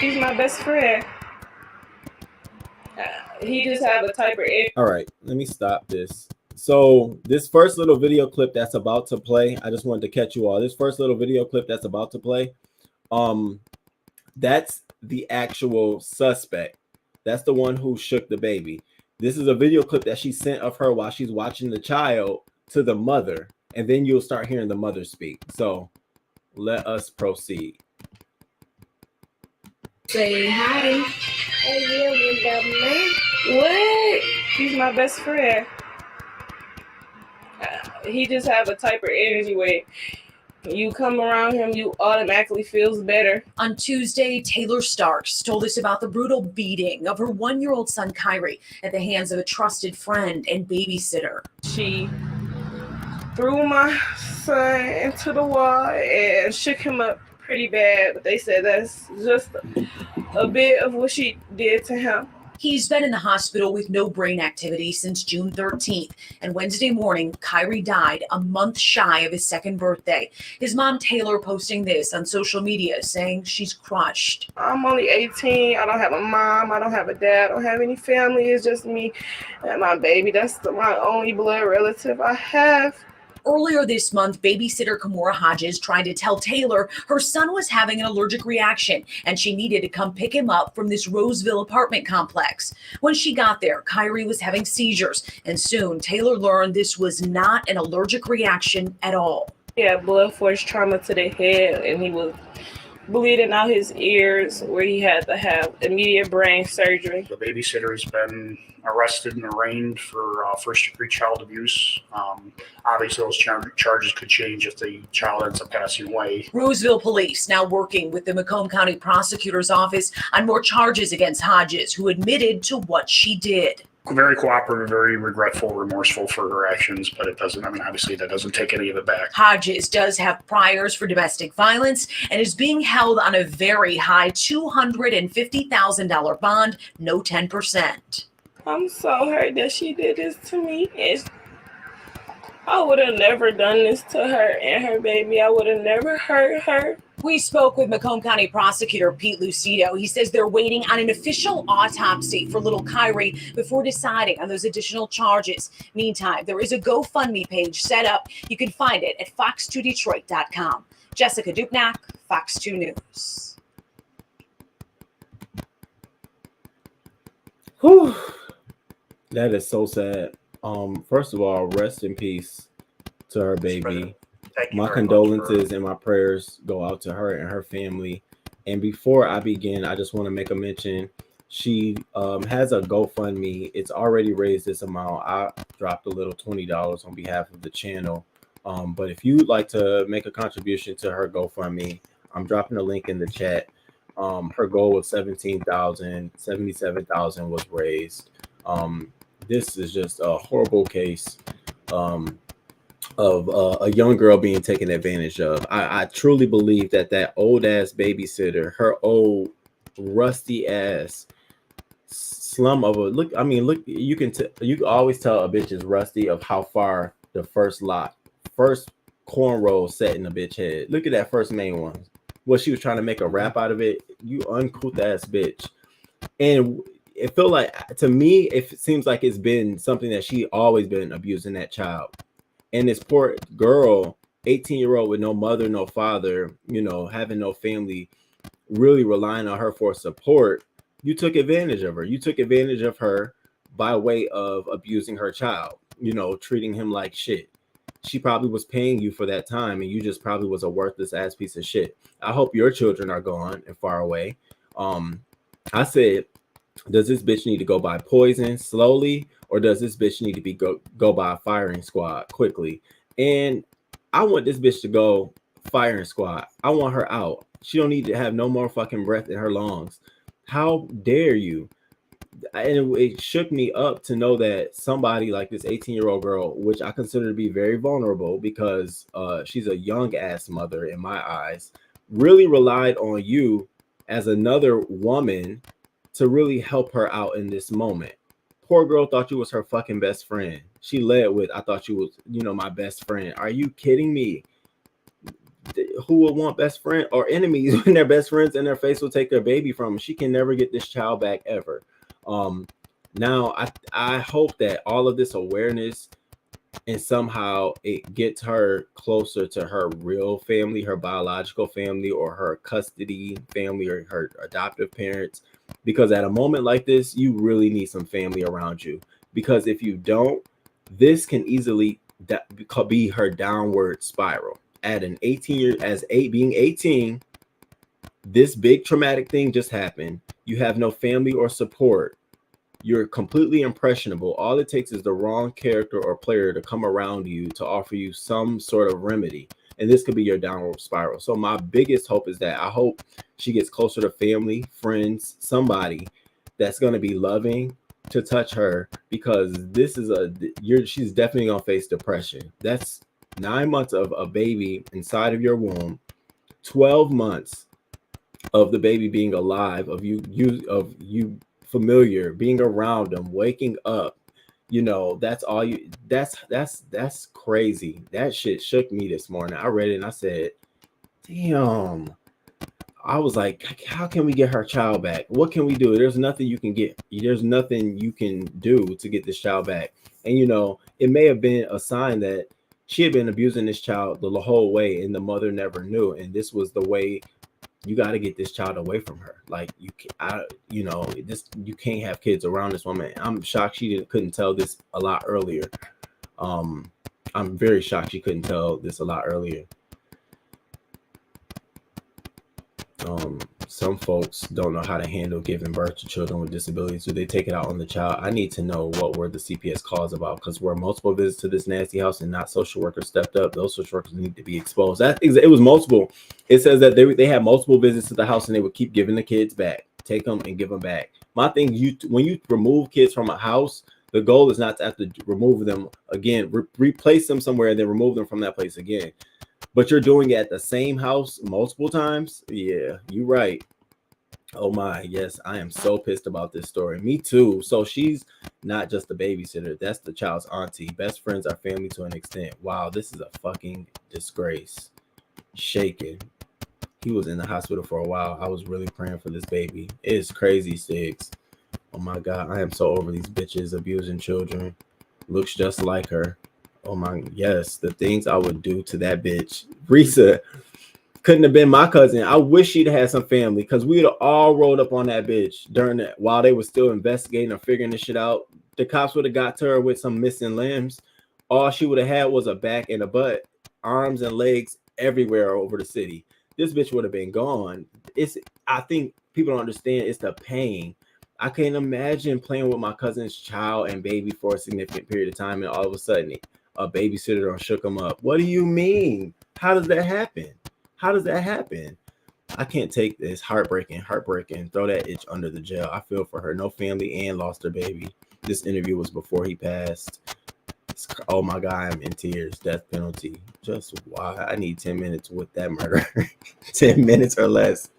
He's my best friend. He just have a type of egg. All right, let me stop this. So this first little video clip that's about to play, I just wanted to catch you all. This first little video clip that's about to play, that's the actual suspect. That's the one who shook the baby. This is a video clip that she sent of her while she's watching the child to the mother, and then you'll start hearing the mother speak. So let us proceed. Say hi. What? He's my best friend. He just have a type of energy where you come around him, you automatically feels better. On Tuesday, Taylor Starks told us about the brutal beating of her 1-year-old son, Kyrie, at the hands of a trusted friend and babysitter. She threw my son into the wall and shook him up pretty bad, but they said that's just a bit of what she did to him. He's been in the hospital with no brain activity since June 13th, and Wednesday morning, Kyrie died a month shy of his second birthday. His mom, Taylor, posting this on social media, saying she's crushed. I'm only 18. I don't have a mom. I don't have a dad. I don't have any family. It's just me and my baby. That's my only blood relative I have. Earlier this month, babysitter Kimora Hodges tried to tell Taylor her son was having an allergic reaction and she needed to come pick him up from this Roseville apartment complex. When she got there, Kyrie was having seizures, and soon Taylor learned this was not an allergic reaction at all. He had blood force trauma to the head, and he was bleeding out his ears, where he had to have immediate brain surgery. The babysitter has been arrested and arraigned for first-degree child abuse. Obviously, those charges could change if the child ends up passing away. Roseville police now working with the Macomb County Prosecutor's Office on more charges against Hodges, who admitted to what she did. Very cooperative, very regretful, remorseful for her actions, but it doesn't, obviously that doesn't take any of it back. Hodges does have priors for domestic violence and is being held on a very high $250,000 bond, no 10%. I'm so hurt that she did this to me. I would have never done this to her and her baby. I would have never hurt her. We spoke with Macomb County Prosecutor Pete Lucido. He says they're waiting on an official autopsy for little Kyrie before deciding on those additional charges. Meantime, there is a GoFundMe page set up. You can find it at fox2detroit.com. Jessica Dupnack, Fox 2 News. Whew. That is so sad. First of all, rest in peace to her baby. My condolences and my prayers go out to her and her family. And before I begin, I just want to make a mention. She has a GoFundMe. It's already raised this amount. I dropped a little $20 on behalf of the channel. But if you'd like to make a contribution to her GoFundMe, I'm dropping a link in the chat. Her goal was $17,000. $77,000 was raised. This is just a horrible case of a young girl being taken advantage of. I truly believe that old ass babysitter, her old rusty ass slum of a look. Look, you can always tell a bitch is rusty of how far the first cornrows set in the bitch head. Look at that first main one. What she was trying to make a rap out of it. You uncouth ass bitch. And it felt like, to me, it seems like it's been something that she always been abusing that child. And this poor girl, 18-year-old with no mother, no father, you know, having no family, really relying on her for support. You took advantage of her. You took advantage of her by way of abusing her child, you know, treating him like shit. She probably was paying you for that time, and you just probably was a worthless ass piece of shit. I hope your children are gone and far away. I said, does this bitch need to go by poison slowly, or does this bitch need to be go by a firing squad quickly? And I want this bitch to go firing squad. I want her out. She don't need to have no more fucking breath in her lungs. How dare you? And it shook me up to know that somebody like this 18-year-old girl, which I consider to be very vulnerable because she's a young ass mother in my eyes, really relied on you as another woman to really help her out in this moment. Poor girl thought you was her fucking best friend. She led with, I thought you was, you know, my best friend. Are you kidding me? Who would want best friend or enemies when their best friends in their face will take their baby from them? She can never get this child back ever. Now I hope that all of this awareness and somehow it gets her closer to her real family, her biological family, or her custody family, or her adoptive parents. Because at a moment like this, you really need some family around you. Because if you don't, this can easily be her downward spiral. At an 18, this big traumatic thing just happened. You have no family or support. You're completely impressionable. All it takes is the wrong character or player to come around you to offer you some sort of remedy. And this could be your downward spiral. So my biggest hope is that I hope she gets closer to family, friends, somebody that's going to be loving to touch her, because this is she's definitely going to face depression. That's 9 months of a baby inside of your womb, 12 months of the baby being alive, of you familiar, being around them, waking up. You know, that's all you, that's crazy. That shit shook me this morning. I read it and I said, damn. I was like, how can we get her child back? What can we do? There's nothing you can get. There's nothing you can do to get this child back. And, you know, it may have been a sign that she had been abusing this child the whole way and the mother never knew. And this was the way. You got to get this child away from her. Like, you can't have kids around this woman. I'm shocked she couldn't tell this a lot earlier. I'm very shocked she couldn't tell this a lot earlier. Some folks don't know how to handle giving birth to children with disabilities. Do they take it out on the child? I need to know what were the CPS calls about, because were multiple visits to this nasty house and not social workers stepped up, those social workers need to be exposed. It was multiple. It says that they had multiple visits to the house and they would keep giving the kids back, take them and give them back. My thing, when you remove kids from a house, the goal is not to have to remove them again, replace them somewhere and then remove them from that place again. But you're doing it at the same house multiple times. Yeah, you're right. Oh my, yes, I am so pissed about this story. Me too. So she's not just a babysitter. That's the child's auntie. Best friends are family to an extent. Wow, this is a fucking disgrace. Shaking. He was in the hospital for a while. I was really praying for this baby. It's crazy, Sticks. Oh my God, I am so over these bitches abusing children. Looks just like her. Oh my, yes, the things I would do to that bitch. Risa couldn't have been my cousin. I wish she'd had some family, because we'd have all rolled up on that bitch during that while they were still investigating or figuring this shit out. The cops would have got to her with some missing limbs. All she would have had was a back and a butt, arms and legs everywhere over the city. This bitch would have been gone. I think people don't understand it's the pain. I can't imagine playing with my cousin's child and baby for a significant period of time, and all of a sudden a babysitter or shook them up. What do you mean? How does that happen? How does that happen? I can't take this. Heartbreaking. Throw that itch under the jail. I feel for her. No family and lost her baby. This interview was before he passed. Oh my God, I'm in tears. Death penalty. Just why? I need 10 minutes with that murder. 10 minutes or less.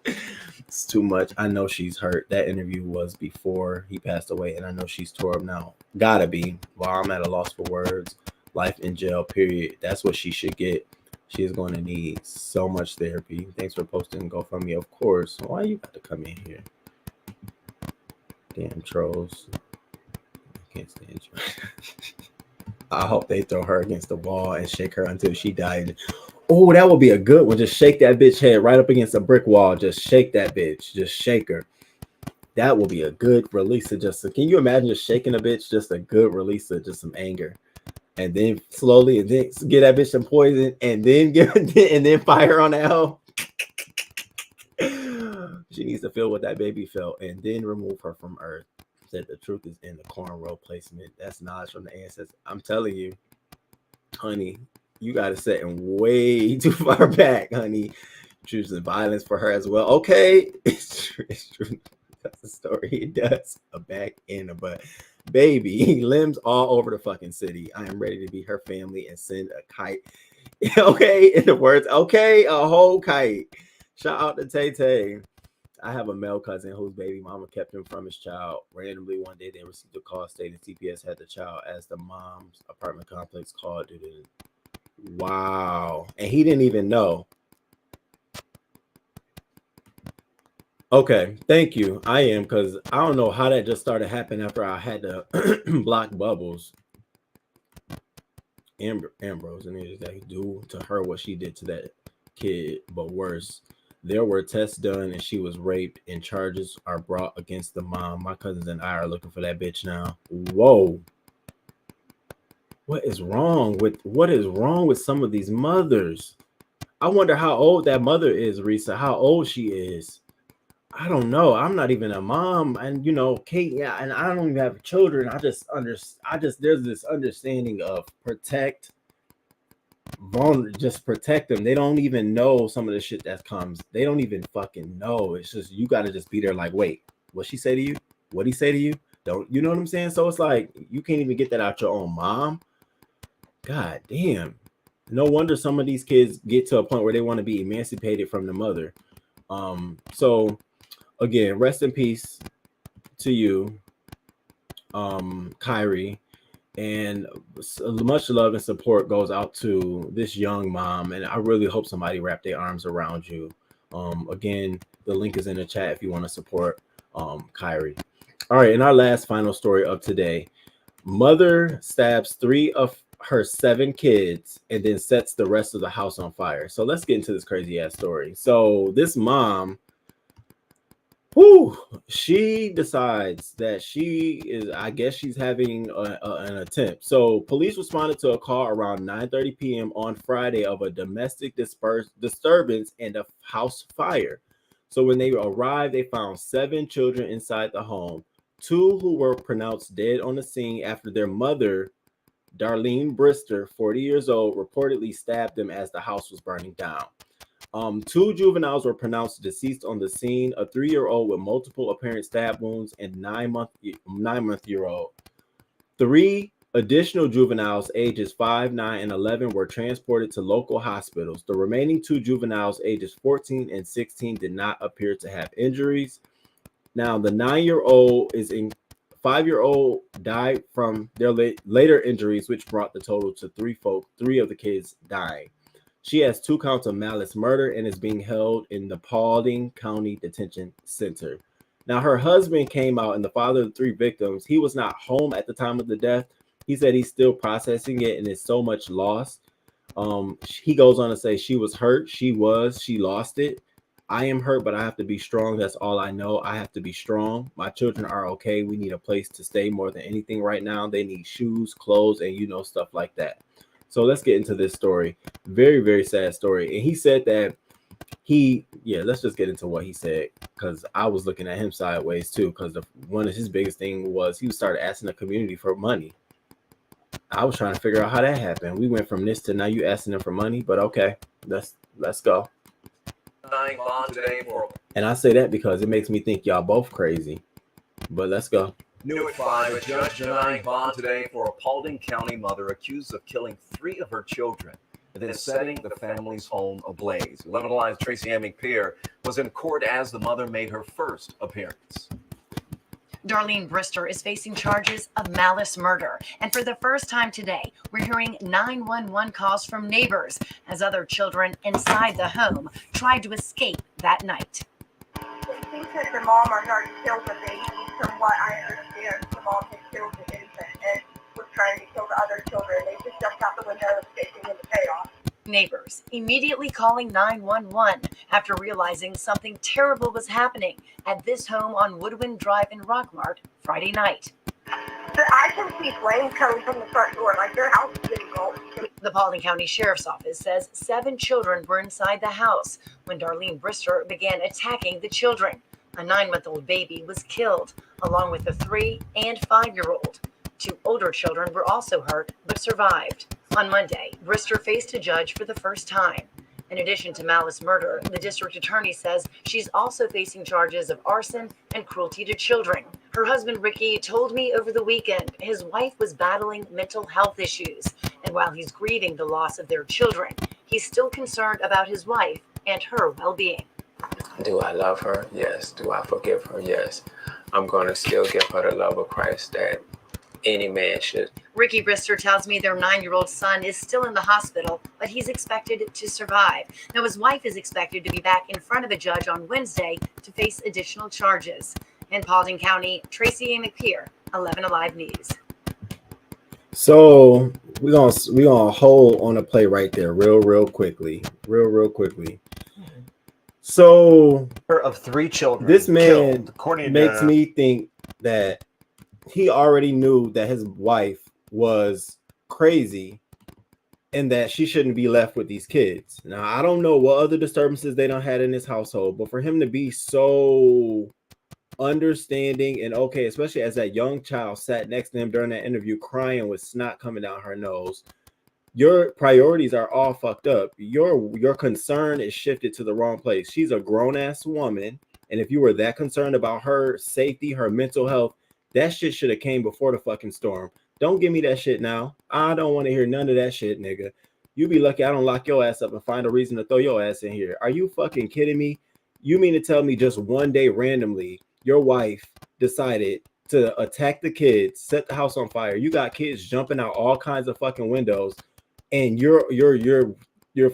It's too much. I know she's hurt. That interview was before he passed away, and I know she's tore up now. Gotta be. While I'm at a loss for words. Life in jail, period. That's what she should get. She is going to need so much therapy. Thanks for posting GoFundMe. Of course. Why you got to come in here? Damn trolls. I can't stand you. I hope they throw her against the wall and shake her until she died. Oh, that would be a good one. Just shake that bitch head right up against a brick wall. Just shake that bitch. Just shake her. That will be a good release of just. Can you imagine just shaking a bitch? Just a good release of just some anger. And then slowly, and then get that bitch some poison, and then fire on that hoe. She needs to feel what that baby felt, and then remove her from Earth. Said the truth is in the cornrow placement. That's knowledge from the ancestors. I'm telling you, honey, you got to set him way too far back, honey. Choosing violence for her as well. Okay, it's true. That's the story. It does a back end, but baby, limbs all over the fucking city. I am ready to be her family and send a kite. Okay, in the words, okay, a whole kite. Shout out to Tay Tay. I have a male cousin whose baby mama kept him from his child. Randomly, one day they received a call stating CPS had the child as the mom's apartment complex called due to. Wow. And he didn't even know. Okay, thank you. I am, because I don't know how that just started happening after I had to block Bubbles. Ambrose, and it is that he do to her what she did to that kid, but worse. There were tests done and she was raped and charges are brought against the mom. My cousins and I are looking for that bitch now. Whoa. What is wrong with some of these mothers? I wonder how old that mother is, Risa, how old she is. I don't know. I'm not even a mom, and Kate, yeah, and I don't even have children. I just there's this understanding of protect them. They don't even know some of the shit that comes. They don't even fucking know. It's just you got to just be there like, wait, what she say to you? What he say to you? Don't you know what I'm saying? So it's like you can't even get that out your own mom. God damn. No wonder some of these kids get to a point where they want to be emancipated from the mother. So again, rest in peace to you, Kyrie. And much love and support goes out to this young mom. And I really hope somebody wrap their arms around you. Again, the link is in the chat if you want to support Kyrie. All right, and our last final story of today. Mother stabs 3 of her 7 kids and then sets the rest of the house on fire. So let's get into this crazy ass story. So this mom, she decides that I guess she's having an attempt. So police responded to a call around 9:30 p.m. on Friday of a domestic disturbance and a house fire. So when they arrived, they found 7 children inside the home, 2 who were pronounced dead on the scene after their mother, Darlene Brister, 40 years old, reportedly stabbed them as the house was burning down. 2 juveniles were pronounced deceased on the scene, a 3-year-old with multiple apparent stab wounds and 9-month-year-old. 3 additional juveniles ages 5, 9, and 11 were transported to local hospitals. The remaining 2 juveniles ages 14 and 16 did not appear to have injuries. Now, the 9-year-old 5-year-old died from their later injuries, which brought the total to 3 of the kids dying. She has 2 counts of malice murder and is being held in the Paulding County Detention Center. Now, her husband came out, and the father of the 3 victims, he was not home at the time of the death. He said he's still processing it and it's so much loss. He goes on to say she was hurt. She lost it. I am hurt, but I have to be strong. That's all I know. I have to be strong. My children are okay. We need a place to stay more than anything right now. They need shoes, clothes, and stuff like that. So let's get into this story. Very, very sad story. And he said that let's just get into what he said, because I was looking at him sideways too, because one of his biggest thing was he started asking the community for money. I was trying to figure out how that happened. We went from this to now you asking them for money, but okay, let's go. And I say that because it makes me think y'all both crazy, but let's go. New at 5, a judge denying bond today for a Paulding County mother accused of killing 3 of her children and then setting the family's home ablaze. 11 Alive's Tracy Hemming Pierre was in court as the mother made her first appearance. Darlene Brister is facing charges of malice murder. And for the first time today, we're hearing 911 calls from neighbors as other children inside the home tried to escape that night. They think that the mom or not killed the baby. From what I understand, the mom had killed the infant and was trying to kill the other children. They just jumped out the window, escaping in the chaos. Neighbors immediately calling 911 after realizing something terrible was happening at this home on Woodwind Drive in Rockmart Friday night. I can see flames coming from the front door, like their house is getting engulfed. The Paulding County Sheriff's Office says 7 children were inside the house when Darlene Brister began attacking the children. A 9-month-old baby was killed, along with a 3- and 5-year-old. 2 older children were also hurt, but survived. On Monday, Brister faced a judge for the first time. In addition to malice murder, the district attorney says she's also facing charges of arson and cruelty to children. Her husband, Ricky, told me over the weekend his wife was battling mental health issues. And while he's grieving the loss of their children, he's still concerned about his wife and her well-being. Do I love her? Yes. Do I forgive her? Yes. I'm going to still give her the love of Christ that any man should. Ricky Brister tells me their 9-year-old son is still in the hospital, but he's expected to survive. Now, his wife is expected to be back in front of a judge on Wednesday to face additional charges. In Paulding County, Tracy A. McPeer, 11 Alive News. So we're gonna hold on a play right there, real quickly. So of 3 children. This man killed, according makes to me think that he already knew that his wife was crazy and that she shouldn't be left with these kids. Now, I don't know what other disturbances they don't had in this household, but for him to be so understanding and okay, especially as that young child sat next to him during that interview crying with snot coming down her nose, your priorities are all fucked up. Your concern is shifted to the wrong place. She's a grown-ass woman, and if you were that concerned about her safety, her mental health, that shit should have came before the fucking storm. Don't give me that shit now. I don't want to hear none of that shit, nigga. You be lucky I don't lock your ass up and find a reason to throw your ass in here. Are you fucking kidding me? You mean to tell me just one day randomly your wife decided to attack the kids, set the house on fire? You got kids jumping out all kinds of fucking windows, and your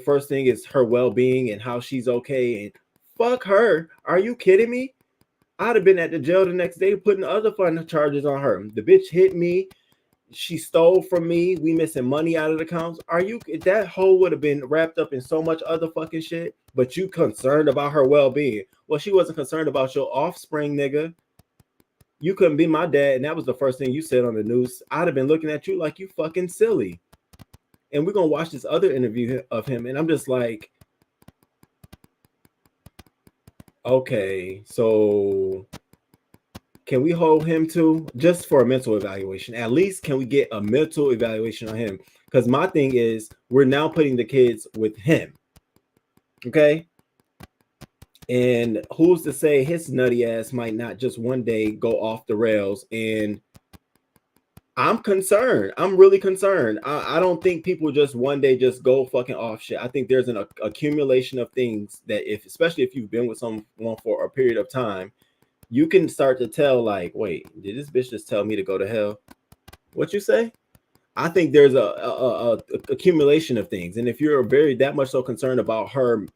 first thing is her well-being and how she's okay, and fuck her. Are you kidding me? I'd have been at the jail the next day putting other fun charges on her. The bitch hit me. She stole from me. We missing money out of the accounts. That hoe would have been wrapped up in so much other fucking shit, but you concerned about her well-being. Well, she wasn't concerned about your offspring, nigga. You couldn't be my dad, and that was the first thing you said on the news. I'd have been looking at you like you fucking silly. And we're going to watch this other interview of him, and I'm just like, okay, so can we hold him to just for a mental evaluation? At least can we get a mental evaluation on him? Because my thing is, we're now putting the kids with him. Okay? And who's to say his nutty ass might not just one day go off the rails? And I'm concerned. I'm really concerned. I don't think people just one day just go fucking off shit. I think there's an accumulation of things that especially if you've been with someone for a period of time, you can start to tell like, wait, did this bitch just tell me to go to hell? What you say? I think there's a accumulation of things. And if you're that much so concerned about her,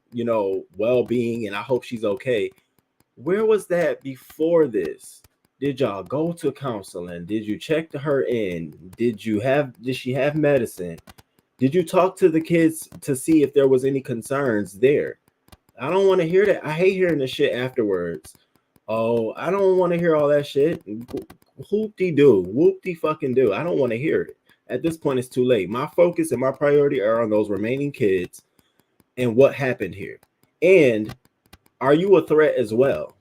well-being, and I hope she's okay, where was that before this? Did y'all go to counseling? Did you check her in? Did she have medicine? Did you talk to the kids to see if there was any concerns there? I don't want to hear that. I hate hearing the shit afterwards. Oh, I don't want to hear all that shit. Whoop-de-doo. Whoop-de-fucking-do. I don't want to hear it. At this point, it's too late. My focus and my priority are on those remaining kids and what happened here. And are you a threat as well?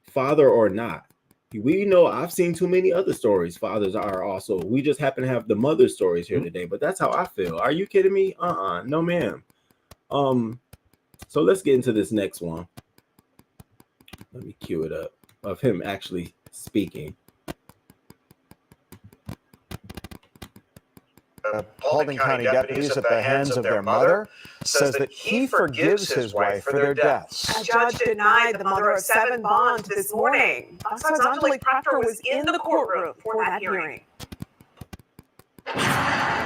Father or not? We know I've seen too many other stories. Fathers are also. We just happen to have the mother stories here today, but that's how I feel. Are you kidding me? No, ma'am. So let's get into this next one. Let me cue it up of him actually speaking. Paulding County deputies at the hands of their mother, says that he forgives his wife for their deaths. A judge denied the mother of 7 bond this morning. Fox 5's Angelique Proctor was in the courtroom for that hearing.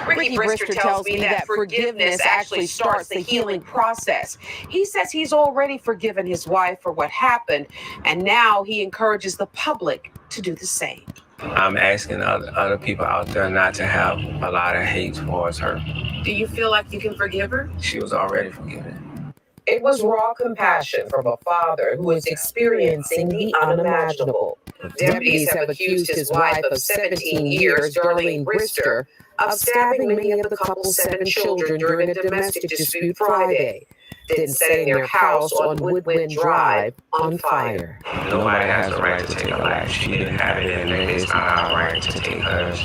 Ricky Brister tells me that forgiveness actually starts the healing process. He says he's already forgiven his wife for what happened, and now he encourages the public to do the same. I'm asking other people out there not to have a lot of hate towards her. Do you feel like you can forgive her? She was already forgiven. It was raw compassion from a father who is experiencing the unimaginable. Deputies have accused his wife of 17 years, Darlene Brister, of stabbing many of the couple's 7 children during a domestic dispute Friday, then setting their house on Woodwind Drive on fire. Nobody has a right to take a life. She didn't have it, and it's not our right to take hers.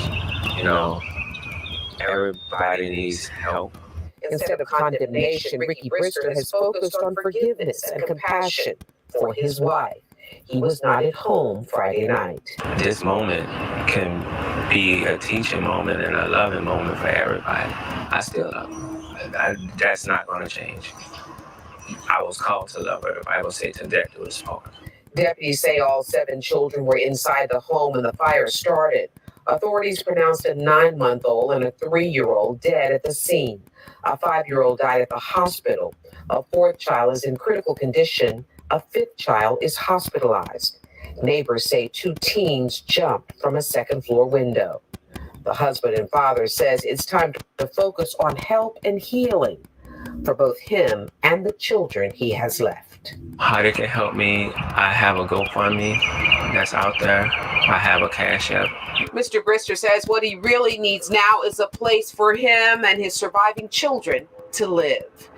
You know, everybody needs help. Instead of condemnation, Ricky Brister has focused on forgiveness and compassion for his wife. He was not at home Friday night. This moment can be a teaching moment and a loving moment for everybody. I still love her. That's not going to change. I was called to love her. The Bible says to death do us part. Deputies say all 7 children were inside the home when the fire started. Authorities pronounced a 9-month-old and a 3-year-old dead at the scene. A 5-year-old died at the hospital. A 4th child is in critical condition. A 5th child is hospitalized. Neighbors say 2 teens jumped from a 2nd-floor window. The husband and father says it's time to focus on help and healing for both him and the children he has left. How they can help me, I have a GoFundMe that's out there. I have a Cash App. Mr. Brister says what he really needs now is a place for him and his surviving children to live.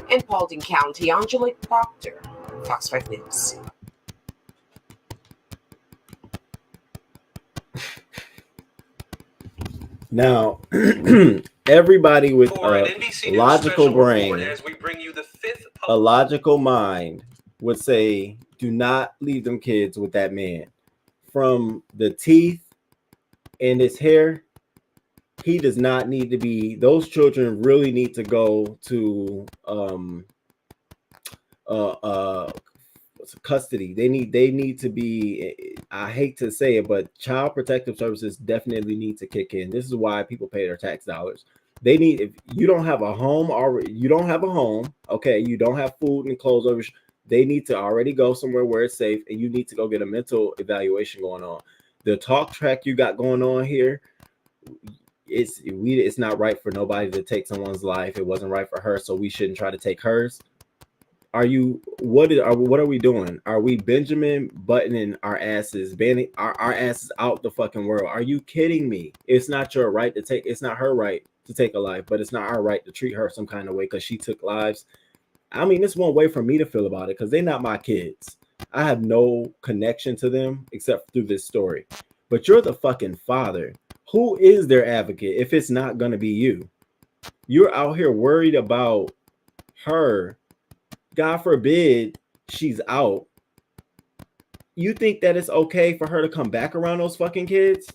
In Paulding County, Angelique Proctor, Fox 5 News. Now, everybody with a logical brain, a logical mind would say, do not leave them kids with that man. From the teeth and his hair, he does not need to be, those children really need to go to custody. They need to be, I hate to say it, but Child Protective Services definitely need to kick in. This is why people pay their tax dollars. They need, if you don't have a home already, you don't have a home, okay, you don't have food and clothes over, they need to already go somewhere where it's safe, and you need to go get a mental evaluation going on. The talk track you got going on here, it's not right for nobody to take someone's life. It wasn't right for her, so we shouldn't try to take hers. What are we doing? Are we Benjamin buttoning our asses, banning our asses out the fucking world? Are you kidding me? It's not your right to take, it's not her right to take a life, but it's not our right to treat her some kind of way because she took lives. I mean, it's one way for me to feel about it because they're not my kids. I have no connection to them except through this story. But you're the fucking father. Who is their advocate if it's not going to be you? You're out here worried about her. God forbid she's out. You think that it's okay for her to come back around those fucking kids?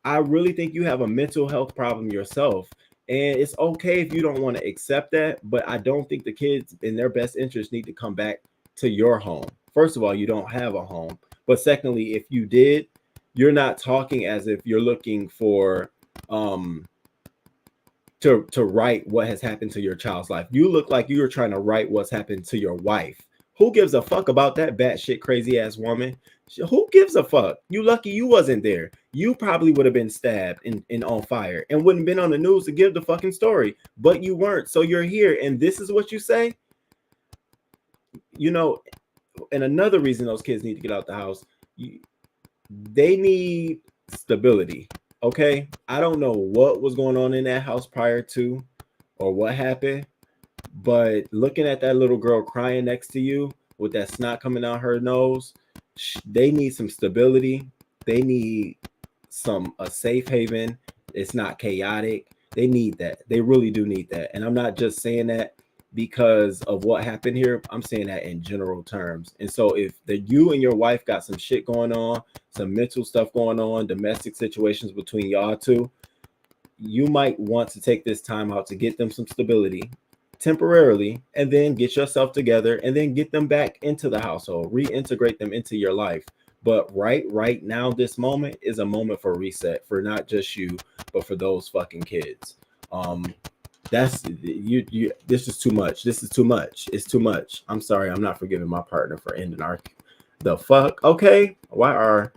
I really think you have a mental health problem yourself. And it's okay if you don't want to accept that, but I don't think the kids in their best interest need to come back to your home. First of all, you don't have a home. But secondly, if you did, you're not talking as if you're looking for to right what has happened to your child's life. You look like you're trying to right what's happened to your wife. Who gives a fuck about that batshit crazy ass woman? Who gives a fuck? You lucky you wasn't there. You probably would have been stabbed and on fire and wouldn't have been on the news to give the fucking story, but you weren't. So you're here and this is what you say? You know, and another reason those kids need to get out the house, they need stability. Okay, I don't know what was going on in that house prior to or what happened, but looking at that little girl crying next to you with that snot coming out her nose, they need some stability. They need a safe haven. It's not chaotic. They need that. They really do need that. And I'm not just saying that because of what happened here. I'm saying that in general terms. And so if you and your wife got some shit going on, some mental stuff going on, domestic situations between y'all two, you might want to take this time out to get them some stability temporarily, and then get yourself together, and then get them back into the household, reintegrate them into your life. But right now, this moment is a moment for reset, for not just you, but for those fucking kids. That's you. This is too much. This is too much. It's too much. I'm sorry. I'm not forgiving my partner for ending our. The fuck? Okay. Why are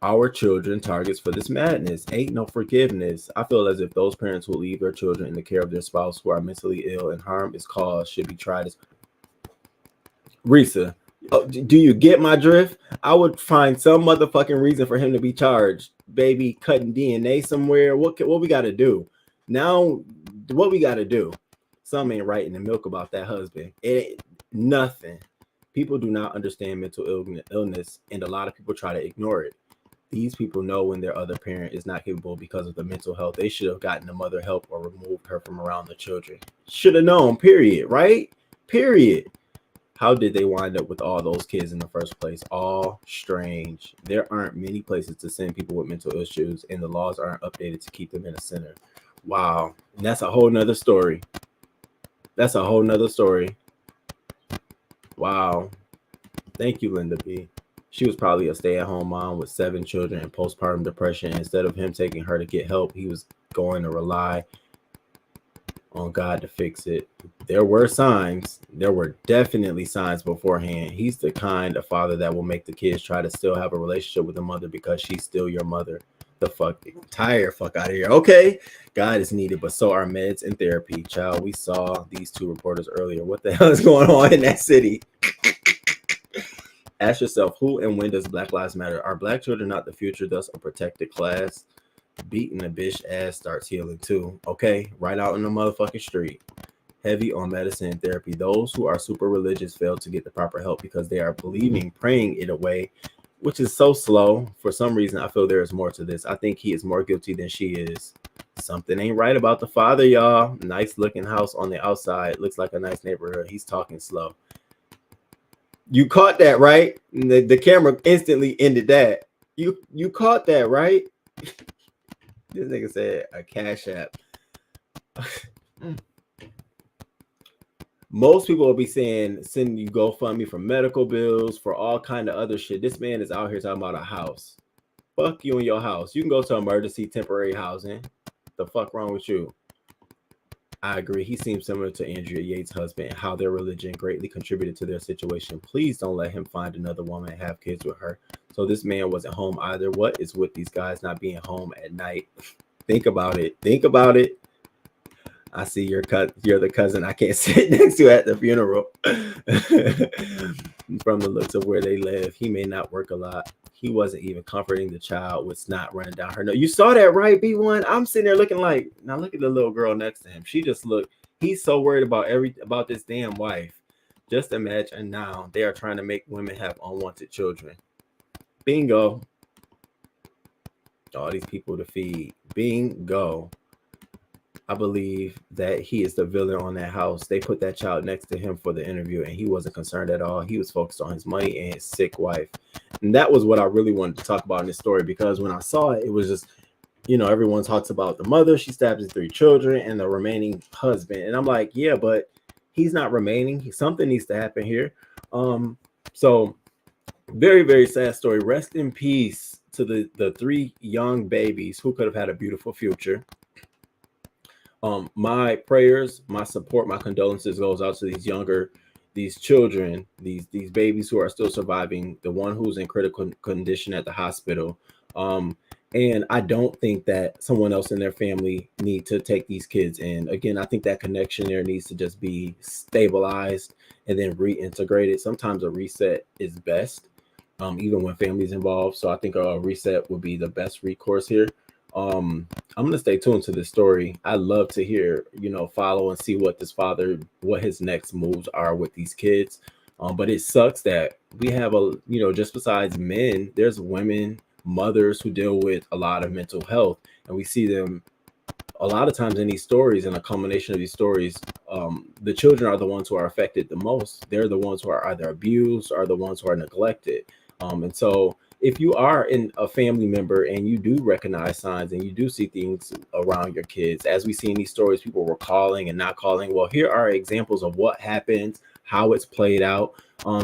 our children targets for this madness? Ain't no forgiveness. I feel as if those parents who leave their children in the care of their spouse who are mentally ill and harm is caused should be tried as. Risa, do you get my drift? I would find some motherfucking reason for him to be charged. Baby, cutting DNA somewhere. What we got to do now? What we got to do? Some ain't right in the milk about that husband. It ain't nothing. People do not understand mental illness, and a lot of people try to ignore it. These people know when their other parent is not capable because of the mental health. They should have gotten the mother help or removed her from around the children. Should have known, period, right? Period. How did they wind up with all those kids in the first place? All strange. There aren't many places to send people with mental issues, and the laws aren't updated to keep them in a center. Wow. And that's a whole nother story. That's a whole nother story. Wow. Thank you, Linda B. She was probably a stay-at-home mom with 7 children and postpartum depression. Instead of him taking her to get help, he was going to rely on God to fix it. There were signs. There were definitely signs beforehand. He's the kind of father that will make the kids try to still have a relationship with the mother because she's still your mother. The entire fuck out of here. Okay, God is needed, but so are meds and therapy. Child, we saw these 2 reporters earlier. What the hell is going on in that city? Ask yourself, who and when does Black Lives Matter? Are Black children not the future, thus a protected class? Beating a bitch ass starts healing too. Okay, right out in the motherfucking street. Heavy on medicine and therapy. Those who are super religious fail to get the proper help because they are praying it away, which is so slow. For some reason, I feel there is more to this. I think he is more guilty than she is. Something ain't right about the father, y'all. Nice looking house on the outside. Looks like a nice neighborhood. He's talking slow. You caught that, right? The camera instantly ended that. You caught that, right? This nigga said a cash app. Most people will be saying, sending you GoFundMe for medical bills, for all kind of other shit. This man is out here talking about a house. Fuck you and your house. You can go to emergency temporary housing. The fuck wrong with you? I agree. He seems similar to Andrea Yates' husband and how their religion greatly contributed to their situation. Please don't let him find another woman and have kids with her. So this man wasn't home either. What is with these guys not being home at night? Think about it. Think about it. I see you're the cousin I can't sit next to at the funeral. From the looks of where they live, he may not work a lot. He wasn't even comforting the child with snot running down her nose. You saw that, right, B1? I'm sitting there looking like, now look at the little girl next to him. She just looked, he's so worried about this damn wife. Just imagine now they are trying to make women have unwanted children. Bingo. All these people to feed. Bingo. I believe that he is the villain on that house. They put that child next to him for the interview, and he wasn't concerned at all. He was focused on his money and his sick wife. And that was what I really wanted to talk about in this story, because when I saw it, it was just, you know, everyone talks about the mother. She stabs his 3 children and the remaining husband. And I'm like, yeah, but he's not remaining. Something needs to happen here. So very, very sad story. Rest in peace to the 3 young babies who could have had a beautiful future. My prayers, my support, my condolences goes out to these children, these babies who are still surviving, the one who's in critical condition at the hospital. And I don't think that someone else in their family need to take these kids in. Again, I think that connection there needs to just be stabilized and then reintegrated. Sometimes a reset is best, even when family's involved. So I think a reset would be the best recourse here. I'm going to stay tuned to this story. I love to hear, follow and see what his next moves are with these kids. But it sucks that we have just besides men, there's women, mothers who deal with a lot of mental health, and we see them a lot of times in these stories. And a combination of these stories, the children are the ones who are affected the most. They're the ones who are either abused or the ones who are neglected. And so if you are in a family member and you do recognize signs and you do see things around your kids, as we see in these stories, people were calling and not calling. Well, here are examples of what happens, how it's played out.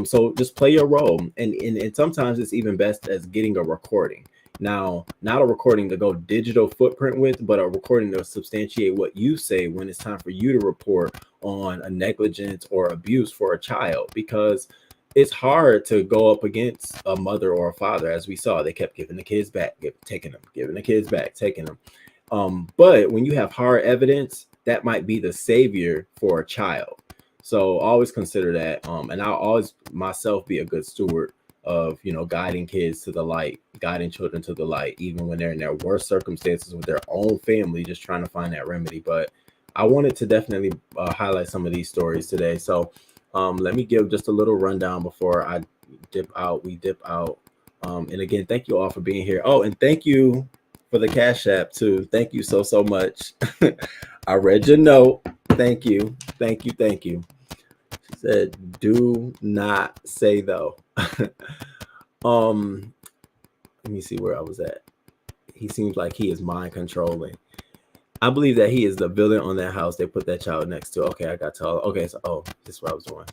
So just play your role. And sometimes it's even best as getting a recording. Now, not a recording to go digital footprint with, but a recording to substantiate what you say when it's time for you to report on a negligence or abuse for a child, because it's hard to go up against a mother or a father. As we saw, they kept giving the kids back, taking them, giving the kids back, taking them. But when you have hard evidence, that might be the savior for a child. So always consider that. And I'll always myself be a good steward of, you know, guiding kids to the light, guiding children to the light, even when they're in their worst circumstances with their own family, just trying to find that remedy. But I wanted to definitely highlight some of these stories today. So let me give just a little rundown before I dip out. We dip out. And again, thank you all for being here. Oh, and thank you for the Cash App too. Thank you so much. I read your note. Thank you. Thank you. Thank you. She said, do not say though. Let me see where I was at. He seems like he is mind controlling. I believe that he is the villain on that house they put that child next to. Okay, I got to. Okay, so this is what I was doing.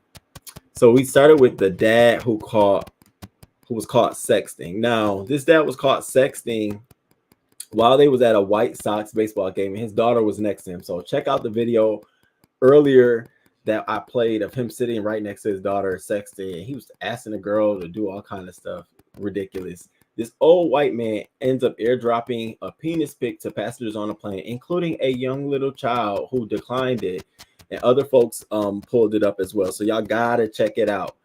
So we started with the dad who was caught sexting. Now, this dad was caught sexting while they was at a White Sox baseball game, and his daughter was next to him. So check out the video earlier that I played of him sitting right next to his daughter sexting, and he was asking the girl to do all kind of stuff ridiculous. This old white man ends up airdropping a penis pic to passengers on a plane, including a young little child who declined it, and other folks pulled it up as well. So y'all gotta check it out.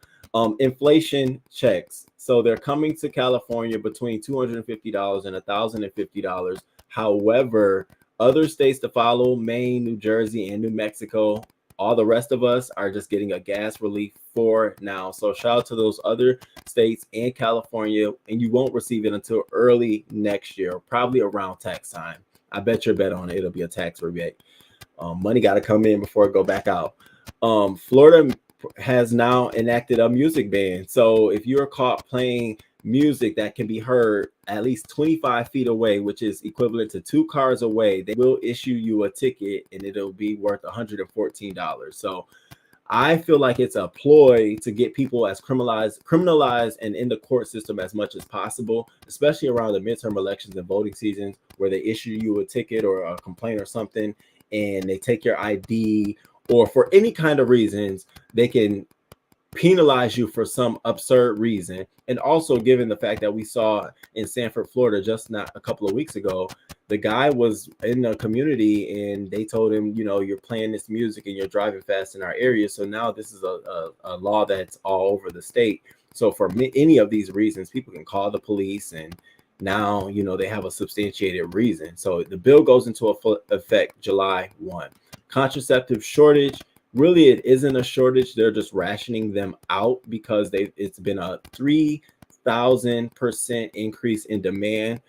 Inflation checks. So they're coming to California between $250 and $1,050. However, other states to follow, Maine, New Jersey, and New Mexico, all the rest of us are just getting a gas relief for now. So shout out to those other states and California, and you won't receive it until early next year, probably around tax time. I bet your bet on it. It'll be a tax rebate. Money got to come in before it go back out. Florida has now enacted a music ban. So if you're caught playing music that can be heard at least 25 feet away, which is equivalent to 2 cars away, they will issue you a ticket and it'll be worth $114. So I feel like it's a ploy to get people as criminalized and in the court system as much as possible, especially around the midterm elections and voting seasons, where they issue you a ticket or a complaint or something, and they take your ID, or for any kind of reasons, they can penalize you for some absurd reason. And also, given the fact that we saw in Sanford, Florida, just not a couple of weeks ago, the guy was in the community and they told him, you know, you're playing this music and you're driving fast in our area. So now this is a law that's all over the state. So for any of these reasons, people can call the police, and now, you know, they have a substantiated reason. So the bill goes into effect July 1. Contraceptive shortage. Really, it isn't a shortage. They're just rationing them out because it's been a 3,000% increase in demand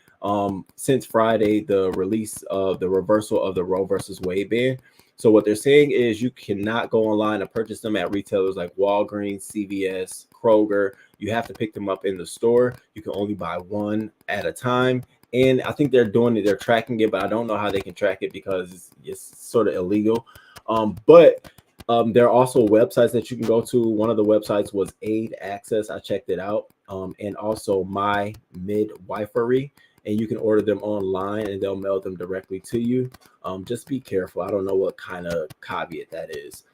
since Friday, the release of the reversal of the Roe versus Wade ban. So what they're saying is you cannot go online and purchase them at retailers like Walgreens, CVS, Kroger. You have to pick them up in the store. You can only buy one at a time. And I think they're doing it. They're tracking it, but I don't know how they can track it because it's sort of illegal. But there are also websites that you can go to. One of the websites was Aid Access. I checked it out. And also My Midwifery. And you can order them online and they'll mail them directly to you. Just be careful. I don't know what kind of caveat that is.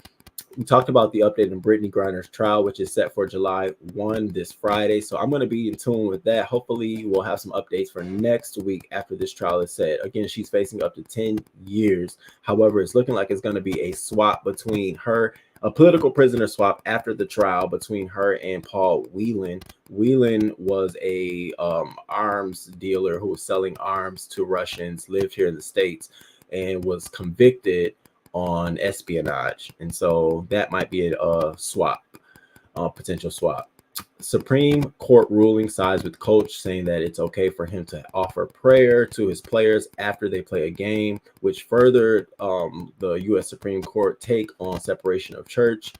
We talked about the update in Britney Griner's trial, which is set for July 1 this Friday. So I'm going to be in tune with that. Hopefully we'll have some updates for next week after this trial is set. Again, she's facing up to 10 years. However, it's looking like it's going to be a swap between her, a political prisoner swap after the trial between her and Paul Whelan. Whelan was a arms dealer who was selling arms to Russians, lived here in the States, and was convicted on espionage. And so that might be a swap, potential swap. Supreme Court ruling sides with coach, saying that it's okay for him to offer prayer to his players after they play a game, which furthered the U.S. Supreme Court take on separation of church.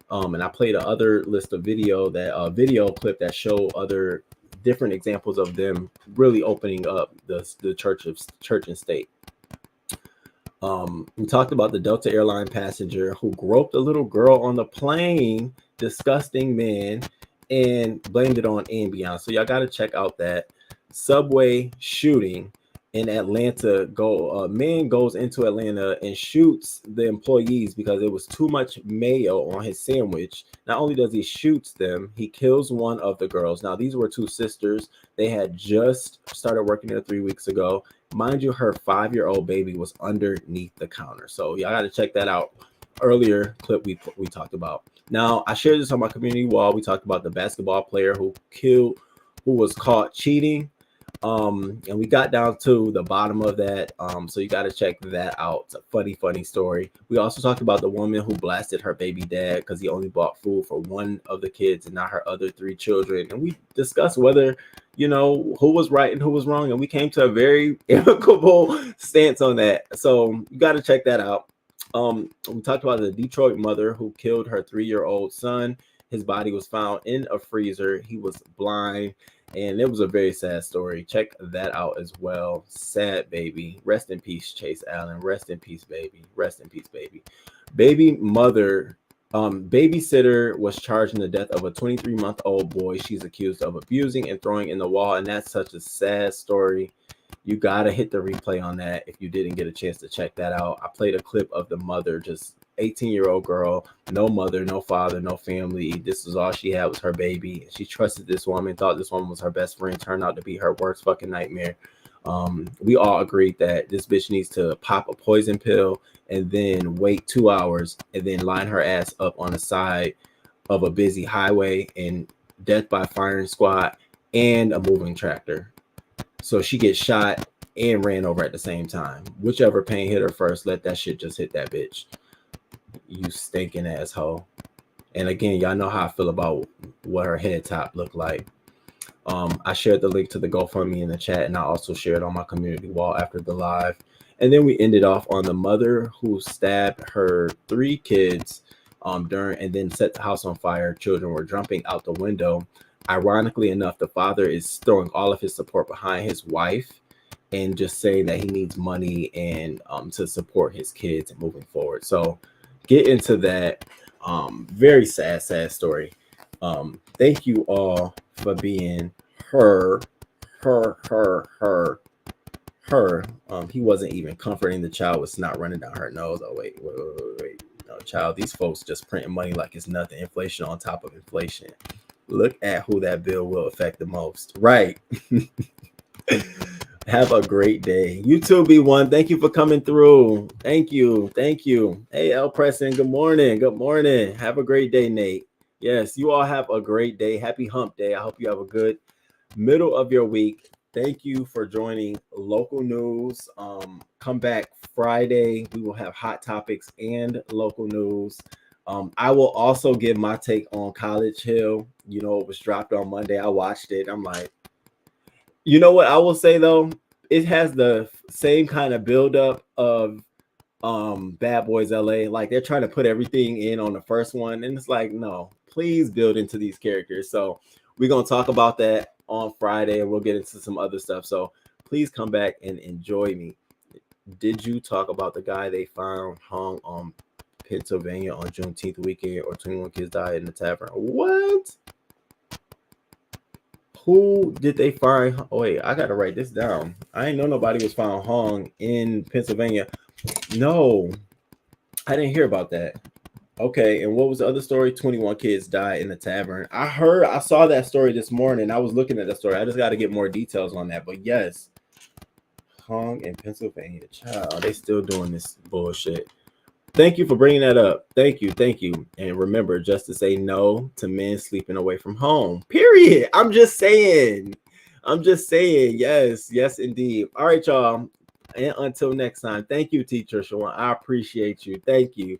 And I played another list of video clip that show other different examples of them really opening up the church and state. We talked about the Delta airline passenger who groped a little girl on the plane, disgusting man, and blamed it on Ambien. So y'all got to check out that subway shooting in Atlanta. A man goes into Atlanta and shoots the employees because there was too much mayo on his sandwich. Not only does he shoot them, he kills one of the girls. Now, these were two sisters. They had just started working there 3 weeks ago. Mind you, her 5-year-old baby was underneath the counter. So y'all got to check that out. Earlier clip we talked about. Now, I shared this on my community wall. We talked about the basketball player who was caught cheating. And we got down to the bottom of that. So you got to check that out. It's a funny story. We also talked about the woman who blasted her baby dad because he only bought food for one of the kids and not her other 3 children. And we discussed whether, who was right and who was wrong. And we came to a very amicable stance on that. So you got to check that out. We talked about the Detroit mother who killed her 3-year-old son. His body was found in a freezer. He was blind, and it was a very sad story. Check that out as well. Sad baby. Rest in peace, Chase Allen. Rest in peace, baby. Rest in peace, baby. Baby mother, babysitter was charged in the death of a 23-month-old boy she's accused of abusing and throwing in the wall, and that's such a sad story. You got to hit the replay on that if you didn't get a chance to check that out. I played a clip of the mother, just 18-year-old girl, no mother, no father, no family. This was all she had was her baby. She trusted this woman, thought this woman was her best friend, turned out to be her worst fucking nightmare. We all agreed that this bitch needs to pop a poison pill and then wait 2 hours and then line her ass up on the side of a busy highway and death by firing squad and a moving tractor. So she gets shot and ran over at the same time. Whichever pain hit her first, let that shit just hit that bitch. You stinking asshole. And again, y'all know how I feel about what her head top looked like. I shared the link to the GoFundMe in the chat, and I also shared on my community wall after the live. And then we ended off on the mother who stabbed her 3 kids and then set the house on fire. Children were jumping out the window. Ironically enough, the father is throwing all of his support behind his wife and just saying that he needs money and to support his kids moving forward. So get into that. Very sad story. Thank you all for being her. He wasn't even comforting the child with snot running down her nose. Oh, wait. No, child, these folks just printing money like it's nothing. Inflation on top of inflation. Look at who that bill will affect the most. Right. Have a great day. You too, B1. Thank you for coming through. Thank you. Hey, El Preston. Good morning. Have a great day, Nate. Yes, you all have a great day. Happy hump day. I hope you have a good middle of your week. Thank you for joining Local News. Come back Friday. We will have hot topics and local news. I will also give my take on College Hill. It was dropped on Monday. I watched it. I'm like, you know what I will say though? It has the same kind of buildup of Bad Boys LA. Like they're trying to put everything in on the first one, and it's like, no, please build into these characters. So we're gonna talk about that on Friday, and we'll get into some other stuff. So please come back and enjoy me. Did you talk about the guy they found hung on Pennsylvania on Juneteenth weekend, or 21 kids died in the tavern? What? Who did they find? Oh, wait, I gotta write this down. I didn't know nobody was found hung in Pennsylvania. No, I didn't hear about that. Okay, and what was the other story? 21 kids died in the tavern. I saw that story this morning. I was looking at the story. I just got to get more details on that. But yes, hung in Pennsylvania. Child, they still doing this bullshit. Thank you for bringing that up. Thank you. And remember, just to say no to men sleeping away from home. Period. I'm just saying. Yes, indeed. All right, y'all. And until next time, thank you, Teacher Shawan. I appreciate you. Thank you.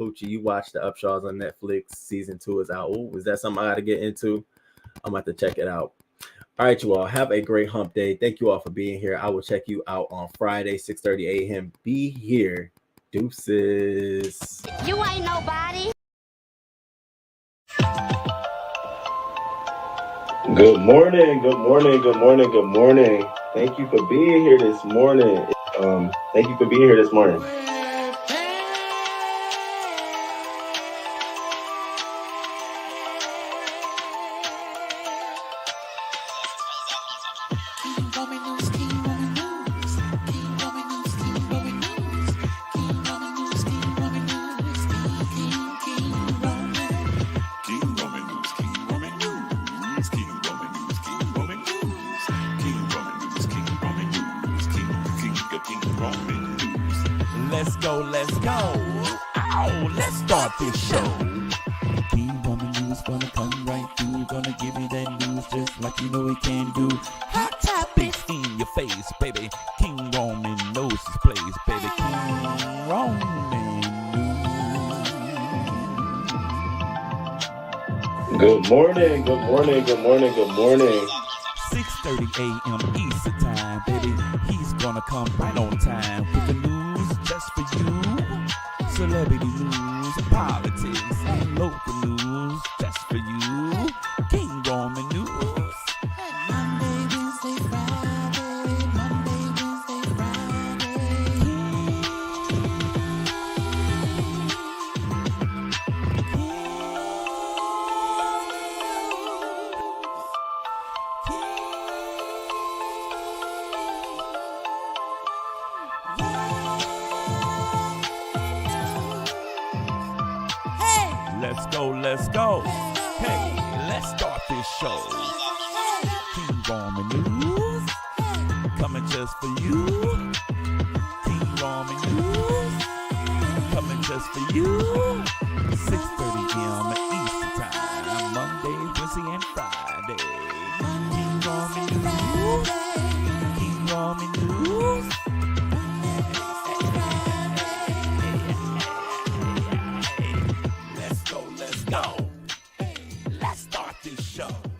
Poochie, you watched the Upshaws on Netflix. Season 2 is out. Ooh, is that something I got to get into? I'm about to check it out. All right, you all. Have a great hump day. Thank you all for being here. I will check you out on Friday, 6:30 a.m. Be here. Deuces. You ain't nobody. Good morning, good morning, good morning, good morning. Thank you for being here this morning. Thank you for being here this morning. Let's go, let's go. Oh, let's start this show. King Roman News gonna come right through. Gonna give you that news just like you know it can do. Hot topics in your face, baby. King Roman knows his place, baby. King Roman News. Good morning, good morning, good morning, good morning. 6:30 a.m. Eastern time, baby. He's gonna come right on time with the news just for you. Celebrity news, politics, and local news just for you. King Roman News. Monday, Wednesday, Friday. Monday, Wednesday, Let's go, let's go. Hey, let's start this show. King Roman News, coming just for you. King Roman News, coming just for you. 6:30 a.m. Eastern Time, Monday, Wednesday, and Friday. King Roman News, King Roman News. Let's go. Let's start this show.